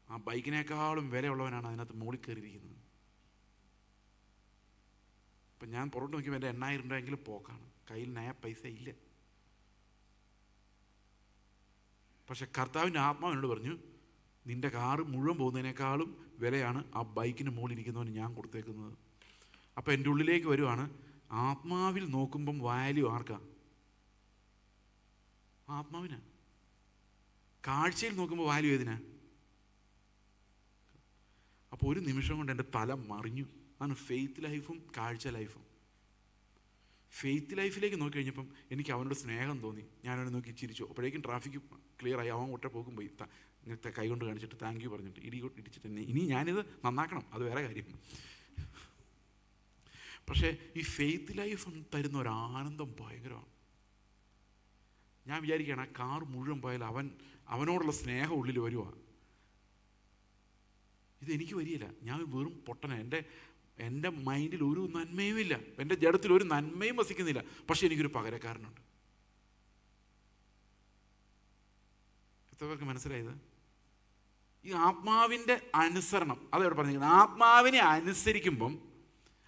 ആ ബൈക്കിനേക്കാളും വിലയുള്ളവനാണ് അതിനകത്ത് മുകളിൽ കയറിയിരിക്കുന്നത്. അപ്പം ഞാൻ പുറത്ത് നോക്കിയപ്പോൾ എൻ്റെ 8,000 രൂപയെങ്കിലും പോക്കാണ്, കയ്യിൽ പൈസ ഇല്ല. പക്ഷെ കർത്താവിൻ്റെ ആത്മാവിനോട് പറഞ്ഞു, നിന്റെ കാറ് മുഴുവൻ പോകുന്നതിനേക്കാളും വിലയാണ് ആ ബൈക്കിന് മുകളിൽ ഇരിക്കുന്നവന് ഞാൻ കൊടുത്തേക്കുന്നത്. അപ്പം എൻ്റെ ഉള്ളിലേക്ക് വരുവാണ്, ആത്മാവിൽ നോക്കുമ്പം വാല്യൂ ആർക്കാ? ആത്മാവിനാ. കാഴ്ചയിൽ നോക്കുമ്പോൾ വാല്യൂ ഏതിനാ? അപ്പോൾ ഒരു നിമിഷം കൊണ്ട് എൻ്റെ തല മറിഞ്ഞു. അതാണ് ഫെയ്ത്ത് ലൈഫും കാഴ്ച ലൈഫും. ഫെയ്ത്ത് ലൈഫിലേക്ക് നോക്കി കഴിഞ്ഞപ്പം എനിക്ക് അവനോട് സ്നേഹം തോന്നി. ഞാനവനെ നോക്കി ചിരിച്ചു. അപ്പോഴേക്കും ട്രാഫിക്ക് ക്ലിയറായി. അവൻ ഒറ്റ പോക്കും പോയി. ഇങ്ങനത്തെ കൈ കൊണ്ട് കാണിച്ചിട്ട് താങ്ക് യു പറഞ്ഞിട്ട് ഇടിച്ചിട്ട് ഇനി ഞാനിത് നന്നാക്കണം, അത് വേറെ കാര്യം. പക്ഷേ ഈ ഫെയ്ത്ത് ലൈഫ് തരുന്ന ഒരു ആനന്ദം ഭയങ്കരമാണ്. ഞാൻ വിചാരിക്കുകയാണ്, ആ കാർ മുഴുവൻ പോയാൽ അവനോടുള്ള സ്നേഹം ഉള്ളിൽ വരുവാ. ഇതെനിക്ക് വരികയില്ല. ഞാൻ വെറും പൊട്ടനാണ്. എൻ്റെ മൈൻഡിൽ ഒരു നന്മയും ഇല്ല, എൻ്റെ ജഡത്തിൽ ഒരു നന്മയും വസിക്കുന്നില്ല. പക്ഷെ എനിക്കൊരു പകരക്കാരനുണ്ട്. എത്ര പേർക്ക് മനസ്സിലായത്? ഈ ആത്മാവിൻ്റെ അനുസരണം, അതെവിടെ പറഞ്ഞിരിക്കുന്നത്? ആത്മാവിനെ അനുസരിക്കുമ്പം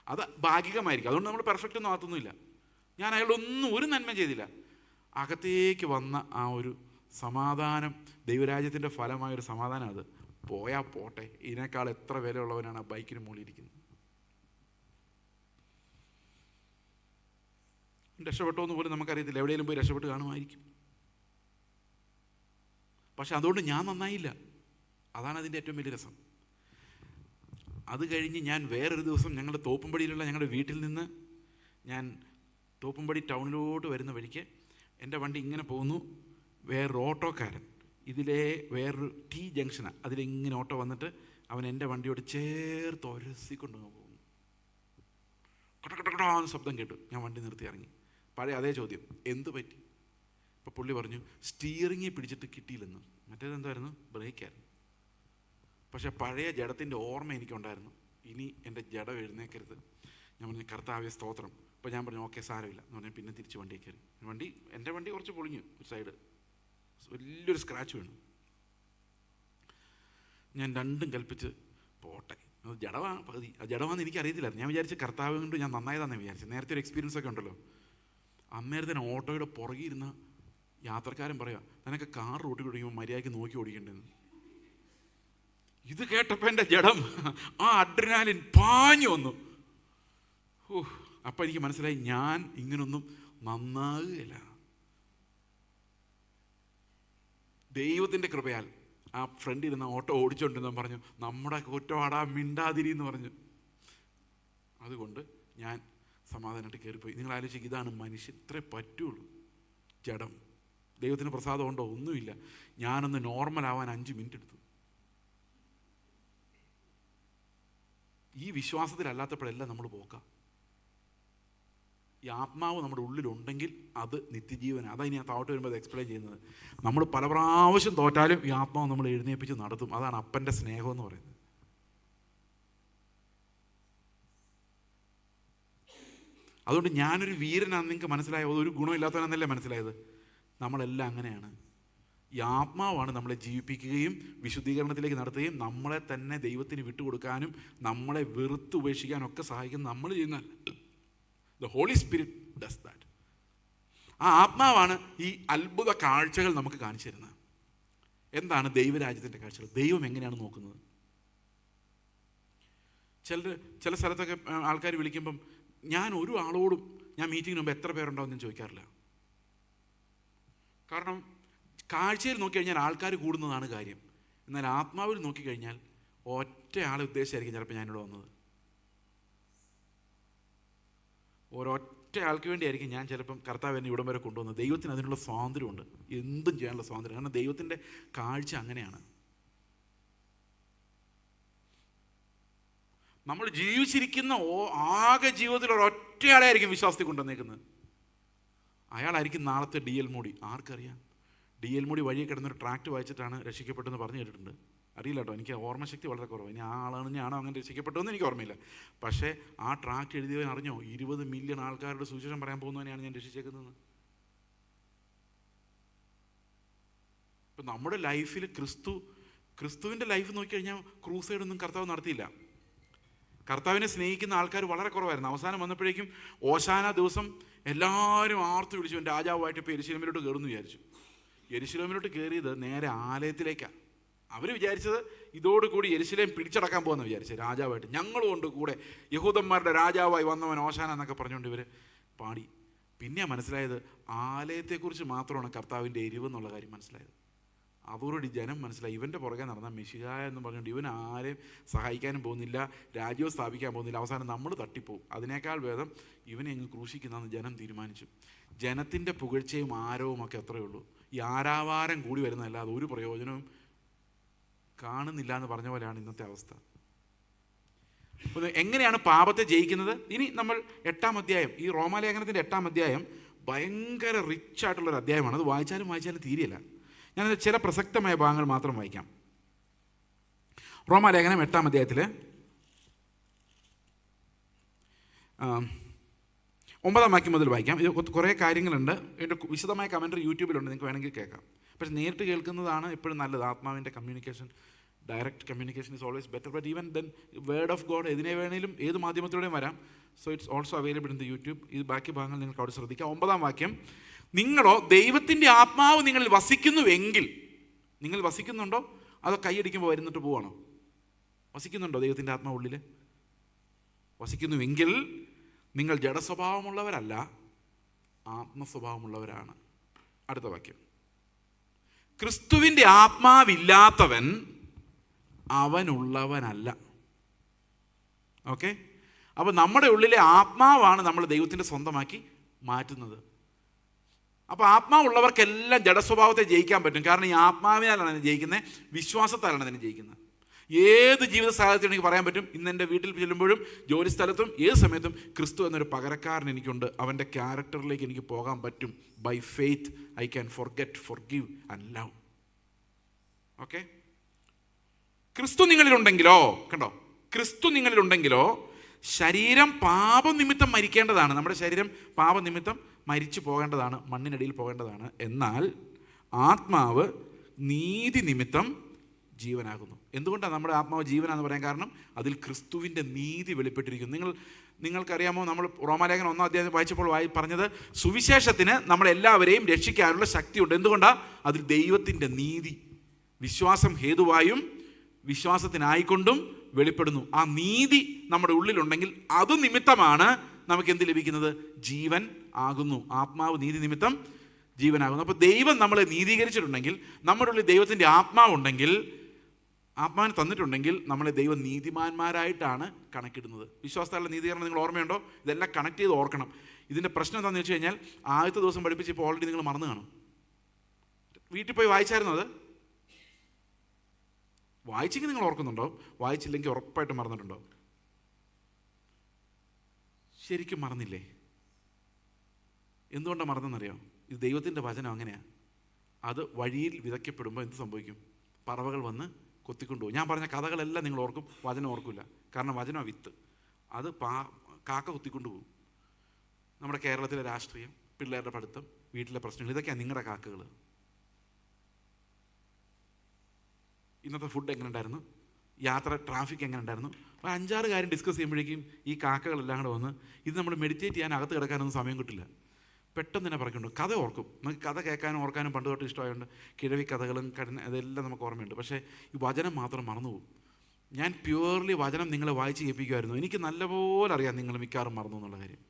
അത് ഭാഗികമായിരിക്കും. അതുകൊണ്ട് നമ്മൾ പെർഫെക്റ്റ് ഒന്നും ആത്തൊന്നുമില്ല. ഞാൻ അയാളൊന്നും ഒരു നന്മ ചെയ്തില്ല. അകത്തേക്ക് വന്ന ആ ഒരു സമാധാനം, ദൈവരാജ്യത്തിൻ്റെ ഫലമായൊരു സമാധാനം. അത് പോയാൽ പോട്ടെ, ഇതിനേക്കാൾ എത്ര വിലയുള്ളവനാണ് ആ ബൈക്കിന് മുകളിൽ ഇരിക്കുന്നത്. രക്ഷപ്പെട്ടോ എന്ന് പോലും നമുക്കറിയത്തില്ല. എവിടെയെങ്കിലും പോയി രക്ഷപ്പെട്ട് കാണുമായിരിക്കും. പക്ഷെ അതുകൊണ്ട് ഞാൻ നന്നായില്ല. അതാണ് അതിൻ്റെ ഏറ്റവും വലിയ രസം. അത് കഴിഞ്ഞ് ഞാൻ വേറൊരു ദിവസം ഞങ്ങളുടെ തോപ്പുംപടിയിലുള്ള ഞങ്ങളുടെ വീട്ടിൽ നിന്ന് ഞാൻ തോപ്പുംപടി ടൗണിലോട്ട് വരുന്ന വഴിക്ക് എൻ്റെ വണ്ടി ഇങ്ങനെ പോകുന്നു. വേറൊരു ഓട്ടോക്കാരൻ ഇതിലെ വേറൊരു T ജംഗ്ഷനാണ്, അതിലിങ്ങനെ ഓട്ടോ വന്നിട്ട് അവൻ എൻ്റെ വണ്ടിയോട് ചേർത്ത് ഒരസിക്കൊണ്ട് പോകുന്നു. കടകടകടാന്ന് ശബ്ദം കേട്ടു. ഞാൻ വണ്ടി നിർത്തി ഇറങ്ങി. പഴയ അതേ ചോദ്യം, എന്ത് പറ്റി? അപ്പോൾ പുള്ളി പറഞ്ഞു, സ്റ്റിയറിങ്ങിൽ പിടിച്ചിട്ട് കിട്ടിയില്ലെന്ന്. മറ്റേതെന്തായിരുന്നു? ബ്രേക്കായിരുന്നു. പക്ഷെ പഴയ ജഡത്തിൻ്റെ ഓർമ്മ എനിക്കുണ്ടായിരുന്നു. ഇനി എൻ്റെ ജഡം എഴുന്നേക്കരുത്. ഞാൻ പറഞ്ഞു, കർത്താവേ സ്തോത്രം. അപ്പോൾ ഞാൻ പറഞ്ഞു, ഓക്കെ സാരമില്ല എന്ന് പറഞ്ഞാൽ പിന്നെ തിരിച്ച് വണ്ടിയിൽ കയറി. എൻ്റെ വണ്ടി കുറച്ച് പൊളിഞ്ഞു, ഒരു സൈഡ് വലിയൊരു സ്ക്രാച്ച് വീണു. ഞാൻ രണ്ടും കൽപ്പിച്ച് പോട്ടെ, അത് ജഡമാണ് പകുതി. അത് ജഡമാണെന്ന് എനിക്കറിയത്തില്ലായിരുന്നു. ഞാൻ വിചാരിച്ച് കർത്താവ് കൊണ്ട് ഞാൻ നന്നായതാണെന്ന് വിചാരിച്ചു. നേരത്തെ ഒരു എക്സ്പീരിയൻസ് ഒക്കെ ഉണ്ടല്ലോ. അന്നേരത്തിന് ഓട്ടോയുടെ പുറകിരുന്ന യാത്രക്കാരൻ പറയുക, നിനക്ക് കാർ റൂട്ടിൽ ഓടിക്കുമ്പോൾ മര്യാദയ്ക്ക് നോക്കി ഓടിക്കേണ്ടതെന്ന്. ഇത് കേട്ടപ്പോൾ എൻ്റെ ജഡം ആ അഡ്രിനാലിൻ പാഞ്ഞു വന്നു. അപ്പം എനിക്ക് മനസ്സിലായി, ഞാൻ ഇങ്ങനൊന്നും നന്നാകുകയില്ല. ദൈവത്തിൻ്റെ കൃപയാൽ ആ ഫ്രണ്ടിൽ ഇരുന്ന ഓട്ടോ ഓടിച്ചുകൊണ്ടിരുന്ന പറഞ്ഞു, നമ്മുടെ കുറ്റവാടാ മിണ്ടാതിരി എന്ന് പറഞ്ഞു. അതുകൊണ്ട് ഞാൻ സമാധാനമായിട്ട് കയറിപ്പോയി. നിങ്ങൾ ആലോചിക്കുക, ഇതാണ് മനുഷ്യൻ, ഇത്രേ പറ്റുള്ളൂ. ജഡം. ദൈവത്തിന് പ്രസാദം ഉണ്ടോ? ഒന്നുമില്ല. ഞാനൊന്ന് നോർമലാവാൻ 5 മിനിറ്റ് എടുത്തു. ഈ വിശ്വാസത്തിലല്ലാത്തപ്പോഴെല്ലാം നമ്മൾ പോക്കാം. ഈ ആത്മാവ് നമ്മുടെ ഉള്ളിലുണ്ടെങ്കിൽ അത് നിത്യജീവനാണ്. അതാണ് ഇനി താഴോട്ട് വരുമ്പോൾ അത് എക്സ്പ്ലെയിൻ ചെയ്യുന്നത്. നമ്മൾ പല പ്രാവശ്യം തോറ്റാലും ഈ ആത്മാവ് നമ്മൾ എഴുന്നേൽപ്പിച്ച് നടത്തും. അതാണ് അപ്പൻ്റെ സ്നേഹം എന്ന് പറയുന്നത്. അതുകൊണ്ട് ഞാനൊരു വീരനാണെന്ന് നിങ്ങൾക്ക് മനസ്സിലായോ? ഒരു ഗുണമില്ലാത്തവനാണെന്നല്ലേ മനസ്സിലായത്? നമ്മളെല്ലാം അങ്ങനെയാണ്. ഈ ആത്മാവാണ് നമ്മളെ ജീവിപ്പിക്കുകയും വിശുദ്ധീകരണത്തിലേക്ക് നടത്തുകയും നമ്മളെ തന്നെ ദൈവത്തിന് വിട്ടുകൊടുക്കാനും നമ്മളെ വെറുത്ത് ഉപേക്ഷിക്കാനും ഒക്കെ സഹായിക്കുന്ന നമ്മൾ ചെയ്യുന്ന the Holy Spirit does that. ആ ആത്മാവാണ് ഈ അത്ഭുത കാഴ്ചകൾ നമുക്ക് കാണിച്ചു തരുന്നത്. എന്താണ് ദൈവരാജ്യത്തിൻ്റെ കാഴ്ചകൾ? ദൈവം എങ്ങനെയാണ് നോക്കുന്നത്? ചില സ്ഥലത്തൊക്കെ ആൾക്കാർ വിളിക്കുമ്പം ഞാൻ ഒരു ആളോടും ഞാൻ മീറ്റിങ്ങിന് മുമ്പ് എത്ര പേരുണ്ടാവും ഞാൻ ചോദിക്കാറില്ല. കാരണം കാഴ്ചയിൽ നോക്കിക്കഴിഞ്ഞാൽ ആൾക്കാർ കൂടുന്നതാണ് കാര്യം. എന്നാൽ ആത്മാവിൽ നോക്കിക്കഴിഞ്ഞാൽ ഒറ്റ ആളെ ഉദ്ദേശിച്ചായിരിക്കും ചിലപ്പോൾ ഞാനിവിടെ വന്നത്. ഒരൊറ്റ ആൾക്ക് വേണ്ടിയായിരിക്കും ഞാൻ ചിലപ്പം കർത്താവ് എന്നെ ഇവിടം വരെ കൊണ്ടുവന്നത്. ദൈവത്തിന് അതിനുള്ള സ്വാതന്ത്ര്യമുണ്ട്, എന്തും ചെയ്യാനുള്ള സ്വാതന്ത്ര്യം. കാരണം ദൈവത്തിൻ്റെ കാഴ്ച അങ്ങനെയാണ്. നമ്മൾ ജീവിച്ചിരിക്കുന്ന ആകെ ജീവിതത്തിൽ ഒരൊറ്റയാളായിരിക്കും വിശ്വാസത്തിൽ കൊണ്ടുവന്നേക്കുന്നത്. അയാളായിരിക്കും നാളത്തെ DL മോഡി. ആർക്കറിയാം? DL മോഡി വഴിയെ കിടന്നൊരു ട്രാക്ട് വായിച്ചിട്ടാണ് രക്ഷിക്കപ്പെട്ടെന്ന് പറഞ്ഞു കേട്ടിട്ടുണ്ട്. അറിയില്ല കേട്ടോ, എനിക്ക് ഓർമ്മശക്തി വളരെ കുറവ്. ഇനി ആ ആളാണോ അങ്ങനെ രക്ഷിക്കപ്പെട്ടതെന്ന് എനിക്ക് ഓർമ്മയില്ല. പക്ഷേ ആ ട്രാക്ട് എഴുതിയവൻ അറിഞ്ഞോ 20 മില്യൺ ആൾക്കാരുടെ സുവിശേഷം പറയാൻ പോകുന്നവനെയാണ് ഞാൻ രക്ഷിച്ചേക്കുന്നത്. ഇപ്പം നമ്മുടെ ലൈഫിൽ ക്രിസ്തുവിൻ്റെ ലൈഫ് നോക്കിക്കഴിഞ്ഞാൽ ക്രൂസൈഡൊന്നും കർത്താവ് നടത്തിയില്ല. കർത്താവിനെ സ്നേഹിക്കുന്ന ആൾക്കാർ വളരെ കുറവായിരുന്നു. അവസാനം വന്നപ്പോഴേക്കും ഓശാന ദിവസം എല്ലാവരും ആർത്തു വിളിച്ചു രാജാവായിട്ട് ഇപ്പോൾ യെരുശലേമിലോട്ട് കയറുമെന്ന് വിചാരിച്ചു. യെരുശലേമിലോട്ട് കയറിയത് നേരെ ആലയത്തിലേക്കാണ്. അവർ വിചാരിച്ചത് ഇതോടുകൂടി യെരുശലേം പിടിച്ചടക്കാൻ പോകുമെന്ന് വിചാരിച്ചത് രാജാവായിട്ട്. ഞങ്ങളും കൊണ്ട് കൂടെ യഹൂദന്മാരുടെ രാജാവായി വന്നവൻ ഓശാന എന്നൊക്കെ പറഞ്ഞുകൊണ്ട് ഇവർ പാടി. പിന്നെ മനസ്സിലായത് ആലയത്തെക്കുറിച്ച് മാത്രമാണ് കർത്താവിൻ്റെ എരിവെന്നുള്ള കാര്യം മനസ്സിലായത്. അതോടുകൂടി ജനം മനസ്സിലായി ഇവൻ്റെ പുറകെ നടന്ന മെശിഹായ എന്ന് പറഞ്ഞുകൊണ്ട് ഇവൻ ആരെയും സഹായിക്കാനും പോകുന്നില്ല, രാജ്യവും സ്ഥാപിക്കാൻ പോകുന്നില്ല, അവസാനം നമ്മൾ തട്ടിപ്പോവും, അതിനേക്കാൾ ഭേദം ഇവനെ അങ്ങ് ക്രൂശിക്കുന്നതെന്ന് ജനം തീരുമാനിച്ചു. ജനത്തിൻ്റെ പുകഴ്ചയും ആരവവും ഒക്കെ അത്രയേ ഉള്ളൂ. ഈ ആരാവാരം കൂടി വരുന്നതല്ലാതെ ഒരു പ്രയോജനവും കാണുന്നില്ല എന്ന് പറഞ്ഞ പോലെയാണ് ഇന്നത്തെ അവസ്ഥ. എങ്ങനെയാണ് പാപത്തെ ജയിക്കുന്നത്? ഇനി നമ്മൾ 8-ാം അധ്യായം, ഈ റോമാലേഖനത്തിൻ്റെ 8-ാം അധ്യായം ഭയങ്കര റിച്ച് ആയിട്ടുള്ളൊരു അധ്യായമാണ്. അത് വായിച്ചാലും തീരെയില്ല. ഞാനത് ചില പ്രസക്തമായ ഭാഗങ്ങൾ മാത്രം വായിക്കാം. റോമാലേഖനം 8-ാം അധ്യായത്തിൽ 9-ാം വാക്യം മുതൽ വായിക്കാം. ഇത് കുറേ കാര്യങ്ങളുണ്ട്. ഇതിൻ്റെ വിശദമായ കമൻറ്ററി യൂട്യൂബിലുണ്ട്, നിങ്ങൾക്ക് വേണമെങ്കിൽ കേൾക്കാം. പക്ഷെ നേരിട്ട് കേൾക്കുന്നതാണ് എപ്പോഴും നല്ലത്. ആത്മാവിൻ്റെ communication, direct communication is always better. But even then word of God ഇതിനെ വേണേലും ഏത് മാധ്യമത്തിലൂടെയും വരാം. So it's also available in the YouTube. ഇത് ബാക്കി ഭാഗങ്ങൾ നിങ്ങൾക്ക് അവിടെ ശ്രദ്ധിക്കാം. 9-ാം വാക്യം, നിങ്ങളോ ദൈവത്തിൻ്റെ ആത്മാവ് നിങ്ങളിൽ വസിക്കുന്നുവെങ്കിൽ, നിങ്ങൾ വസിക്കുന്നുണ്ടോ അതോ കൈയടിക്കുമ്പോൾ വരുന്നിട്ട് പോവാണോ? വസിക്കുന്നുണ്ടോ ദൈവത്തിൻ്റെ ആത്മാവ് ഉള്ളിൽ? വസിക്കുന്നുവെങ്കിൽ നിങ്ങൾ ജഡസ്വഭാവമുള്ളവരല്ല, ആത്മസ്വഭാവമുള്ളവരാണ്. അടുത്ത വാക്യം, ക്രിസ്തുവിൻ്റെ ആത്മാവില്ലാത്തവൻ അവനുള്ളവനല്ല. ഓക്കെ, അപ്പോൾ നമ്മുടെ ഉള്ളിലെ ആത്മാവാണ് നമ്മൾ ദൈവത്തിൻ്റെ സ്വന്തമാക്കി മാറ്റുന്നത്. അപ്പോൾ ആത്മാവുള്ളവർക്കെല്ലാം ജഡസ്വഭാവത്തെ ജയിക്കാൻ പറ്റും. കാരണം ഈ ആത്മാവിനാലാണ് അതിനെ ജയിക്കുന്നത്, വിശ്വാസത്താലാണ് അതിനെ ജയിക്കുന്നത്. ഏത് ജീവിത സാഹചര്യത്തിൽ എനിക്ക് പറയാൻ പറ്റും, ഇന്ന് എൻ്റെ വീട്ടിൽ ചെല്ലുമ്പോഴും ജോലി സ്ഥലത്തും ഏത് സമയത്തും ക്രിസ്തു എന്നൊരു പകരക്കാരൻ എനിക്കുണ്ട്. അവൻ്റെ ക്യാരക്ടറിലേക്ക് എനിക്ക് പോകാൻ പറ്റും. By faith I can forget, forgive and love. Okay, ക്രിസ്തു നിങ്ങളിലുണ്ടെങ്കിലോ, കണ്ടോ, ക്രിസ്തു നിങ്ങളിലുണ്ടെങ്കിലോ ശരീരം പാപനിമിത്തം മരിക്കേണ്ടതാണ്. നമ്മുടെ ശരീരം പാപനിമിത്തം മരിച്ചു പോകേണ്ടതാണ്, മണ്ണിനടിയിൽ പോകേണ്ടതാണ്. എന്നാൽ ആത്മാവ് നീതി നിമിത്തം ജീവനാകുന്നു. എന്തുകൊണ്ടാണ് നമ്മുടെ ആത്മാവ് ജീവനാന്ന് പറയാൻ കാരണം? അതിൽ ക്രിസ്തുവിൻ്റെ നീതി വെളിപ്പെട്ടിരിക്കുന്നു. നിങ്ങൾക്കറിയാമോ, നമ്മൾ റോമാലേഖനം 1-ാം അധ്യായം വായിച്ചപ്പോൾ പറഞ്ഞത് സുവിശേഷത്തിന് നമ്മളെല്ലാവരെയും രക്ഷിക്കാനുള്ള ശക്തിയുണ്ട്. എന്തുകൊണ്ടാണ്? അതിൽ ദൈവത്തിൻ്റെ നീതി വിശ്വാസം ഹേതുവായും വിശ്വാസത്തിനായിക്കൊണ്ടും വെളിപ്പെടുന്നു. ആ നീതി നമ്മുടെ ഉള്ളിലുണ്ടെങ്കിൽ അത് നിമിത്തമാണ് നമുക്ക് എന്ത് ലഭിക്കുന്നത്? ജീവൻ ആകുന്നു. ആത്മാവ് നീതി നിമിത്തം ജീവനാകുന്നു. അപ്പോൾ ദൈവം നമ്മളെ നീതീകരിച്ചിട്ടുണ്ടെങ്കിൽ, നമ്മുടെ ഉള്ളിൽ ദൈവത്തിൻ്റെ ആത്മാവുണ്ടെങ്കിൽ, ആത്മാവിനെ തന്നിട്ടുണ്ടെങ്കിൽ നമ്മളെ ദൈവം നീതിമാന്മാരായിട്ടാണ് കണക്കിടുന്നത്. വിശ്വാസത്താലുള്ള നീതീകരണം നിങ്ങൾ ഓർമ്മയുണ്ടോ? ഇതെല്ലാം കണക്ട് ചെയ്ത് ഓർക്കണം. ഇതിൻ്റെ പ്രശ്നം എന്താണെന്ന് വെച്ച് കഴിഞ്ഞാൽ, ആദ്യത്തെ ദിവസം പഠിപ്പിച്ച് ഇപ്പോൾ ഓൾറെഡി നിങ്ങൾ മറന്നു കാണും. വീട്ടിൽ പോയി വായിച്ചായിരുന്നു അത്? വായിച്ചെങ്കിൽ നിങ്ങൾ ഓർക്കുന്നുണ്ടോ? വായിച്ചില്ലെങ്കിൽ ഉറപ്പായിട്ട് മറന്നിട്ടുണ്ടോ? ശരിക്കും മറന്നില്ലേ? എന്തുകൊണ്ടാണ് മറന്നെന്നറിയോ? ഇത് ദൈവത്തിൻ്റെ വചനം അങ്ങനെയാണ്. അത് വഴിയിൽ വിതയ്ക്കപ്പെടുമ്പോൾ എന്ത് സംഭവിക്കും? പറവകൾ വന്ന് കൊത്തിക്കൊണ്ടുപോകും. ഞാൻ പറഞ്ഞ കഥകളെല്ലാം നിങ്ങൾ ഓർക്കും, വചനം ഓർക്കില്ല. കാരണം വചനം വിത്ത്, അത് കാക്ക കൊത്തിക്കൊണ്ടുപോകും. നമ്മുടെ കേരളത്തിലെ രാഷ്ട്രീയം, പിള്ളേരുടെ പഠിത്തം, വീട്ടിലെ പ്രശ്നങ്ങൾ, ഇതൊക്കെയാണ് നിങ്ങളുടെ കാക്കകൾ. ഇന്നത്തെ ഫുഡ് എങ്ങനെ ഉണ്ടായിരുന്നു, യാത്ര, ട്രാഫിക് എങ്ങനെ ഉണ്ടായിരുന്നു, ഒരു 5-6 കാര്യം ഡിസ്കസ് ചെയ്യുമ്പോഴേക്കും ഈ കാക്കകളെല്ലാം കൂടെ വന്ന് ഇത് നമ്മൾ മെഡിറ്റേറ്റ് ചെയ്യാൻ, അകത്ത് കിടക്കാനൊന്നും സമയം കിട്ടില്ല. പെട്ടെന്ന് തന്നെ പറയുന്നുണ്ട്. കഥ ഓർക്കും. നമുക്ക് കഥ കേൾക്കാനും ഓർക്കാനും പണ്ട് തൊട്ട് ഇഷ്ടമായതുകൊണ്ട് കിഴവി കഥകളും അതെല്ലാം നമുക്ക് ഓർമ്മയുണ്ട്. പക്ഷേ ഈ വചനം മാത്രം മറന്നുപോകും. ഞാൻ പ്യുവർലി വചനം നിങ്ങളെ വായിച്ച് കേൾപ്പിക്കുമായിരുന്നു. എനിക്ക് നല്ലപോലെ അറിയാം നിങ്ങൾ മിക്കവാറും മറന്നു എന്നുള്ള കാര്യം.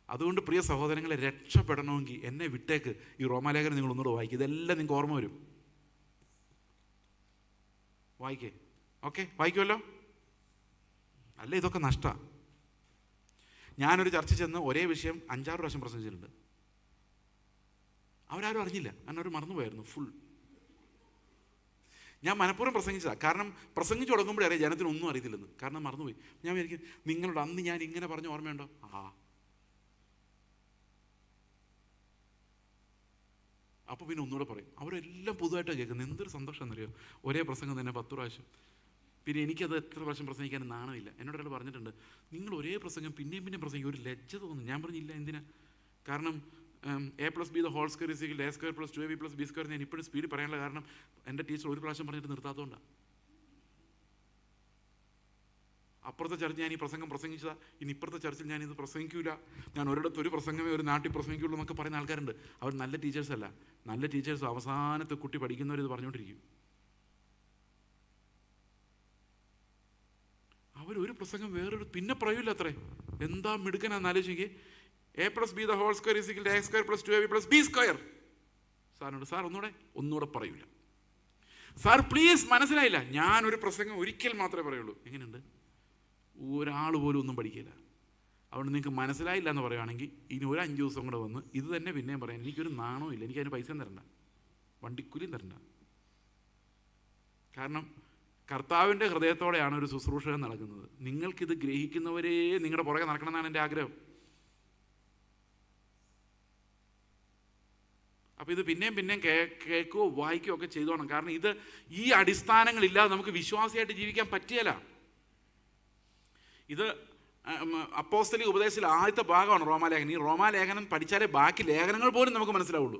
അതുകൊണ്ട് പ്രിയ സഹോദരങ്ങളെ, രക്ഷപ്പെടണമെങ്കിൽ എന്നെ വിട്ടേക്ക്. ഈ റോമാലേഖനം നിങ്ങൾ ഒന്നുകൂടെ വായിക്കുക. ഇതെല്ലാം നിങ്ങൾക്ക് ഓർമ്മ വരും. വായിക്കേ? ഓക്കെ, വായിക്കുമല്ലോ? അല്ല, ഇതൊക്കെ നഷ്ടമാണ്. ഞാനൊരു ചർച്ച ചെന്ന് ഒരേ വിഷയം 5-6 പ്രാവശ്യം പ്രസംഗിച്ചിട്ടുണ്ട്. അവരാരും അറിഞ്ഞില്ല, കാരണം അവർ മറന്നുപോയായിരുന്നു ഫുൾ. ഞാൻ മനഃപൂർവ്വം പ്രസംഗിച്ചതാണ്. കാരണം പ്രസംഗിച്ച് തുടങ്ങുമ്പോഴേ അറിയാം ജനത്തിനൊന്നും അറിയത്തില്ലെന്ന്. കാരണം മറന്നുപോയി. ഞാൻ വിചാരിക്കും നിങ്ങളോട് അന്ന് ഞാൻ ഇങ്ങനെ പറഞ്ഞ ഓർമ്മയുണ്ടോ? അപ്പോൾ പിന്നെ ഒന്നുകൂടെ പറയും. അവരെല്ലാം പുതുതായിട്ടാണ് കേൾക്കുന്നത്. എന്തൊരു സന്തോഷം എന്നറിയോ, ഒരേ പ്രസംഗം തന്നെ 10 പ്രാവശ്യം. പിന്നെ എനിക്കത് എത്ര പ്രാവശ്യം പ്രസംഗിക്കാൻ നാണമില്ല. എന്നോട് ഒരാൾ പറഞ്ഞിട്ടുണ്ട്, നിങ്ങൾ ഒരേ പ്രസംഗം പിന്നെയും പിന്നെയും പ്രസംഗിക്കും, ഒരു ലജ്ജ തോന്നുന്നു. ഞാൻ പറഞ്ഞില്ല, എന്തിനാ? കാരണം a+b² a² + 2ab+b² ഞാൻ ഇപ്പോഴും സ്പീഡിൽ പറയാനുള്ള കാരണം എൻ്റെ ടീച്ചർ ഒരു പ്രാവശ്യം പറഞ്ഞിട്ട് നിർത്താത്തതുകൊണ്ടാണ്. അപ്പുറത്തെ ചർച്ച ഞാൻ ഈ പ്രസംഗം പ്രസംഗിച്ചതാ, ഇനി ഇപ്പുറത്തെ ചർച്ചിൽ ഞാനിത് പ്രസംഗിക്കില്ല, ഞാൻ ഒരിടത്ത് ഒരു പ്രസംഗമേ ഒരു നാട്ടിൽ പ്രസംഗിക്കുള്ളൂ എന്നൊക്കെ പറയുന്ന ആൾക്കാരുണ്ട്. അവർ നല്ല ടീച്ചേഴ്സല്ല. നല്ല ടീച്ചേഴ്സ് അവസാനത്തെ കുട്ടി പഠിക്കുന്നവർ ഇത് പറഞ്ഞുകൊണ്ടിരിക്കും. അവരൊരു പ്രസംഗം വേറൊരു പിന്നെ പറയൂല. അത്രേ എന്താ മിടുക്കനാന്ന് ആലോചിക്കുക. a+b² = a² + 2ab+b². സാറിനോട് സാർ ഒന്നുകൂടെ പറയൂല. സാർ പ്ലീസ് മനസ്സിലായില്ല. ഞാനൊരു പ്രസംഗം ഒരിക്കൽ മാത്രമേ പറയുള്ളൂ. എങ്ങനെയുണ്ട്? ഒരാൾ പോലും ഒന്നും പഠിക്കില്ല. അതുകൊണ്ട് നിങ്ങൾക്ക് മനസ്സിലായില്ല എന്ന് പറയുകയാണെങ്കിൽ ഇനി ഒരു 5 ദിവസം കൂടെ വന്ന് ഇത് തന്നെ പിന്നെയും പറയാൻ എനിക്കൊരു നാണവും ഇല്ല. എനിക്കതിന് പൈസ തരണ്ട, വണ്ടിക്കൂലിയും തരണ്ട. കാരണം കർത്താവിൻ്റെ ഹൃദയത്തോടെയാണ് ഒരു ശുശ്രൂഷകൻ നടക്കുന്നത്. നിങ്ങൾക്കിത് ഗ്രഹിക്കുന്നവരേ നിങ്ങളുടെ പുറകെ നടക്കണമെന്നാണ് എൻ്റെ ആഗ്രഹം. അപ്പോൾ ഇത് പിന്നെയും പിന്നെയും കേൾക്കുകയോ വായിക്കുകയോ ഒക്കെ ചെയ്തോണം. കാരണം ഇത് ഈ അടിസ്ഥാനങ്ങളില്ലാതെ നമുക്ക് വിശ്വാസിയായിട്ട് ജീവിക്കാൻ പറ്റിയല്ല. ഇത് അപ്പോസ്തലിക ഉപദേശത്തിൽ ആദ്യത്തെ ഭാഗമാണ് റോമാലേഖനം. ഈ റോമാലേഖനം പഠിച്ചാലേ ബാക്കി ലേഖനങ്ങൾ പോലും നമുക്ക് മനസ്സിലാവുള്ളൂ.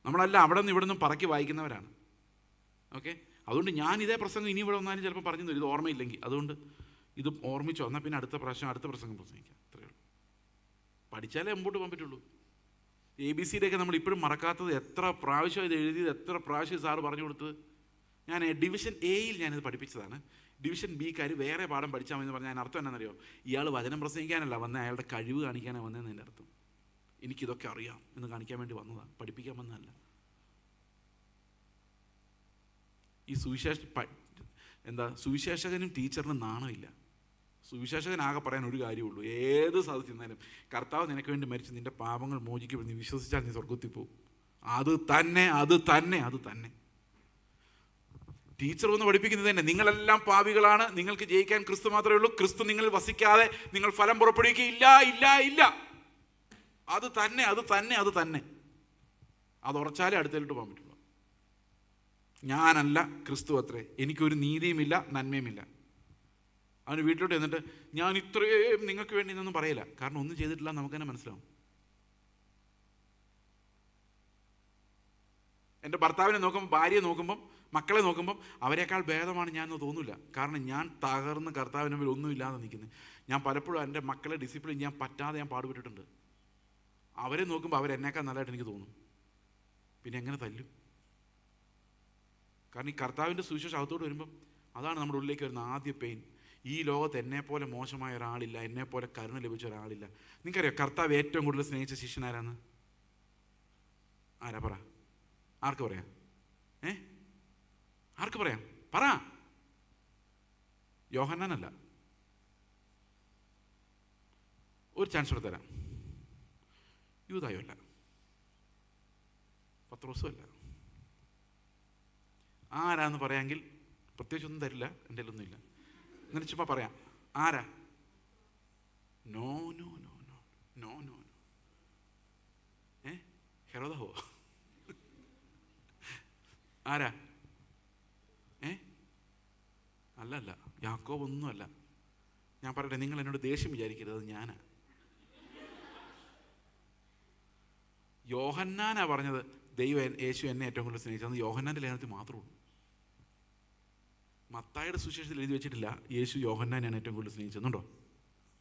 നമ്മളെല്ലാം അവിടെ നിന്ന് ഇവിടെ നിന്നും പറക്കി വായിക്കുന്നവരാണ്. ഓക്കെ, അതുകൊണ്ട് ഞാൻ ഇതേ പ്രസംഗം ഇനി ഇവിടെ വന്നാലും ചിലപ്പോൾ പറഞ്ഞു തരും, ഇത് ഓർമ്മയില്ലെങ്കിൽ. അതുകൊണ്ട് ഇത് ഓർമ്മിച്ചോ, എന്നാൽ പിന്നെ അടുത്ത പ്രസംഗം പ്രസംഗിക്കാം. അത്രയേ ഉള്ളൂ. പഠിച്ചാലേ മുമ്പോട്ട് പോകാൻ പറ്റുള്ളൂ. ABCD ഒക്കെ നമ്മൾ ഇപ്പോഴും മറക്കാത്തത്. എത്ര പ്രാവശ്യം ഇത് എഴുതിയത്, എത്ര പ്രാവശ്യം സാറ് പറഞ്ഞു കൊടുത്തത്. ഞാൻ ഡിവിഷൻ എയിൽ ഞാനിത് പഠിപ്പിച്ചതാണ്. ഡിവിഷൻ ബിക്കാർ വേറെ പാഠം പഠിച്ചാൽ മതി എന്ന് പറഞ്ഞാൽ അതിന് അർത്ഥം എന്നാണെന്നറിയോ? ഇയാൾ വചനം പ്രസംഗിക്കാനല്ല വന്നത്, അയാളുടെ കഴിവ് കാണിക്കാനാണ് വന്നതെന്ന് എൻ്റെ അർത്ഥം. എനിക്കിതൊക്കെ അറിയാം എന്ന് കാണിക്കാൻ വേണ്ടി വന്നതാണ്, പഠിപ്പിക്കാൻ വന്നതല്ല. ഈ സുവിശേഷകനും ടീച്ചറിനും നാണമില്ല. സുവിശേഷകനാകെ പറയാൻ ഒരു കാര്യമുള്ളൂ, ഏത് സദസ്സിൽ നിന്നാലും കർത്താവ് നിനക്ക് വേണ്ടി മരിച്ച് നിന്റെ പാപങ്ങൾ മോചിക്കപ്പെടും, നീ വിശ്വസിച്ചാൽ നീ സ്വർഗത്തിൽ പോകും. അത് തന്നെ ടീച്ചർ ഒന്ന് പഠിപ്പിക്കുന്നത് തന്നെ. നിങ്ങളെല്ലാം പാപികളാണ്, നിങ്ങൾക്ക് ജയിക്കാൻ ക്രിസ്തു മാത്രമേ ഉള്ളൂ, ക്രിസ്തു നിങ്ങളിൽ വസിക്കാതെ നിങ്ങൾ ഫലം പുറപ്പെടുവിക്കുകയില്ല. അത് തന്നെ അത് ഉറച്ചാലേ അടുത്തേലിട്ട് പോകാൻ പറ്റുള്ളൂ. ഞാനല്ല, ക്രിസ്തു അത്രേ. എനിക്കൊരു നീതിയുമില്ല, നന്മയുമില്ല. അവന് വീട്ടിലോട്ട് എന്നിട്ട് ഞാൻ ഇത്രയും നിങ്ങൾക്ക് വേണ്ടി എന്നൊന്നും പറയില്ല. കാരണം ഒന്നും ചെയ്തിട്ടില്ല, നമുക്ക് തന്നെ മനസ്സിലാവും. എൻ്റെ ഭർത്താവിനെ നോക്കുമ്പോൾ, ഭാര്യയെ നോക്കുമ്പം, മക്കളെ നോക്കുമ്പം അവരെക്കാൾ ഭേദമാണ് ഞാനെന്ന് തോന്നില്ല. കാരണം ഞാൻ തകർന്ന് കർത്താവിന് മുമ്പിൽ ഒന്നുമില്ലാതെ നിൽക്കുന്നത്. ഞാൻ പലപ്പോഴും എൻ്റെ മക്കളെ ഡിസിപ്ലിൻ ചെയ്യാൻ പറ്റാതെ ഞാൻ പാടുപെട്ടിട്ടുണ്ട്. അവരെ നോക്കുമ്പോൾ അവരെന്നേക്കാൾ നല്ലതായിട്ട് എനിക്ക് തോന്നും. പിന്നെ എങ്ങനെ തല്ലും? കാരണം ഈ കർത്താവിൻ്റെ സുവിശേഷം അകത്തോട്ട് വരുമ്പം അതാണ് നമ്മുടെ ഉള്ളിലേക്ക് വരുന്ന ആദ്യ പെയിൻ. ഈ ലോകത്ത് എന്നെപ്പോലെ മോശമായ ഒരാളില്ല, എന്നെപ്പോലെ കരുണ ലഭിച്ച ഒരാളില്ല. നിങ്ങൾക്കറിയാം കർത്താവ് ഏറ്റവും കൂടുതൽ സ്നേഹിച്ച ശിഷ്യനാരാന്ന്? ആരാ? പറ. ആർക്ക് പറയാം? ആർക്ക് പറയാം? പറ. യോഹന്നാനല്ല. ഒരു ചാൻസ് കൂടെ തരാം. യൂദായോ അല്ല, പത്രോസും അല്ല. ആരാന്ന് പറയാമെങ്കിൽ പ്രത്യേകിച്ചൊന്നും തരില്ല, എൻ്റെ ഒന്നുമില്ല. എന്നിട്ട് ചുമ്മാ പറയാം. ആരാ? നോ. ഹെരോദാവോ? ആരാ? അല്ല, യാക്കോബ് ഒന്നുമല്ല. ഞാൻ പറയട്ടെ, നിങ്ങൾ എന്നോട് ദേഷ്യം വിചാരിക്കരുത്, അത് ഞാനാ. യോഹന്നാനാ പറഞ്ഞത് യേശു എന്നെ ഏറ്റവും കൂടുതൽ സ്നേഹിച്ചത്. യോഹന്നാൻ്റെ ലേഖനത്തിൽ മാത്രമേ ഉള്ളൂ. മത്തായിയുടെ സുവിശേഷത്തിൽ എഴുതി വെച്ചിട്ടില്ല യേശു യോഹന്നാനെയാണ് ഏറ്റവും കൂടുതൽ സ്നേഹിച്ചെന്നുണ്ടോ?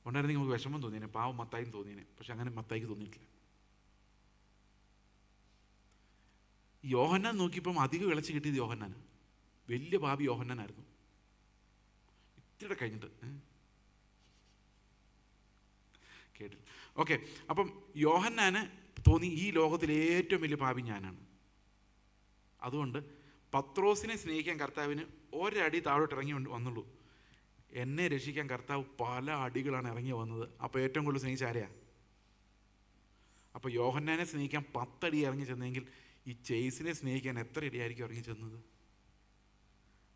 ഉണ്ടായിരുന്നെങ്കിൽ നമുക്ക് വിഷമം തോന്നിയേനെ, പാവം മത്തായിന്ന് തോന്നിയേനെ. പക്ഷെ അങ്ങനെ മത്തായിക്ക് തോന്നിയിട്ടില്ല. യോഹന്നാൻ നോക്കിയപ്പം അധികം വിളച്ച് കിട്ടിയത് യോഹന്നാന്. വലിയ പാപി യോഹന്നാനായിരുന്നു. ഇത്തിരി കഴിഞ്ഞിട്ട് കേട്ടില്ല. ഓക്കെ, അപ്പം യോഹന്നാന് തോന്നി ഈ ലോകത്തിലെ ഏറ്റവും വലിയ പാപി ഞാനാണ്. അതുകൊണ്ട് പത്രോസിനെ സ്നേഹിക്കാൻ കർത്താവിന് ഒരടി താഴോട്ട് ഇറങ്ങി വന്നുള്ളൂ. എന്നെ രക്ഷിക്കാൻ കർത്താവ് പല അടികളാണ് ഇറങ്ങി വന്നത്. അപ്പോൾ ഏറ്റവും കൂടുതൽ സ്നേഹിച്ച ആരെയാ? അപ്പോൾ യോഹന്നാനെ സ്നേഹിക്കാൻ 10 അടി ഇറങ്ങി ചെന്നെങ്കിൽ ഈ ചേസിനെ സ്നേഹിക്കാൻ എത്ര അടിയായിരിക്കും ഇറങ്ങി ചെന്നത്?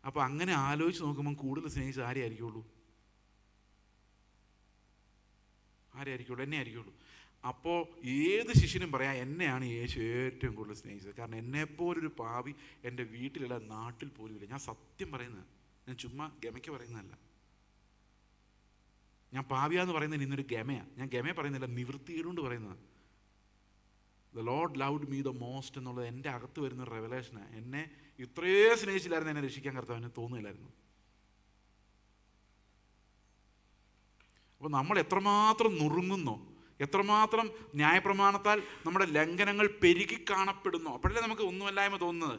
അപ്പോൾ അങ്ങനെ ആലോചിച്ച് നോക്കുമ്പം കൂടുതൽ സ്നേഹിച്ചത് ആരെയായിരിക്കുള്ളൂ? എന്നെ ആയിരിക്കുള്ളൂ. അപ്പോൾ ഏത് ശിഷ്യനും പറയാം, എന്നെയാണ് യേശു ഏറ്റവും കൂടുതൽ സ്നേഹിച്ചത്. കാരണം എന്നെപ്പോലൊരു പാവി എൻ്റെ വീട്ടിലല്ല, നാട്ടിൽ പോലും ഇല്ല. ഞാൻ സത്യം പറയുന്നത്, ഞാൻ ചുമ്മാ ഗമയ്ക്ക് പറയുന്നതല്ല. ഞാൻ പാവിയാന്ന് പറയുന്നതിന് ഇന്നൊരു ഗമയാണ്. ഞാൻ ഗമയെ പറയുന്നില്ല, നിവൃത്തിയിലുകൊണ്ട് പറയുന്നത്. The Lord loved me the most എന്നുള്ളത് എൻ്റെ അകത്ത് വരുന്ന റെവലേഷനാണ്. എന്നെ ഇത്രയേ സ്നേഹിച്ചില്ലായിരുന്നു എന്നെ രക്ഷിക്കാൻ കർത്താവിന് തോന്നുന്നില്ലായിരുന്നു. അപ്പോൾ നമ്മൾ എത്രമാത്രം നുറുങ്ങുന്നോ, എത്രമാത്രം ന്യായപ്രമാണത്താൽ നമ്മുടെ ലംഘനങ്ങൾ പെരുകി കാണപ്പെടുന്നു, അപ്പോഴല്ലേ നമുക്ക് ഒന്നുമല്ലായ്മ തോന്നുന്നത്.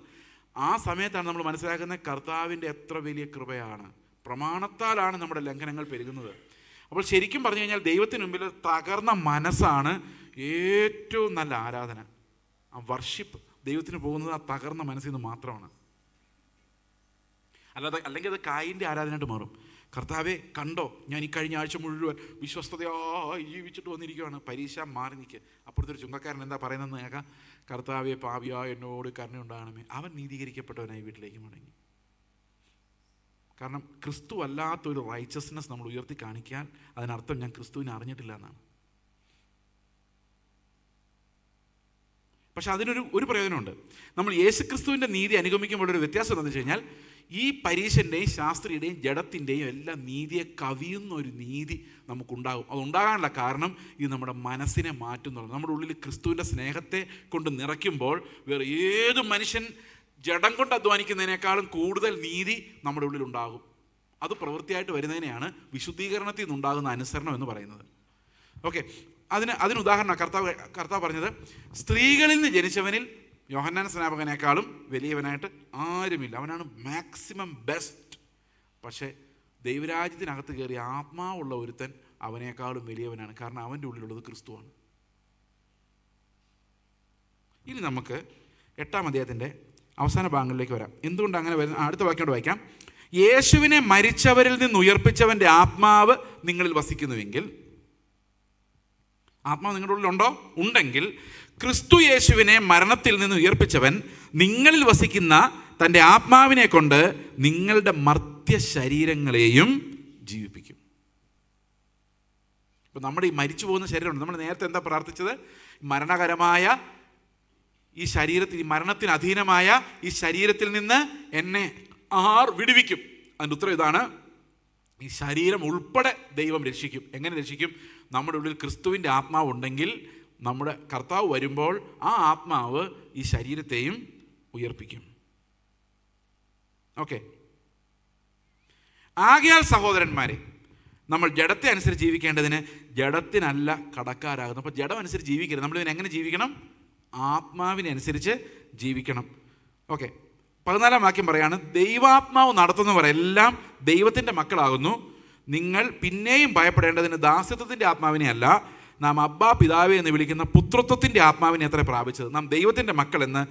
ആ സമയത്താണ് നമ്മൾ മനസ്സിലാക്കുന്നത് കർത്താവിൻ്റെ എത്ര വലിയ കൃപയാണ്. പ്രമാണത്താലാണ് നമ്മുടെ ലംഘനങ്ങൾ പെരുകുന്നത്. അപ്പോൾ ശരിക്കും പറഞ്ഞു കഴിഞ്ഞാൽ ദൈവത്തിന് മുമ്പിൽ തകർന്ന മനസ്സാണ് ഏറ്റവും നല്ല ആരാധന. ആ വർഷിപ്പ് ദൈവത്തിന് പോകുന്നത് ആ തകർന്ന മനസ്സിൽ നിന്ന് മാത്രമാണ്. അല്ലെങ്കിൽ അത് കായിൻ്റെ ആരാധനയായിട്ട് മാറും. കർത്താവെ കണ്ടോ, ഞാൻ ഈ കഴിഞ്ഞ ആഴ്ച മുഴുവൻ വിശ്വസ്തതയായി ജീവിച്ചിട്ട് വന്നിരിക്കുകയാണ്, പരീക്ഷ മാറി നിൽക്കുക. അപ്പുറത്തൊരു ചുങ്കക്കാരൻ എന്താ പറയുന്നതെന്ന് കേൾക്കാം, കർത്താവെ പാപിയാ എന്നോട് കരുണയുണ്ടാകണമേ. അവൻ നീതീകരിക്കപ്പെട്ടവനായി വീട്ടിലേക്ക് മടങ്ങി. കാരണം ക്രിസ്തു അല്ലാത്തൊരു റൈച്ചസ്നെസ് നമ്മൾ ഉയർത്തി കാണിക്കാൻ അതിനർത്ഥം ഞാൻ ക്രിസ്തുവിനെ അറിഞ്ഞിട്ടില്ല എന്നാണ്. പക്ഷെ അതിനൊരു പ്രയോജനമുണ്ട്. നമ്മൾ യേശുക്രിസ്തുവിൻ്റെ നീതി അനുഗമിക്കുമ്പോൾ ഒരു വ്യത്യാസം എന്താണെന്ന് വെച്ച് കഴിഞ്ഞാൽ, ഈ പരീശൻ്റെയും ശാസ്ത്രിയുടെയും ജഡത്തിൻ്റെയും എല്ലാം നീതിയെ കവിയുന്ന ഒരു നീതി നമുക്കുണ്ടാകും. അതുണ്ടാകാനുള്ള കാരണം ഇത് നമ്മുടെ മനസ്സിനെ മാറ്റുന്നുള്ളൂ. നമ്മുടെ ഉള്ളിൽ ക്രിസ്തുവിൻ്റെ സ്നേഹത്തെ കൊണ്ട് നിറയ്ക്കുമ്പോൾ വേറെ ഏത് മനുഷ്യൻ ജഡം കൊണ്ട് അധ്വാനിക്കുന്നതിനേക്കാളും കൂടുതൽ നീതി നമ്മുടെ ഉള്ളിൽ ഉണ്ടാകും. അത് പ്രവൃത്തിയായിട്ട് വരുന്നതിനെയാണ് വിശുദ്ധീകരണത്തിൽ നിന്നുണ്ടാകുന്ന അനുസരണം എന്ന് പറയുന്നത്. ഓക്കെ, അതിന് ഉദാഹരണം കർത്താവ് പറഞ്ഞത്, സ്ത്രീകളിൽ നിന്ന് ജനിച്ചവനിൽ യോഹന്നാൻ സ്നാപകനേക്കാളും വലിയവനായിട്ട് ആരുമില്ല, അവനാണ് മാക്സിമം ബെസ്റ്റ്. പക്ഷേ ദൈവരാജ്യത്തിനകത്ത് കയറിയ ആത്മാവുള്ള ഒരുത്തൻ അവനേക്കാളും വലിയവനാണ്. കാരണം അവൻ്റെ ഉള്ളിലുള്ളത് ക്രിസ്തുവാണ്. ഇനി നമുക്ക് 8-ാം അധ്യായത്തിൻ്റെ അവസാന ഭാഗങ്ങളിലേക്ക് വരാം. എന്തുകൊണ്ട് അങ്ങനെ വരുന്ന അടുത്ത വാക്യോട് വായിക്കാം. യേശുവിനെ മരിച്ചവരിൽ നിന്ന് ഉയർപ്പിച്ചവൻ്റെ ആത്മാവ് നിങ്ങളിൽ വസിക്കുന്നുവെങ്കിൽ, ആത്മാവ് നിങ്ങളുടെ ഉള്ളിലുണ്ടോ? ഉണ്ടെങ്കിൽ ക്രിസ്തു യേശുവിനെ മരണത്തിൽ നിന്ന് ഉയർപ്പിച്ചവൻ നിങ്ങളിൽ വസിക്കുന്ന തൻ്റെ ആത്മാവിനെ കൊണ്ട് നിങ്ങളുടെ മർത്യ ശരീരങ്ങളെയും ജീവിപ്പിക്കും. ഇപ്പം നമ്മുടെ ഈ മരിച്ചു പോകുന്ന ശരീരമുണ്ട്. നമ്മൾ നേരത്തെ എന്താ പ്രാർത്ഥിച്ചത്? മരണകരമായ ഈ ശരീരത്തിൽ, ഈ മരണത്തിന് അധീനമായ ഈ ശരീരത്തിൽ നിന്ന് എന്നെ ആർ വിടുവിക്കും? അതിൻ്റെ ഉത്തരം ഇതാണ്, ഈ ശരീരം ഉൾപ്പെടെ ദൈവം രക്ഷിക്കും. എങ്ങനെ രക്ഷിക്കും? നമ്മുടെ ഉള്ളിൽ ക്രിസ്തുവിൻ്റെ ആത്മാവ് ഉണ്ടെങ്കിൽ നമ്മുടെ കർത്താവ് വരുമ്പോൾ ആ ആത്മാവ് ഈ ശരീരത്തെയും ഉയർപ്പിക്കും. ഓക്കെ, ആകയാൽ സഹോദരന്മാരെ, നമ്മൾ ജഡത്തെ അനുസരിച്ച് ജീവിക്കേണ്ടതിന് ജഡത്തിനല്ല കടക്കാരാകുന്നു. അപ്പോൾ ജഡം അനുസരിച്ച് ജീവിക്കരുത്. നമ്മളിതിനെ എങ്ങനെ ജീവിക്കണം? ആത്മാവിനെ അനുസരിച്ച് ജീവിക്കണം. ഓക്കെ, 14-ാം വാക്യം പറയാണ്, ദൈവാത്മാവ് നടത്തുന്നവരെല്ലാം ദൈവത്തിൻ്റെ മക്കളാകുന്നു. നിങ്ങൾ പിന്നെയും ഭയപ്പെടേണ്ടതിന് ദാസ്യത്വത്തിൻ്റെ ആത്മാവിനെ അല്ല, നാം അബ്ബാ പിതാവേ എന്ന് വിളിക്കുന്ന പുത്രത്വത്തിൻ്റെ ആത്മാവിനെ അത്ര പ്രാപിച്ചത്. നാം ദൈവത്തിൻ്റെ മക്കളെന്ന്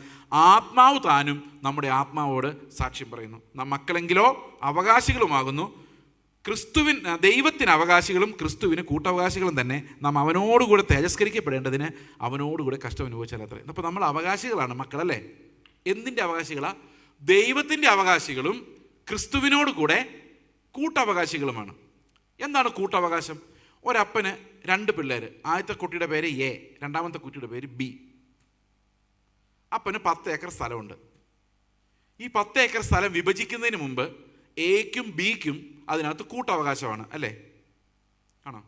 ആത്മാവ് താനും നമ്മുടെ ആത്മാവോട് സാക്ഷ്യം പറയുന്നു. നാം മക്കളെങ്കിലോ അവകാശികളുമാകുന്നു, ദൈവത്തിന് അവകാശികളും ക്രിസ്തുവിന് കൂട്ടവകാശികളും തന്നെ. നാം അവനോടുകൂടെ തേജസ്കരിക്കപ്പെടേണ്ടതിന് അവനോടുകൂടെ കഷ്ടം അനുഭവിച്ചാൽ അത്രേ. അപ്പോൾ നമ്മൾ അവകാശികളാണ്, മക്കളല്ലേ. എന്തിൻ്റെ അവകാശികളാണ്? ദൈവത്തിൻ്റെ അവകാശികളും ക്രിസ്തുവിനോട് കൂടെ കൂട്ടവകാശികളുമാണ്. എന്താണ് കൂട്ടവകാശം? ഒരപ്പന് 2 പിള്ളേർ. ആദ്യത്തെ കുട്ടിയുടെ പേര് എ, രണ്ടാമത്തെ കുട്ടിയുടെ പേര് ബി. അപ്പന് 10 ഏക്കർ സ്ഥലമുണ്ട്. ഈ 10 ഏക്കർ സ്ഥലം വിഭജിക്കുന്നതിന് മുമ്പ് എക്കും ബിക്കും അതിനകത്ത് കൂട്ടവകാശമാണ്, അല്ലേ? ആണോ?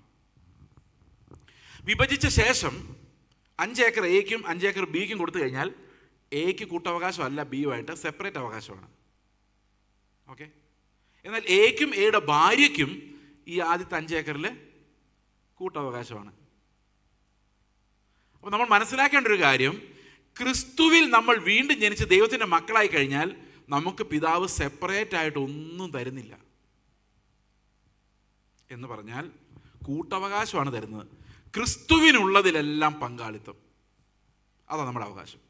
വിഭജിച്ച ശേഷം 5 ഏക്കർ എക്കും 5 ഏക്കർ ബിക്കും കൊടുത്തു കഴിഞ്ഞാൽ എക്ക് കൂട്ടവകാശമല്ല, ബിയുമായിട്ട് സെപ്പറേറ്റ് അവകാശമാണ്. ഓക്കെ, എന്നാൽ എക്കും എയുടെ ഭാര്യയ്ക്കും ഈ ആദ്യത്തെ 5 ഏക്കറിൽ കൂട്ടവകാശമാണ്. അപ്പോൾ നമ്മൾ മനസ്സിലാക്കേണ്ട ഒരു കാര്യം, ക്രിസ്തുവിൽ നമ്മൾ വീണ്ടും ജനിച്ച് ദൈവത്തിൻ്റെ മക്കളായി കഴിഞ്ഞാൽ നമുക്ക് പിതാവ് സെപ്പറേറ്റ് ആയിട്ട് ഒന്നും തരുന്നില്ല. എന്ന് പറഞ്ഞാൽ കൂട്ടവകാശമാണ് തരുന്നത്. ക്രിസ്തുവിനുള്ളതിലെല്ലാം പങ്കാളിത്തം, അതാണ് നമ്മുടെ അവകാശം.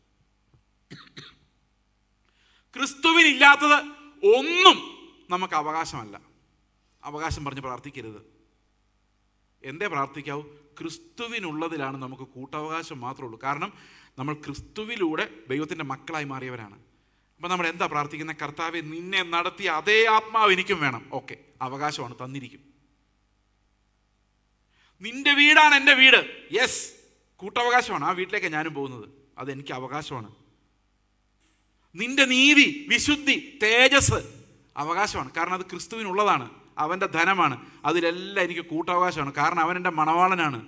ക്രിസ്തുവിനില്ലാത്തത് ഒന്നും നമുക്ക് അവകാശമല്ല. അവകാശം പറഞ്ഞ് പ്രാർത്ഥിക്കരുത്. എന്തേ പ്രാർത്ഥിക്കാവൂ? ക്രിസ്തുവിനുള്ളതിലാണ് നമുക്ക് കൂട്ടവകാശം മാത്രമേ ഉള്ളൂ. കാരണം നമ്മൾ ക്രിസ്തുവിലൂടെ ദൈവത്തിൻ്റെ മക്കളായി മാറിയവരാണ്. അപ്പം നമ്മൾ എന്താ പ്രാർത്ഥിക്കുന്നത്? കർത്താവെ, നിന്നെ നടത്തിയ അതേ ആത്മാവ് എനിക്കും വേണം. ഓക്കെ, അവകാശമാണ്, തന്നിരിക്കും. നിന്റെ വീടാണ് എൻ്റെ വീട്, യെസ്, കൂട്ടവകാശമാണ്. ആ വീട്ടിലേക്ക് ഞാനും പോകുന്നത്, അതെനിക്ക് അവകാശമാണ്. നിന്റെ നീതി, വിശുദ്ധി, തേജസ് അവകാശമാണ്. കാരണം അത് ക്രിസ്തുവിനുള്ളതാണ്, അവൻ്റെ ധനമാണ്. അതിലെല്ലാം എനിക്ക് കൂട്ടവകാശമാണ്. കാരണം അവൻ എൻ്റെ മണവാളനാണ്,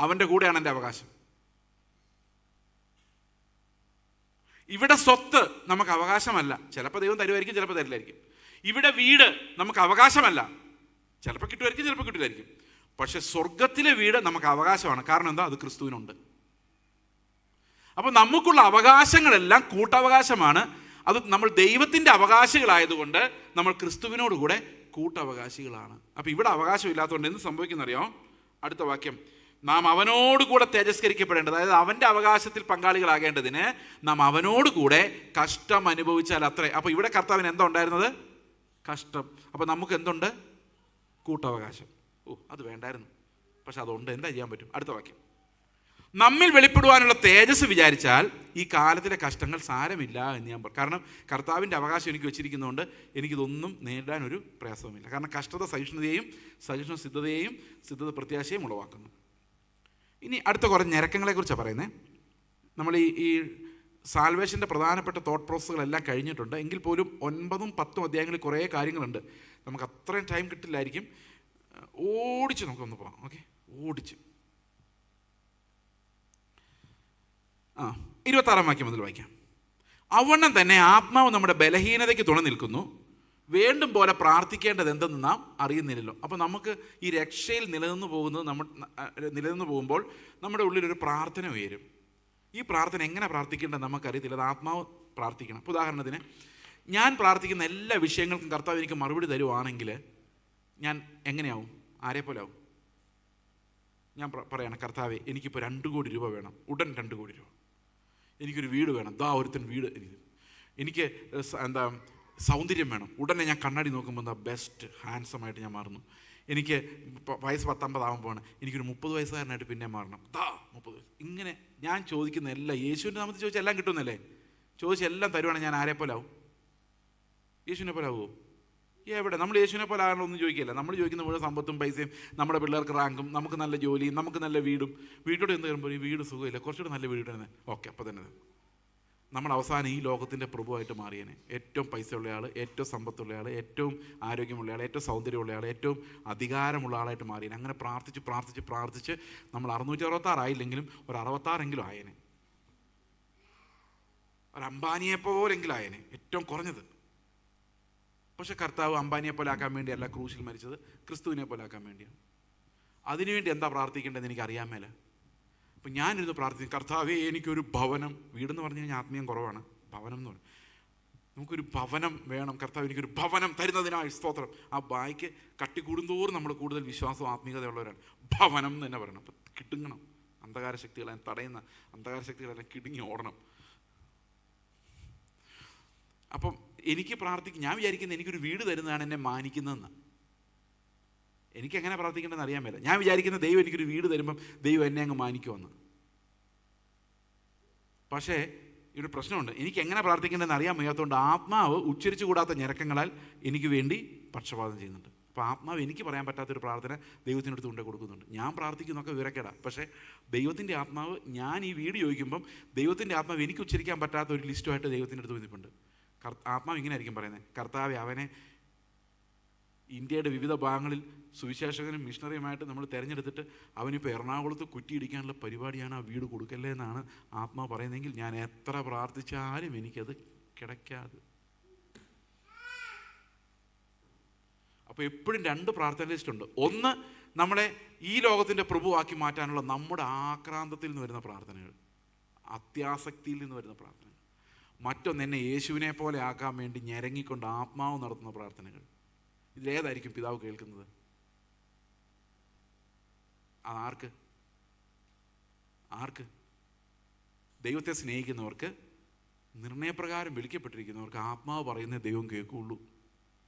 അവൻ്റെ കൂടെയാണ് എൻ്റെ അവകാശം. ഇവിടെ സ്വത്ത് നമുക്ക് അവകാശമല്ല. ചിലപ്പോൾ ദൈവം തരുമായിരിക്കും, ചിലപ്പോൾ തരില്ലായിരിക്കും. ഇവിടെ വീട് നമുക്ക് അവകാശമല്ല. ചിലപ്പോൾ കിട്ടുമായിരിക്കും, ചിലപ്പോൾ കിട്ടില്ലായിരിക്കും. പക്ഷെ സ്വർഗത്തിലെ വീട് നമുക്ക് അവകാശമാണ്. കാരണം എന്താ? അത് ക്രിസ്തുവിനുണ്ട്. അപ്പോൾ നമുക്കുള്ള അവകാശങ്ങളെല്ലാം കൂട്ടവകാശമാണ്. അത് നമ്മൾ ദൈവത്തിൻ്റെ അവകാശികളായതുകൊണ്ട് നമ്മൾ ക്രിസ്തുവിനോട് കൂടെ കൂട്ടവകാശികളാണ്. അപ്പോൾ ഇവിടെ അവകാശമില്ലാത്തതുകൊണ്ട് എന്ത് സംഭവിക്കുന്നറിയോ? അടുത്ത വാക്യം, നാം അവനോടുകൂടെ തേജസ്കരിക്കപ്പെടേണ്ടത്, അതായത് അവൻ്റെ അവകാശത്തിൽ പങ്കാളികളാകേണ്ടതിന് നാം അവനോടുകൂടെ കഷ്ടം അനുഭവിച്ചാൽ അത്രേ. അപ്പോൾ ഇവിടെ കർത്താവിന് എന്താ ഉണ്ടായിരുന്നത്? കഷ്ടം. അപ്പോൾ നമുക്ക് എന്തുണ്ട്? കൂട്ടവകാശം. അത് വേണ്ടായിരുന്നു, പക്ഷെ അതുണ്ട്. എന്താ ചെയ്യാൻ പറ്റും? അടുത്ത വാക്യം, നമ്മിൽ വെളിപ്പെടുവാനുള്ള തേജസ് വിചാരിച്ചാൽ ഈ കാലത്തിലെ കഷ്ടങ്ങൾ സാരമില്ല എന്ന് ഞാൻ പറയും. കാരണം കർത്താവിൻ്റെ അവകാശം എനിക്ക് വെച്ചിരിക്കുന്നതുകൊണ്ട് എനിക്കിതൊന്നും നേരിടാനൊരു പ്രയാസവുമില്ല. കാരണം കഷ്ടത സഹിഷ്ണുതയെയും സഹിഷ്ണു സിദ്ധതയെയും സിദ്ധത പ്രത്യാശയും ഉളവാക്കുന്നു. ഇനി അടുത്ത കുറേ ഞരക്കങ്ങളെക്കുറിച്ചാണ് പറയുന്നത്. നമ്മൾ ഈ സാൽവേഷൻ്റെ പ്രധാനപ്പെട്ട തോട്ട് പ്രോസസ്സുകളെല്ലാം കഴിഞ്ഞിട്ടുണ്ട്. എങ്കിൽ പോലും 9ഉം 10ഉം അധ്യായങ്ങളിൽ കുറേ കാര്യങ്ങളുണ്ട്. നമുക്ക് അത്രയും ടൈം കിട്ടില്ലായിരിക്കും. ഓടിച്ച് നമുക്കൊന്ന് പോകാം. ഓക്കെ, ഓടിച്ച് 26 വാക്യം മുതൽ വായിക്കാം. അവണ്ണം തന്നെ ആത്മാവ് നമ്മുടെ ബലഹീനതയ്ക്ക് തുണ നിൽക്കുന്നു. വേണ്ടും പോലെ പ്രാർത്ഥിക്കേണ്ടത് എന്തെന്ന് നാം അറിയുന്നില്ലല്ലോ. അപ്പോൾ നമുക്ക് ഈ രക്ഷയിൽ നിലനിന്ന് പോകുമ്പോൾ നമ്മുടെ ഉള്ളിലൊരു പ്രാർത്ഥന ഉയരും. ഈ പ്രാർത്ഥന എങ്ങനെ പ്രാർത്ഥിക്കേണ്ടത് നമുക്കറിയത്തില്ല. അത് ആത്മാവ് പ്രാർത്ഥിക്കണം. ഇപ്പോൾ ഉദാഹരണത്തിന്, ഞാൻ പ്രാർത്ഥിക്കുന്ന എല്ലാ വിഷയങ്ങൾക്കും കർത്താവ് എനിക്ക് മറുപടി തരുവാണെങ്കിൽ ഞാൻ എങ്ങനെയാവും? ആരെപ്പോലെ ആവും? ഞാൻ പറയണം, കർത്താവേ, എനിക്കിപ്പോൾ 2 കോടി രൂപ വേണം, ഉടൻ 2 കോടി രൂപ. എനിക്കൊരു വീട് വേണം, ഒരുത്തൻ വീട്. എനിക്ക് എന്താ സൗന്ദര്യം വേണം, ഉടനെ ഞാൻ കണ്ണാടി നോക്കുമ്പോൾ എന്താ ബെസ്റ്റ് ഹാൻഡ്സമായിട്ട് ഞാൻ മാറുന്നു. എനിക്ക് വയസ്സ് 19 ആകുമ്പോഴാണ് എനിക്കൊരു 30 വയസ്സുകാരനായിട്ട് പിന്നെ മാറണം, 30 വയസ്സ്. ഇങ്ങനെ ഞാൻ ചോദിക്കുന്ന എല്ലാം യേശുവിൻ്റെ നാമത്തിൽ ചോദിച്ചാൽ എല്ലാം കിട്ടുന്നല്ലേ? ചോദിച്ചെല്ലാം തരുവാണെങ്കിൽ ഞാൻ ആരെ പോലെ ആവും? യേശുവിനെ പോലെ ആവുമോ? എവിടെ? നമ്മൾ യേശുവിനെ പോലെ ആകാനൊന്നും ചോദിക്കില്ല. നമ്മൾ ചോദിക്കുന്ന മുഴുവൻ സമ്പത്തും പൈസയും, നമ്മുടെ പിള്ളേർക്ക് റാങ്കും, നമുക്ക് നല്ല ജോലിയും, നമുക്ക് നല്ല വീടും. വീട്ടോട് എന്ത് കയറുമ്പോൾ ഈ വീട് സുഖമില്ല, കുറച്ചുകൂടെ നല്ല വീട് തന്നെ. ഓക്കെ, അപ്പോൾ തന്നെ നമ്മൾ അവസാനം ഈ ലോകത്തിൻ്റെ പ്രഭുവായിട്ട് മാറിയേനെ. ഏറ്റവും പൈസയുള്ള ആൾ, ഏറ്റവും സമ്പത്തുള്ള ആൾ, ഏറ്റവും ആരോഗ്യമുള്ള ആൾ, ഏറ്റവും സൗന്ദര്യമുള്ള ആൾ, ഏറ്റവും അധികാരമുള്ള ആളായിട്ട് മാറിയേനെ. അങ്ങനെ പ്രാർത്ഥിച്ച് നമ്മൾ 666 ആയില്ലെങ്കിലും ഒരു 66 ആയേനെ. ഒരു അംബാനിയെ പോലെങ്കിലും ആയേനെ, ഏറ്റവും കുറഞ്ഞത്. പക്ഷെ കർത്താവ് അംബാനിയെ പോലെ ആക്കാൻ വേണ്ടിയല്ല ക്രൂശിൽ മരിച്ചത്, ക്രിസ്തുവിനെ പോലെ ആക്കാൻ വേണ്ടിയാണ്. അതിനുവേണ്ടി എന്താ പ്രാർത്ഥിക്കേണ്ടതെന്ന് എനിക്ക് അറിയാൻ മേല. അപ്പം ഞാനിരുന്ന് പ്രാർത്ഥിക്കും, കർത്താവേ, എനിക്കൊരു ഭവനം. വീടെന്ന് പറഞ്ഞു കഴിഞ്ഞാൽ ആത്മീയം കുറവാണ്. ഭവനം എന്ന് പറയും, നമുക്കൊരു ഭവനം വേണം. കർത്താവ്, എനിക്കൊരു ഭവനം തരുന്നതിനായി സ്തോത്രം. ആ ബായ്ക്ക് കട്ടി കൂടുന്തോറും നമ്മൾ കൂടുതൽ വിശ്വാസവും ആത്മീയതയുള്ളവരാണ്. ഭവനം എന്ന് തന്നെ പറയണം. അപ്പം കിടുങ്ങണം. അന്ധകാര ശക്തികളെ തടയുന്ന അന്ധകാര ശക്തികളെല്ലാം കിടുങ്ങി ഓടണം. അപ്പം എനിക്ക് പ്രാർത്ഥിക്കും, ഞാൻ വിചാരിക്കുന്നത് എനിക്കൊരു വീട് തരുന്നതാണ് എന്നെ മാനിക്കുന്നതെന്ന്. എനിക്കെങ്ങനെ പ്രാർത്ഥിക്കേണ്ടതെന്ന് അറിയാൻ മേല. ഞാൻ വിചാരിക്കുന്ന ദൈവം എനിക്കൊരു വീട് തരുമ്പം ദൈവം എന്നെ അങ്ങ് മാനിക്കുമെന്ന്. പക്ഷേ ഒരു പ്രശ്നമുണ്ട്, എനിക്ക് എങ്ങനെ പ്രാർത്ഥിക്കേണ്ടതെന്ന് അറിയാൻ വയ്യാത്തതുകൊണ്ട് ആത്മാവ് ഉച്ചരിച്ചു കൂടാത്ത ഞരക്കങ്ങളാൽ എനിക്ക് വേണ്ടി പക്ഷപാതം ചെയ്യുന്നുണ്ട്. അപ്പോൾ ആത്മാവ് എനിക്ക് പറയാൻ പറ്റാത്തൊരു പ്രാർത്ഥന ദൈവത്തിനടുത്ത് കൊണ്ടേ കൊടുക്കുന്നുണ്ട്. ഞാൻ പ്രാർത്ഥിക്കുന്നതൊക്കെ വിവരക്കേടാ. പക്ഷേ ദൈവത്തിൻ്റെ ആത്മാവ്, ഞാൻ ഈ വീട് ചോദിക്കുമ്പം ദൈവത്തിൻ്റെ ആത്മാവ് എനിക്ക് ഉച്ചരിക്കാൻ പറ്റാത്ത ഒരു ലിസ്റ്റുമായിട്ട് ദൈവത്തിൻ്റെ അടുത്ത് വന്നിട്ടുണ്ട്. ആത്മാവ് ഇങ്ങനെ ആയിരിക്കും പറയുന്നത്, കർത്താവെ, അവനെ ഇന്ത്യയുടെ വിവിധ ഭാഗങ്ങളിൽ സുവിശേഷകനും മിഷണറിയുമായിട്ട് നമ്മൾ തിരഞ്ഞെടുത്തിട്ട് അവനിപ്പോൾ എറണാകുളത്ത് കുറ്റിയിടിക്കാനുള്ള പരിപാടിയാണ്, ആ വീട് കൊടുക്കല്ലേ എന്നാണ് ആത്മാവ് പറയുന്നതെങ്കിൽ ഞാൻ എത്ര പ്രാർത്ഥിച്ചാലും എനിക്കത് കിടക്കാതെ. അപ്പോൾ എപ്പോഴും 2 പ്രാർത്ഥന ലിസ്റ്റുണ്ട്. ഒന്ന്, നമ്മളെ ഈ ലോകത്തിൻ്റെ പ്രഭുവാക്കി മാറ്റാനുള്ള നമ്മുടെ ആക്രാന്തത്തിൽ നിന്ന് വരുന്ന പ്രാർത്ഥനകൾ, അത്യാസക്തിയിൽ നിന്ന് വരുന്ന പ്രാർത്ഥനകൾ. മറ്റൊന്ന്, എന്നെ യേശുവിനെ പോലെ ആക്കാൻ വേണ്ടി ഞരങ്ങിക്കൊണ്ട് ആത്മാവ് നടത്തുന്ന പ്രാർത്ഥനകൾ. ഇതിലേതായിരിക്കും പിതാവ് കേൾക്കുന്നത്? ആർക്ക്? ദൈവത്തെ സ്നേഹിക്കുന്നവർക്ക്, നിർണയപ്രകാരം വിളിക്കപ്പെട്ടിരിക്കുന്നവർക്ക് ആത്മാവ് പറയുന്നേ ദൈവം കേൾക്കുള്ളൂ.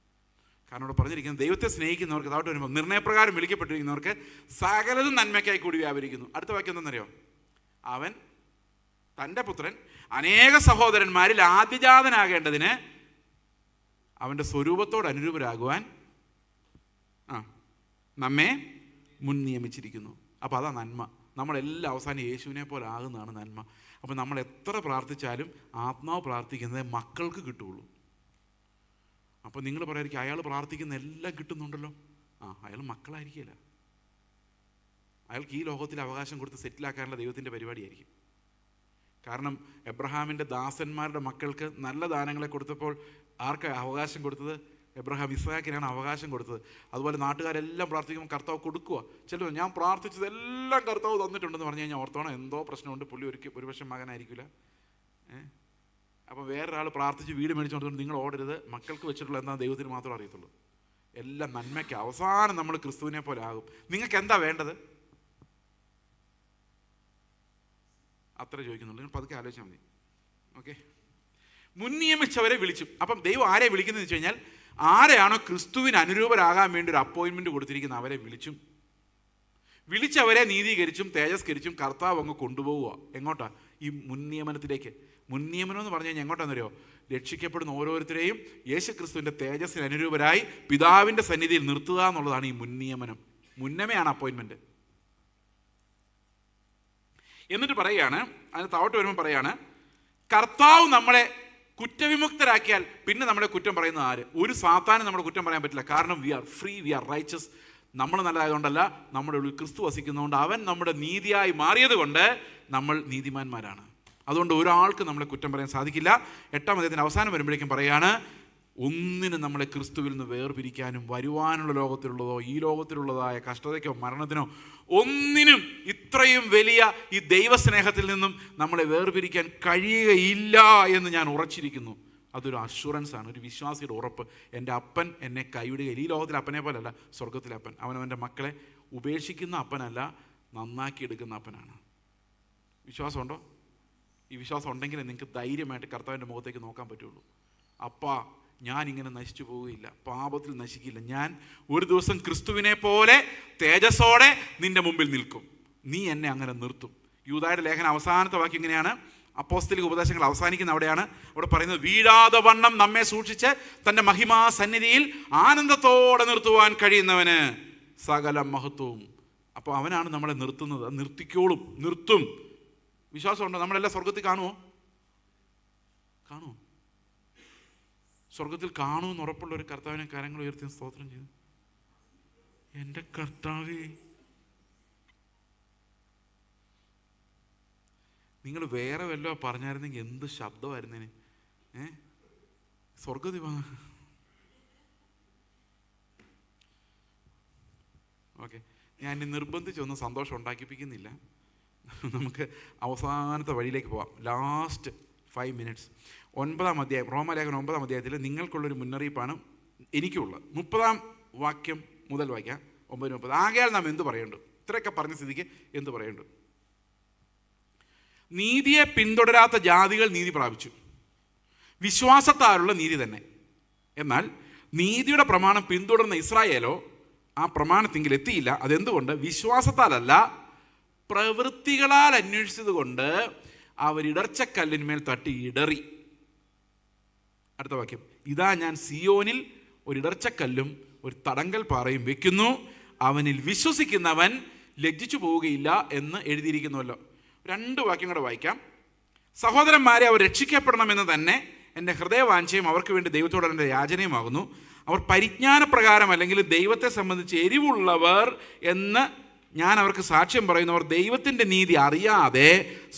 കാരണം ഇവിടെ പറഞ്ഞിരിക്കുന്നത്, ദൈവത്തെ സ്നേഹിക്കുന്നവർക്ക്, താഴോട്ട് വരുമ്പോൾ, നിർണയപ്രകാരം വിളിക്കപ്പെട്ടിരിക്കുന്നവർക്ക് സകലതും നന്മയ്ക്കായി കൂടി വ്യാപരിക്കുന്നു. അടുത്ത വാക്യം എന്താണെന്നറിയോ? അവൻ തൻ്റെ പുത്രൻ അനേക സഹോദരന്മാരിൽ ആദ്യജാതനാകേണ്ടതിന് അവൻ്റെ സ്വരൂപത്തോട് അനുരൂപരാകുവാൻ നമ്മെ മുൻ നിയമിച്ചിരിക്കുന്നു. അപ്പോൾ അതാ നന്മ. നമ്മളെല്ലാം അവസാനം യേശുവിനെ പോലെ ആകുന്നതാണ് നന്മ. അപ്പോൾ നമ്മൾ എത്ര പ്രാർത്ഥിച്ചാലും ആത്മാവ് പ്രാർത്ഥിക്കുന്നത് മക്കൾക്ക് കിട്ടുള്ളൂ. അപ്പോൾ നിങ്ങൾ പറയായിരിക്കും അയാൾ പ്രാർത്ഥിക്കുന്ന എല്ലാം കിട്ടുന്നുണ്ടല്ലോ. അയാൾ മക്കളായിരിക്കില്ല. അയാൾക്ക് ഈ ലോകത്തിൽ അവകാശം കൊടുത്ത് സെറ്റിലാക്കാനുള്ള ദൈവത്തിൻ്റെ പരിപാടിയായിരിക്കും. കാരണം എബ്രഹാമിൻ്റെ ദാസന്മാരുടെ മക്കൾക്ക് നല്ല ദാനങ്ങളെ കൊടുത്തപ്പോൾ ആർക്കാണ് അവകാശം കൊടുത്തത്? എബ്രഹാം ഇസ്ഹാക്കിനാണ് അവകാശം കൊടുത്തത്. അതുപോലെ നാട്ടുകാരെല്ലാം പ്രാർത്ഥിക്കുമ്പോൾ കർത്താവ് കൊടുക്കുക. ചിലർ ഞാൻ പ്രാർത്ഥിച്ചതെല്ലാം കർത്താവ് തന്നിട്ടുണ്ടെന്ന് പറഞ്ഞു കഴിഞ്ഞാൽ ഓർത്തോണം എന്തോ പ്രശ്നമുണ്ട്, പുള്ളി ഒരുപക്ഷെ മകനായിരിക്കില്ല. അപ്പോൾ വേറൊരാൾ പ്രാർത്ഥിച്ച് വീട് മേടിച്ചുകൊടുത്തോണ്ട് നിങ്ങൾ ഓടരുത്. മക്കൾക്ക് വെച്ചിട്ടുള്ള എന്താ ദൈവത്തിന് മാത്രമേ അറിയത്തുള്ളൂ. എല്ലാം നന്മയ്ക്ക്. അവസാനം നമ്മൾ ക്രിസ്തുവിനെ പോലെ ആകും. നിങ്ങൾക്ക് എന്താ വേണ്ടത്? അത്ര ചോദിക്കുന്നുള്ളൂ. നിങ്ങൾ പതുക്കെ ആലോചിച്ചാൽ മതി. ഓക്കെ, മുൻ നിയമിച്ചവരെ വിളിച്ചു. അപ്പം ദൈവം ആരെ വിളിക്കുന്നത് വെച്ച് കഴിഞ്ഞാൽ ആരെയാണോ ക്രിസ്തുവിന് അനുരൂപരാകാൻ വേണ്ടി ഒരു അപ്പോയിൻമെൻറ്റ് കൊടുത്തിരിക്കുന്നത് അവരെ വിളിച്ചവരെ നീതീകരിച്ചും തേജസ്കരിച്ചും കർത്താവ് അങ്ങ് കൊണ്ടുപോവുക. എങ്ങോട്ടാ? ഈ മുൻ നിയമനത്തിലേക്ക്. മുൻ നിയമനം എന്ന് പറഞ്ഞു കഴിഞ്ഞാൽ എങ്ങോട്ടാണെന്നറിയോ? രക്ഷിക്കപ്പെടുന്ന ഓരോരുത്തരെയും യേശു ക്രിസ്തുവിൻ്റെ തേജസ്സിന് അനുരൂപരായി പിതാവിൻ്റെ സന്നിധിയിൽ നിർത്തുക എന്നുള്ളതാണ് ഈ മുൻ നിയമനം. മുന്നമേയാണ് അപ്പോയിൻമെൻറ്റ്. എന്നിട്ട് പറയുകയാണ്, അതിന് താഴോട്ട് വരുമ്പോൾ പറയാണ്, കർത്താവ് നമ്മളെ കുറ്റവിമുക്തരാക്കിയാൽ പിന്നെ നമ്മളെ കുറ്റം പറയുന്നത് ആര്? ഒരു സാത്താനും നമ്മളെ കുറ്റം പറയാൻ പറ്റില്ല. കാരണം we are free, we are riches. നമ്മൾ നല്ലതായതുകൊണ്ടല്ല, നമ്മുടെ ഉള്ളിൽ ക്രിസ്തു വസിക്കുന്നതുകൊണ്ട്, അവൻ നമ്മുടെ നീതിയായി മാറിയത് കൊണ്ട് നമ്മൾ നീതിമാന്മാരാണ്. അതുകൊണ്ട് ഒരാൾക്ക് നമ്മളെ കുറ്റം പറയാൻ സാധിക്കില്ല. 8-ാം അധ്യായത്തിൻ്റെ അവസാനം വരുമ്പോഴേക്കും പറയാണ്, ഒന്നിനും നമ്മളെ ക്രിസ്തുവിൽ നിന്ന് വേർപിരിക്കാനും വരുവാനുള്ള ലോകത്തിലുള്ളതോ ഈ ലോകത്തിലുള്ളതായ കഷ്ടതയ്ക്കോ മരണത്തിനോ ഒന്നിനും ഇത്രയും വലിയ ഈ ദൈവസ്നേഹത്തിൽ നിന്നും നമ്മളെ വേർപിരിക്കാൻ കഴിയുകയില്ല എന്ന് ഞാൻ ഉറച്ചിരിക്കുന്നു. അതൊരു അഷുറൻസ് ആണ്, ഒരു വിശ്വാസിയുടെ ഉറപ്പ്. എൻ്റെ അപ്പൻ എന്നെ കൈവിടുകയില്ല. ഈ ലോകത്തിലെ അപ്പനെ പോലല്ല, സ്വർഗത്തിലെ അപ്പൻ. അവനവൻ്റെ മക്കളെ ഉപേക്ഷിക്കുന്ന അപ്പനല്ല, നന്നാക്കിയെടുക്കുന്ന അപ്പനാണ്. വിശ്വാസമുണ്ടോ? ഈ വിശ്വാസം ഉണ്ടെങ്കിൽ നിങ്ങൾക്ക് ധൈര്യമായിട്ട് കർത്താവിൻ്റെ മുഖത്തേക്ക് നോക്കാൻ പറ്റുള്ളൂ. അപ്പാ, ഞാനിങ്ങനെ നശിച്ചു പോവുകയില്ല, പാപത്തിൽ നശിക്കില്ല. ഞാൻ ഒരു ദിവസം ക്രിസ്തുവിനെ പോലെ തേജസ്സോടെ നിന്റെ മുമ്പിൽ നിൽക്കും. നീ എന്നെ അങ്ങനെ നിർത്തും. യൂദായുടെ ലേഖനം അവസാനത്തെ വാക്യം ഇങ്ങനെയാണ്. അപ്പോസ്തലിക ഉപദേശങ്ങൾ അവസാനിക്കുന്ന അവിടെയാണ്. അവിടെ പറയുന്നത്, വീഴാതെ വണ്ണം നമ്മെ സൂക്ഷിച്ച് തൻ്റെ മഹിമാ സന്നിധിയിൽ ആനന്ദത്തോടെ നിർത്തുവാൻ കഴിയുന്നവന് സകല മഹത്വവും. അപ്പോൾ അവനാണ് നമ്മളെ നിർത്തുന്നത്. നിർത്തിക്കോളും, നിർത്തും. വിശ്വാസമുണ്ടോ? നമ്മളെല്ലാം സ്വർഗത്തിൽ കാണുമോ? സ്വർഗത്തിൽ കാണുമെന്ന് ഉറപ്പുള്ള ഒരു കർത്താവിനെ കരങ്ങൾ ഉയർത്തി സ്തോത്രം ചെയ്തു. എൻ്റെ കർത്താവേ, നിങ്ങൾ വേറെ വല്ലോ പറഞ്ഞായിരുന്നെങ്കിൽ എന്ത് ശബ്ദമായിരുന്നേന്. സ്വർഗത്തിൽ ഓക്കെ, ഞാൻ ഇനി നിർബന്ധിച്ചൊന്നും സന്തോഷം ഉണ്ടാക്കിപ്പിക്കുന്നില്ല. നമുക്ക് അവസാനത്തെ വഴിയിലേക്ക് പോവാം. Last 5 minutes. 9-ാം അധ്യായം, റോമാലേഖനം 9-ാം അധ്യായത്തിൽ നിങ്ങൾക്കുള്ളൊരു മുന്നറിയിപ്പാണ് എനിക്കുള്ളത്. 30-ാം വാക്യം മുതൽ വായിക്കാം. 9:30. ആകയാൽ നാം എന്ത് പറയേണ്ടു? ഇത്രയൊക്കെ പറഞ്ഞ സ്ഥിതിക്ക് എന്ത് പറയേണ്ടു? നീതിയെ പിന്തുടരാത്ത ജാതികൾ നീതി പ്രാപിച്ചു, വിശ്വാസത്താലുള്ള നീതി തന്നെ. എന്നാൽ നീതിയുടെ പ്രമാണം പിന്തുടർന്ന ഇസ്രായേലോ ആ പ്രമാണത്തിങ്കിൽ എത്തിയില്ല. അതെന്തുകൊണ്ട്? വിശ്വാസത്താലല്ല, പ്രവൃത്തികളാൽ അന്വേഷിച്ചത് കൊണ്ട് അവരിടർച്ചക്കല്ലിന്മേൽ തട്ടി ഇടറി. അടുത്ത വാക്യം, ഇതാ ഞാൻ സിയോനിൽ ഒരിടർച്ചക്കല്ലും ഒരു തടങ്കൽ പാറയും വെക്കുന്നു, അവനിൽ വിശ്വസിക്കുന്നവൻ ലജ്ജിച്ചു പോവുകയില്ല എന്ന് എഴുതിയിരിക്കുന്നുവല്ലോ. 2 വാക്യം കൂടെ വായിക്കാം. സഹോദരന്മാരെ, അവർ രക്ഷിക്കപ്പെടണമെന്ന് തന്നെ എൻ്റെ ഹൃദയവാഞ്ചയും അവർക്ക് വേണ്ടി ദൈവത്തോട് എൻ്റെ യാചനയുമാകുന്നു. അവർ പരിജ്ഞാനപ്രകാരം അല്ലെങ്കിൽ ദൈവത്തെ സംബന്ധിച്ച് എരിവുള്ളവർ എന്ന് ഞാൻ അവർക്ക് സാക്ഷ്യം പറയുന്നവർ ദൈവത്തിൻ്റെ നീതി അറിയാതെ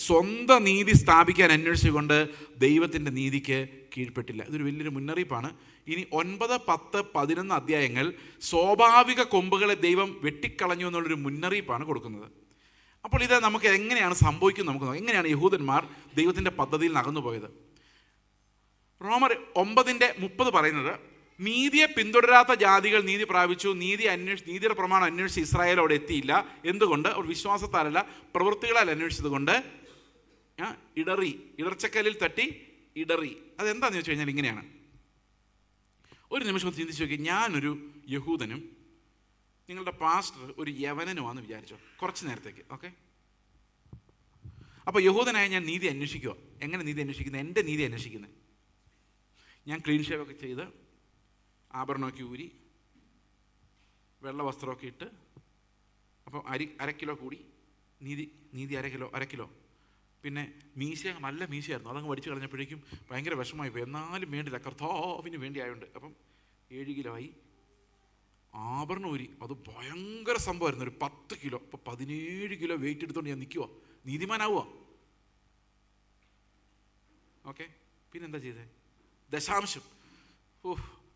സ്വന്തം നീതി സ്ഥാപിക്കാൻ അന്വേഷിച്ചുകൊണ്ട് ദൈവത്തിൻ്റെ നീതിക്ക് കീഴ്പ്പെട്ടില്ല. ഇതൊരു വലിയൊരു മുന്നറിയിപ്പാണ്. ഇനി 9, 10, 11 അധ്യായങ്ങൾ സ്വാഭാവിക കൊമ്പുകളെ ദൈവം വെട്ടിക്കളഞ്ഞു എന്നുള്ളൊരു മുന്നറിയിപ്പാണ് കൊടുക്കുന്നത്. അപ്പോൾ ഇത് നമുക്ക് എങ്ങനെയാണ് സംഭവിക്കുന്നത്? നമുക്ക് നോക്കാം. എങ്ങനെയാണ് യഹൂദന്മാർ ദൈവത്തിൻ്റെ പദ്ധതിയിൽ നകന്നുപോയത്? റോമർ 9:30 പറയുന്നത്, നീതിയെ പിന്തുടരാത്ത ജാതികൾ നീതി പ്രാപിച്ചു, നീതിയുടെ പ്രമാണം അന്വേഷിച്ച് ഇസ്രായേൽ അവിടെ എത്തിയില്ല. എന്തുകൊണ്ട്? അവർ വിശ്വാസത്താലല്ല, പ്രവൃത്തികളാൽ അന്വേഷിച്ചത് കൊണ്ട് ഇടറി, ഇടർച്ചക്കല്ലിൽ തട്ടി ഇടറി. അതെന്താണെന്ന് ചോദിച്ചു കഴിഞ്ഞാൽ ഇങ്ങനെയാണ്. ഒരു നിമിഷം ചിന്തിച്ച് നോക്കി. ഞാനൊരു യഹൂദനും നിങ്ങളുടെ പാസ്റ്റർ ഒരു യവനനുമാണെന്ന് വിചാരിച്ചോ, കുറച്ച് നേരത്തേക്ക്. ഓക്കെ, അപ്പോൾ യഹൂദനായ ഞാൻ നീതി അന്വേഷിക്കുക. എങ്ങനെ നീതി അന്വേഷിക്കുന്നത്? എൻ്റെ നീതി അന്വേഷിക്കുന്നത്. ഞാൻ ക്ലീൻ ഷേവൊക്കെ ചെയ്ത് ആഭരണമൊക്കെ ഊരി വെള്ള വസ്ത്രമൊക്കെ ഇട്ട്, അപ്പോൾ അര കിലോ കൂടി നീതി അര കിലോ. പിന്നെ മീശ നല്ല മീശയായിരുന്നു, അതങ്ങ് വടിച്ച് കളഞ്ഞപ്പോഴേക്കും ഭയങ്കര വിഷമമായി പോയി. എന്നാലും വേണ്ടില്ല, കർത്താവിന് വേണ്ടി ആയതുകൊണ്ട്. അപ്പം 7 കിലോ ആയി. ആഭരണം ഊരി, അത് ഭയങ്കര സംഭവമായിരുന്നു, ഒരു 10 കിലോ. അപ്പോൾ 17 കിലോ വെയിറ്റ് എടുത്തുകൊണ്ട് ഞാൻ നിൽക്കുക, നീതിമാനാവുക. ഓക്കെ, പിന്നെന്താ ചെയ്തേ? ദശാംശം.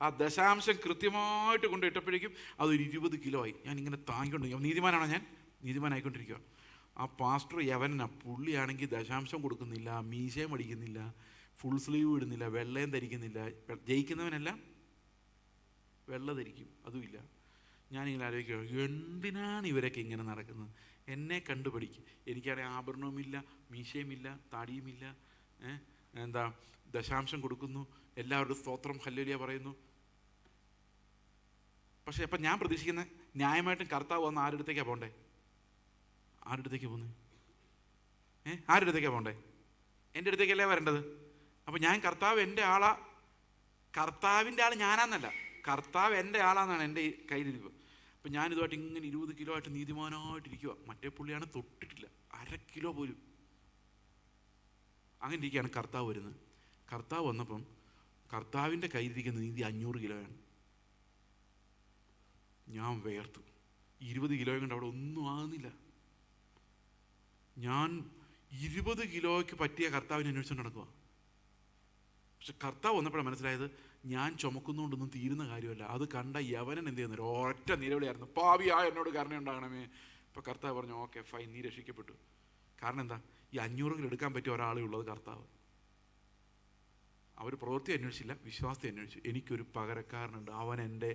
ആ ദശാംശം കൃത്യമായിട്ട് കൊണ്ടിട്ടപ്പോഴേക്കും അതൊരു 20 കിലോ ആയി. ഞാൻ ഇങ്ങനെ താങ്ങിക്കൊണ്ട്, നീതിമാനാണോ ഞാൻ? നീതിമാനായിക്കൊണ്ടിരിക്കുക. ആ പാസ്റ്റർ യവനാ, പുള്ളിയാണെങ്കിൽ ദശാംശം കൊടുക്കുന്നില്ല, മീശയും അടിക്കുന്നില്ല, ഫുൾ സ്ലീവ് ഇടുന്നില്ല, വെള്ളയും ധരിക്കുന്നില്ല. ജയിക്കുന്നവനെല്ലാം വെള്ള ധരിക്കും, അതുമില്ല. ഞാനിങ്ങനെ ആലോചിക്കുക, എന്തിനാണ് ഇവരൊക്കെ ഇങ്ങനെ നടക്കുന്നത്? എന്നെ കണ്ടുപഠിക്കും. എനിക്കാണെങ്കിൽ ആഭരണവുമില്ല, മീശയുമില്ല, താടിയുമില്ല, എന്താ ദശാംശം കൊടുക്കുന്നു, എല്ലാവരുടെ സ്തോത്രം ഹല്ലേലൂയ പറയുന്നു. പക്ഷേ അപ്പം ഞാൻ പ്രതീക്ഷിക്കുന്നത് ന്യായമായിട്ടും കർത്താവ് വന്ന് ആരുടെ അടുത്തേക്കാണ് പോകണ്ടേ? ആരുടെ അടുത്തേക്ക് പോകുന്നത്? ആരുടെ അടുത്തേക്കാണ് പോകണ്ടേ? എൻ്റെ അടുത്തേക്കല്ലേ വരേണ്ടത്. അപ്പോൾ ഞാൻ കർത്താവ് എൻ്റെ ആളാ, കർത്താവിൻ്റെ ആൾ ഞാനാന്നല്ല, കർത്താവ് എൻ്റെ ആളാന്നാണ് എൻ്റെ കയ്യിലിരിക്കുക. അപ്പം ഞാനിതുമായിട്ട് ഇങ്ങനെ 20 കിലോ ആയിട്ട് നീതിമാനായിട്ടിരിക്കുക. മറ്റേ പുള്ളിയാണ് തൊട്ടിട്ടില്ല, 1/2 കിലോ പോലും. അങ്ങനെ ഇരിക്കുകയാണ് കർത്താവ് വരുന്നത്. കർത്താവ് വന്നപ്പം കർത്താവിൻ്റെ കയ്യിലിരിക്കുന്ന നീതി 500 കിലോയാണ്. ഞാൻ വേർത്തു. 20 കിലോയും കൊണ്ട് അവിടെ ഒന്നും ആകുന്നില്ല. ഞാൻ 20 കിലോയ്ക്ക് പറ്റിയ കർത്താവിനെ അന്വേഷിച്ചുകൊണ്ട് നടക്കുക. പക്ഷെ കർത്താവ് വന്നപ്പോഴാണ് മനസ്സിലായത്, ഞാൻ ചുമക്കുന്നതുകൊണ്ടൊന്നും തീരുന്ന കാര്യമല്ല. അത് കണ്ട യവനൻ എന്ത് ചെയ്യുന്നു? ഒറ്റ നിലവിളിയായിരുന്നു, പാപിയായ എന്നോട് കരുണയുണ്ടാകണമേ. അപ്പോൾ കർത്താവ് പറഞ്ഞു, ഓക്കെ ഫൈൻ, നീ രക്ഷിക്കപ്പെട്ടു. കാരണം എന്താ? ഈ 500 കിലോ എടുക്കാൻ പറ്റിയ ഒരാളേ ഉള്ളത് കർത്താവ്. അവർ പ്രവൃത്തി അന്വേഷിച്ചില്ല, വിശ്വാസത്തെ അന്വേഷിച്ചു. എനിക്കൊരു പകരക്കാരനുണ്ട്, അവൻ എൻ്റെ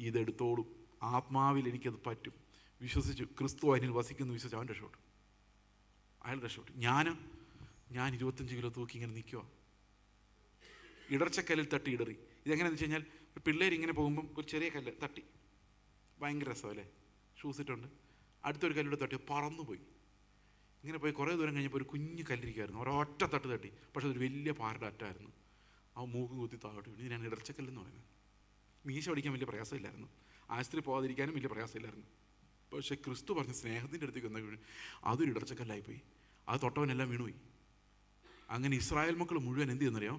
ഇതെടുത്തോളും, ആത്മാവിൽ എനിക്കത് പറ്റും. വിശ്വസിച്ചു, ക്രിസ്തു അതിൽ വസിക്കുന്നു വിശ്വസിച്ചു, അവൻ രക്ഷപ്പെട്ടു. അയാൾ രക്ഷപ്പെട്ടു. ഞാൻ 25 കിലോ തൂക്കി ഇങ്ങനെ നിൽക്കുക, ഇടർച്ചക്കല്ലിൽ തട്ടി ഇടറി. ഇതെങ്ങനെയാണെന്ന് വെച്ച് കഴിഞ്ഞാൽ, പിള്ളേരിങ്ങനെ പോകുമ്പം ഒരു ചെറിയ കല്ല് തട്ടി, ഭയങ്കര രസമല്ലേ, ഷൂസ് ഇട്ടുണ്ട്, അടുത്തൊരു കല്ലിലൂടെ തട്ടി പറന്നുപോയി. ഇങ്ങനെ പോയി കുറേ ദൂരം കഴിഞ്ഞപ്പോൾ ഒരു കുഞ്ഞു കല്ലിരിക്കുമായിരുന്നു, ഒരൊറ്റ തട്ട് തട്ടി. പക്ഷെ അതൊരു വലിയ പാറയുടെ അറ്റായിരുന്നു. ആ മൂക്കും കുത്തി താഴോട്ട് വീണു. ഇതിനാണ് ഇടർച്ചക്കല്ലെന്ന് പറയുന്നത്. മീശ പഠിക്കാൻ വലിയ പ്രയാസമില്ലായിരുന്നു, ആശുപത്രി പോകാതിരിക്കാനും വലിയ പ്രയാസമില്ലായിരുന്നു. പക്ഷേ ക്രിസ്തു പറഞ്ഞ സ്നേഹത്തിൻ്റെ അടുത്തേക്ക് വന്ന വീണ് അതൊരു ഇടർച്ചക്കല്ലായിപ്പോയി. അത് തൊട്ടവനെല്ലാം വീണുപോയി. അങ്ങനെ ഇസ്രായേൽ മക്കൾ മുഴുവൻ എന്ത് ചെയ്യുന്നറിയോ?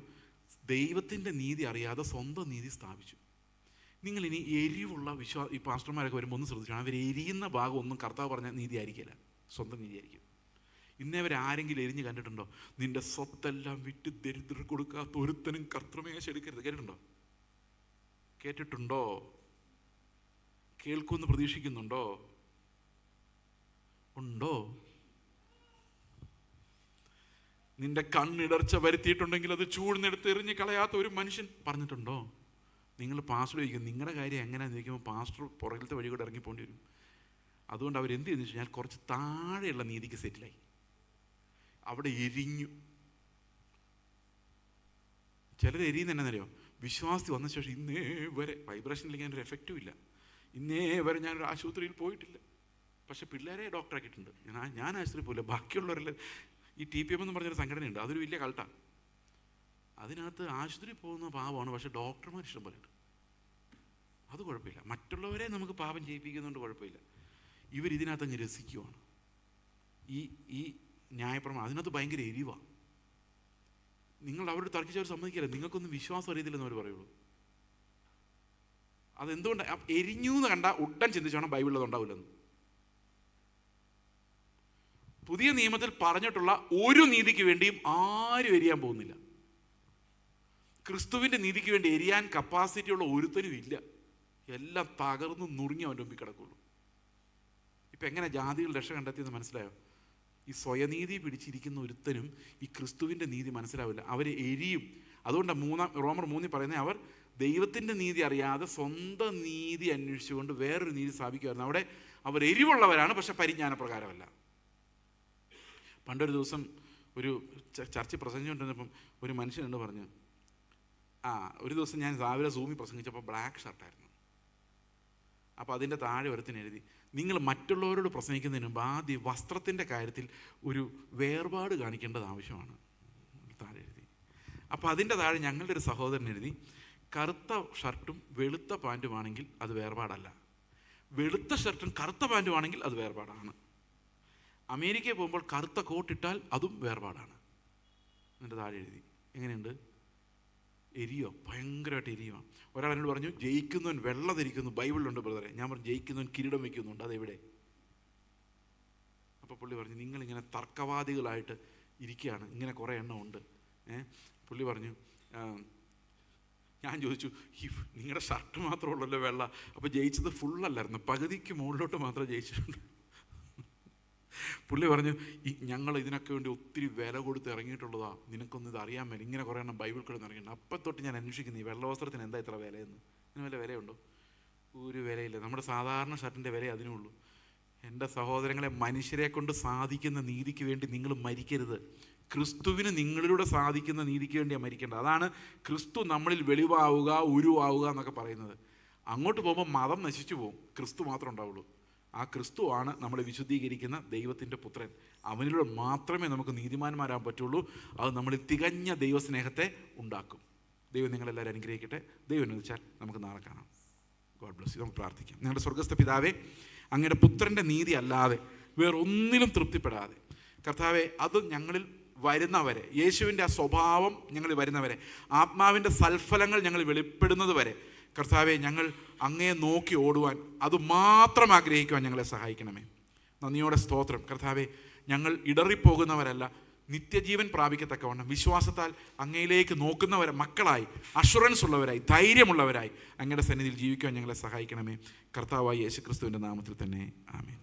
ദൈവത്തിൻ്റെ നീതി അറിയാതെ സ്വന്തം നീതി സ്ഥാപിച്ചു. നിങ്ങളിനി എരിവുള്ള ഈ പാസ്റ്റർമാരൊക്കെ വരുമ്പോൾ ഒന്ന് ശ്രദ്ധിക്കണം, അവർ എരിയുന്ന ഭാഗം ഒന്നും കർത്താവ് പറഞ്ഞ നീതി ആയിരിക്കില്ല, സ്വന്തം നീതി ആയിരിക്കും. ഇന്നേ അവർ ആരെങ്കിലും എരിഞ്ഞ് കണ്ടിട്ടുണ്ടോ? നിന്റെ സ്വത്തെല്ലാം വിറ്റ് ദരിദ്രർ കൊടുക്കാത്ത ഒരുത്തനും കർത്തൃമേശ എടുക്കരുത്. കേട്ടിട്ടുണ്ടോ? കേൾക്കുമെന്ന് പ്രതീക്ഷിക്കുന്നുണ്ടോ? ഉണ്ടോ? നിന്റെ കണ്ണിടർച്ച വരുത്തിയിട്ടുണ്ടെങ്കിൽ അത് ചൂഴ്ന്നെടുത്ത് എറിഞ്ഞ് കളയാത്ത ഒരു മനുഷ്യൻ പറഞ്ഞിട്ടുണ്ടോ? നിങ്ങൾ പാസ്റ്റർ ചോദിക്കും, നിങ്ങളുടെ കാര്യം എങ്ങനെയാണെന്ന് ചോദിക്കുമ്പോൾ പാസ്റ്റർ പുറകിലത്തെ വഴി കൂടെ ഇറങ്ങിപ്പോണ്ടി വരും. അതുകൊണ്ട് അവരെന്ത് ചെയ്തെന്ന് വെച്ച് കഴിഞ്ഞാൽ കുറച്ച് താഴെയുള്ള നീതിക്ക് സെറ്റിലായി, അവിടെ എരിഞ്ഞു. ചിലർ എരിയുന്ന എന്നറിയോ? വിശ്വാസി വന്ന ശേഷം ഇന്നേ വരെ വൈബ്രേഷനിലേക്ക് ഞാനൊരു എഫക്റ്റും ഇല്ല, ഇന്നേ വരെ ഞാനൊരു ആശുപത്രിയിൽ പോയിട്ടില്ല. പക്ഷെ പിള്ളേരെ ഡോക്ടറാക്കിയിട്ടുണ്ട്. ഞാൻ ആശുപത്രിയിൽ പോയില്ല. ബാക്കിയുള്ളവരെല്ലാം ഈ TPM എന്ന് പറഞ്ഞൊരു സംഘടനയുണ്ട്, അതൊരു വലിയ കൾട്ടാണ്. അതിനകത്ത് ആശുപത്രി പോകുന്ന പാവമാണ്, പക്ഷെ ഡോക്ടർമാർ ഇഷ്ടം പോലെ ഉണ്ട്. അത് കുഴപ്പമില്ല, മറ്റുള്ളവരെ നമുക്ക് പാപം ചെയ്യിപ്പിക്കുന്നതുകൊണ്ട് കുഴപ്പമില്ല. ഇവരിതിനകത്ത് അങ്ങ് രസിക്കുവാണ്. ഈ ന്യായപ്രമാണം അതിനകത്ത് ഭയങ്കര എരിവാണ്. നിങ്ങൾ അവരോട് തർക്കിച്ചവർ സമ്മതിക്കില്ല, നിങ്ങൾക്കൊന്നും വിശ്വാസം അറിയത്തില്ലെന്ന് അവർ പറയുള്ളൂ. അതെന്തുകൊണ്ട്? എരിഞ്ഞു എന്ന് കണ്ടാൽ ഉടൻ ചിന്തിച്ചോണം ബൈബിളിൽ അതുണ്ടാവില്ലെന്ന്. പുതിയ നിയമത്തിൽ പറഞ്ഞിട്ടുള്ള ഒരു നീതിക്ക് വേണ്ടിയും ആരും എരിയാൻ പോകുന്നില്ല. ക്രിസ്തുവിൻ്റെ നീതിക്ക് വേണ്ടി എരിയാൻ കപ്പാസിറ്റിയുള്ള ഒരുത്തനും ഇല്ല. എല്ലാം തകർന്ന് നുറുങ്ങി അവൻ്റെ മുമ്പിൽ കിടക്കുള്ളൂ. ഇപ്പം എങ്ങനെ ജാതികൾ രക്ഷ കണ്ടെത്തിയെന്ന് മനസ്സിലായോ? ഈ സ്വയനീതി പിടിച്ചിരിക്കുന്ന ഒരുത്തനും ഈ ക്രിസ്തുവിൻ്റെ നീതി മനസ്സിലാവില്ല, അവർ എരിയും. അതുകൊണ്ട് റോമർ 3 പറയുന്നത്, അവർ ദൈവത്തിൻ്റെ നീതി അറിയാതെ സ്വന്തം നീതി അന്വേഷിച്ചുകൊണ്ട് വേറൊരു നീതി സ്ഥാപിക്കുമായിരുന്നു. അവിടെ അവർ എരിവുള്ളവരാണ്, പക്ഷെ പരിജ്ഞാനപ്രകാരമല്ല. പണ്ടൊരു ദിവസം ഒരു ചർച്ച പ്രസംഗിച്ചുകൊണ്ടിരുന്നപ്പം ഒരു മനുഷ്യനുണ്ട് പറഞ്ഞു, ഒരു ദിവസം ഞാൻ രാവിലെ സൂമിൽ പ്രസംഗിച്ചപ്പോൾ ബ്ലാക്ക് ഷർട്ടായിരുന്നു. അപ്പോൾ അതിൻ്റെ താഴെ ഒരുത്തിന് എഴുതി, നിങ്ങൾ മറ്റുള്ളവരോട് പ്രസംഗിക്കുന്നതിന് മുമ്പ് ആദ്യം വസ്ത്രത്തിൻ്റെ കാര്യത്തിൽ ഒരു വേർപാട് കാണിക്കേണ്ടത് ആവശ്യമാണ്. താഴെ എഴുതി. അപ്പോൾ അതിൻ്റെ താഴെ ഞങ്ങളുടെ ഒരു സഹോദരൻ എഴുതി, കറുത്ത ഷർട്ടും വെളുത്ത പാൻറ്റുമാണെങ്കിൽ അത് വേർപാടല്ല, വെളുത്ത ഷർട്ടും കറുത്ത പാൻറ്റുമാണെങ്കിൽ അത് വേർപാടാണ്. അമേരിക്കയിൽ പോകുമ്പോൾ കറുത്ത കോട്ടിട്ടാൽ അതും വേർപാടാണ്. എന്നിട്ട് താഴെ എഴുതി, എങ്ങനെയുണ്ട്? എരിയോ, ഭയങ്കരമായിട്ട് എരിയുക. ഒരാൾ എന്നോട് പറഞ്ഞു, ജയിക്കുന്നവൻ വെള്ള ധരിക്കുന്നു, ബൈബിളിലുണ്ട് ബ്രദറെ. ഞാൻ പറഞ്ഞു, ജയിക്കുന്നവൻ കിരീടം വയ്ക്കുന്നുണ്ട്, അതെവിടെ? അപ്പോൾ പുള്ളി പറഞ്ഞു, നിങ്ങളിങ്ങനെ തർക്കവാദികളായിട്ട് ഇരിക്കുകയാണ്, ഇങ്ങനെ കുറേ എണ്ണം ഉണ്ട്. പുള്ളി പറഞ്ഞു, ഞാൻ ചോദിച്ചു, ഈ നിങ്ങളുടെ ഷർട്ട് മാത്രമുള്ളല്ലോ വെള്ള, അപ്പോൾ ജയിച്ചത് ഫുള്ളല്ലായിരുന്നു, പകുതിക്ക് മുകളിലോട്ട് മാത്രമേ ജയിച്ചിട്ടുണ്ട്. പുള്ളി പറഞ്ഞു, ഞങ്ങൾ ഇതിനൊക്കെ വേണ്ടി ഒത്തിരി വില കൊടുത്ത് ഇറങ്ങിയിട്ടുള്ളതാ, നിനക്കൊന്നും ഇത് അറിയാൻ മേല, ഇങ്ങനെ കുറേ എണ്ണം ബൈബിൾ കിടന്ന് ഇറങ്ങിയിട്ടുണ്ട്. അപ്പം തൊട്ട് ഞാൻ അന്വേഷിക്കുന്നു, ഈ വെള്ളവസ്ത്രത്തിന് എന്താ ഇത്ര വിലയെന്ന്. ഇതിന് വല്ല വിലയുണ്ടോ? ഒരു വിലയില്ല. നമ്മുടെ സാധാരണ ഷർട്ടിൻ്റെ വില അതിനുള്ളൂ. എൻ്റെ സഹോദരങ്ങളെ, മനുഷ്യരെ കൊണ്ട് സാധിക്കുന്ന നീതിക്ക് വേണ്ടി നിങ്ങൾ മരിക്കരുത്. ക്രിസ്തുവിന് നിങ്ങളിലൂടെ സാധിക്കുന്ന നീതിക്ക് വേണ്ടിയാണ് മരിക്കേണ്ടത്. അതാണ് ക്രിസ്തു നമ്മളിൽ വെളിവാവുക, ഉരുവാവുക എന്നൊക്കെ പറയുന്നത്. അങ്ങോട്ട് പോകുമ്പോൾ മതം നശിച്ചു പോകും, ക്രിസ്തു മാത്രമേ ഉണ്ടാവുള്ളൂ. ആ ക്രിസ്തുവാണ് നമ്മളെ വിശുദ്ധീകരിക്കുന്ന ദൈവത്തിൻ്റെ പുത്രൻ. അവനിലൂടെ മാത്രമേ നമുക്ക് നീതിമാന്മാരാൻ പറ്റുള്ളൂ. അത് നമ്മളിൽ തികഞ്ഞ ദൈവസ്നേഹത്തെ ഉണ്ടാക്കും. ദൈവം നിങ്ങളെല്ലാവരും അനുഗ്രഹിക്കട്ടെ. ദൈവം അനുവദിച്ചാൽ നമുക്ക് നാളെ കാണാം. God bless you. നമുക്ക് പ്രാർത്ഥിക്കാം. ഞങ്ങളുടെ സ്വർഗ്ഗസ്ഥ പിതാവേ, അങ്ങയുടെ പുത്രൻ്റെ നീതി അല്ലാതെ വേറൊന്നിലും തൃപ്തിപ്പെടാതെ കർത്താവെ, അത് ഞങ്ങളിൽ വരുന്നവരെ, യേശുവിൻ്റെ ആ സ്വഭാവം ഞങ്ങളിൽ വരുന്നവരെ, ആത്മാവിൻ്റെ സൽഫലങ്ങൾ ഞങ്ങൾ വെളിപ്പെടുന്നത് വരെ കർത്താവെ, ഞങ്ങൾ അങ്ങയെ നോക്കി ഓടുവാൻ, അത് മാത്രം ആഗ്രഹിക്കുവാൻ ഞങ്ങളെ സഹായിക്കണമേ. നന്ദിയോടെ സ്തോത്രം. കർത്താവെ, ഞങ്ങൾ ഇടറിപ്പോകുന്നവരല്ല, നിത്യജീവൻ പ്രാപിക്കത്തക്കവണ്ണം വിശ്വാസത്താൽ അങ്ങയിലേക്ക് നോക്കുന്നവരെ മക്കളായി, അഷുറൻസ് ഉള്ളവരായി, ധൈര്യമുള്ളവരായി അങ്ങയുടെ സന്നിധിയിൽ ജീവിക്കുവാൻ ഞങ്ങളെ സഹായിക്കണമേ. കർത്താവായ യേശുക്രിസ്തുവിൻ്റെ നാമത്തിൽ തന്നെ ആമേൻ.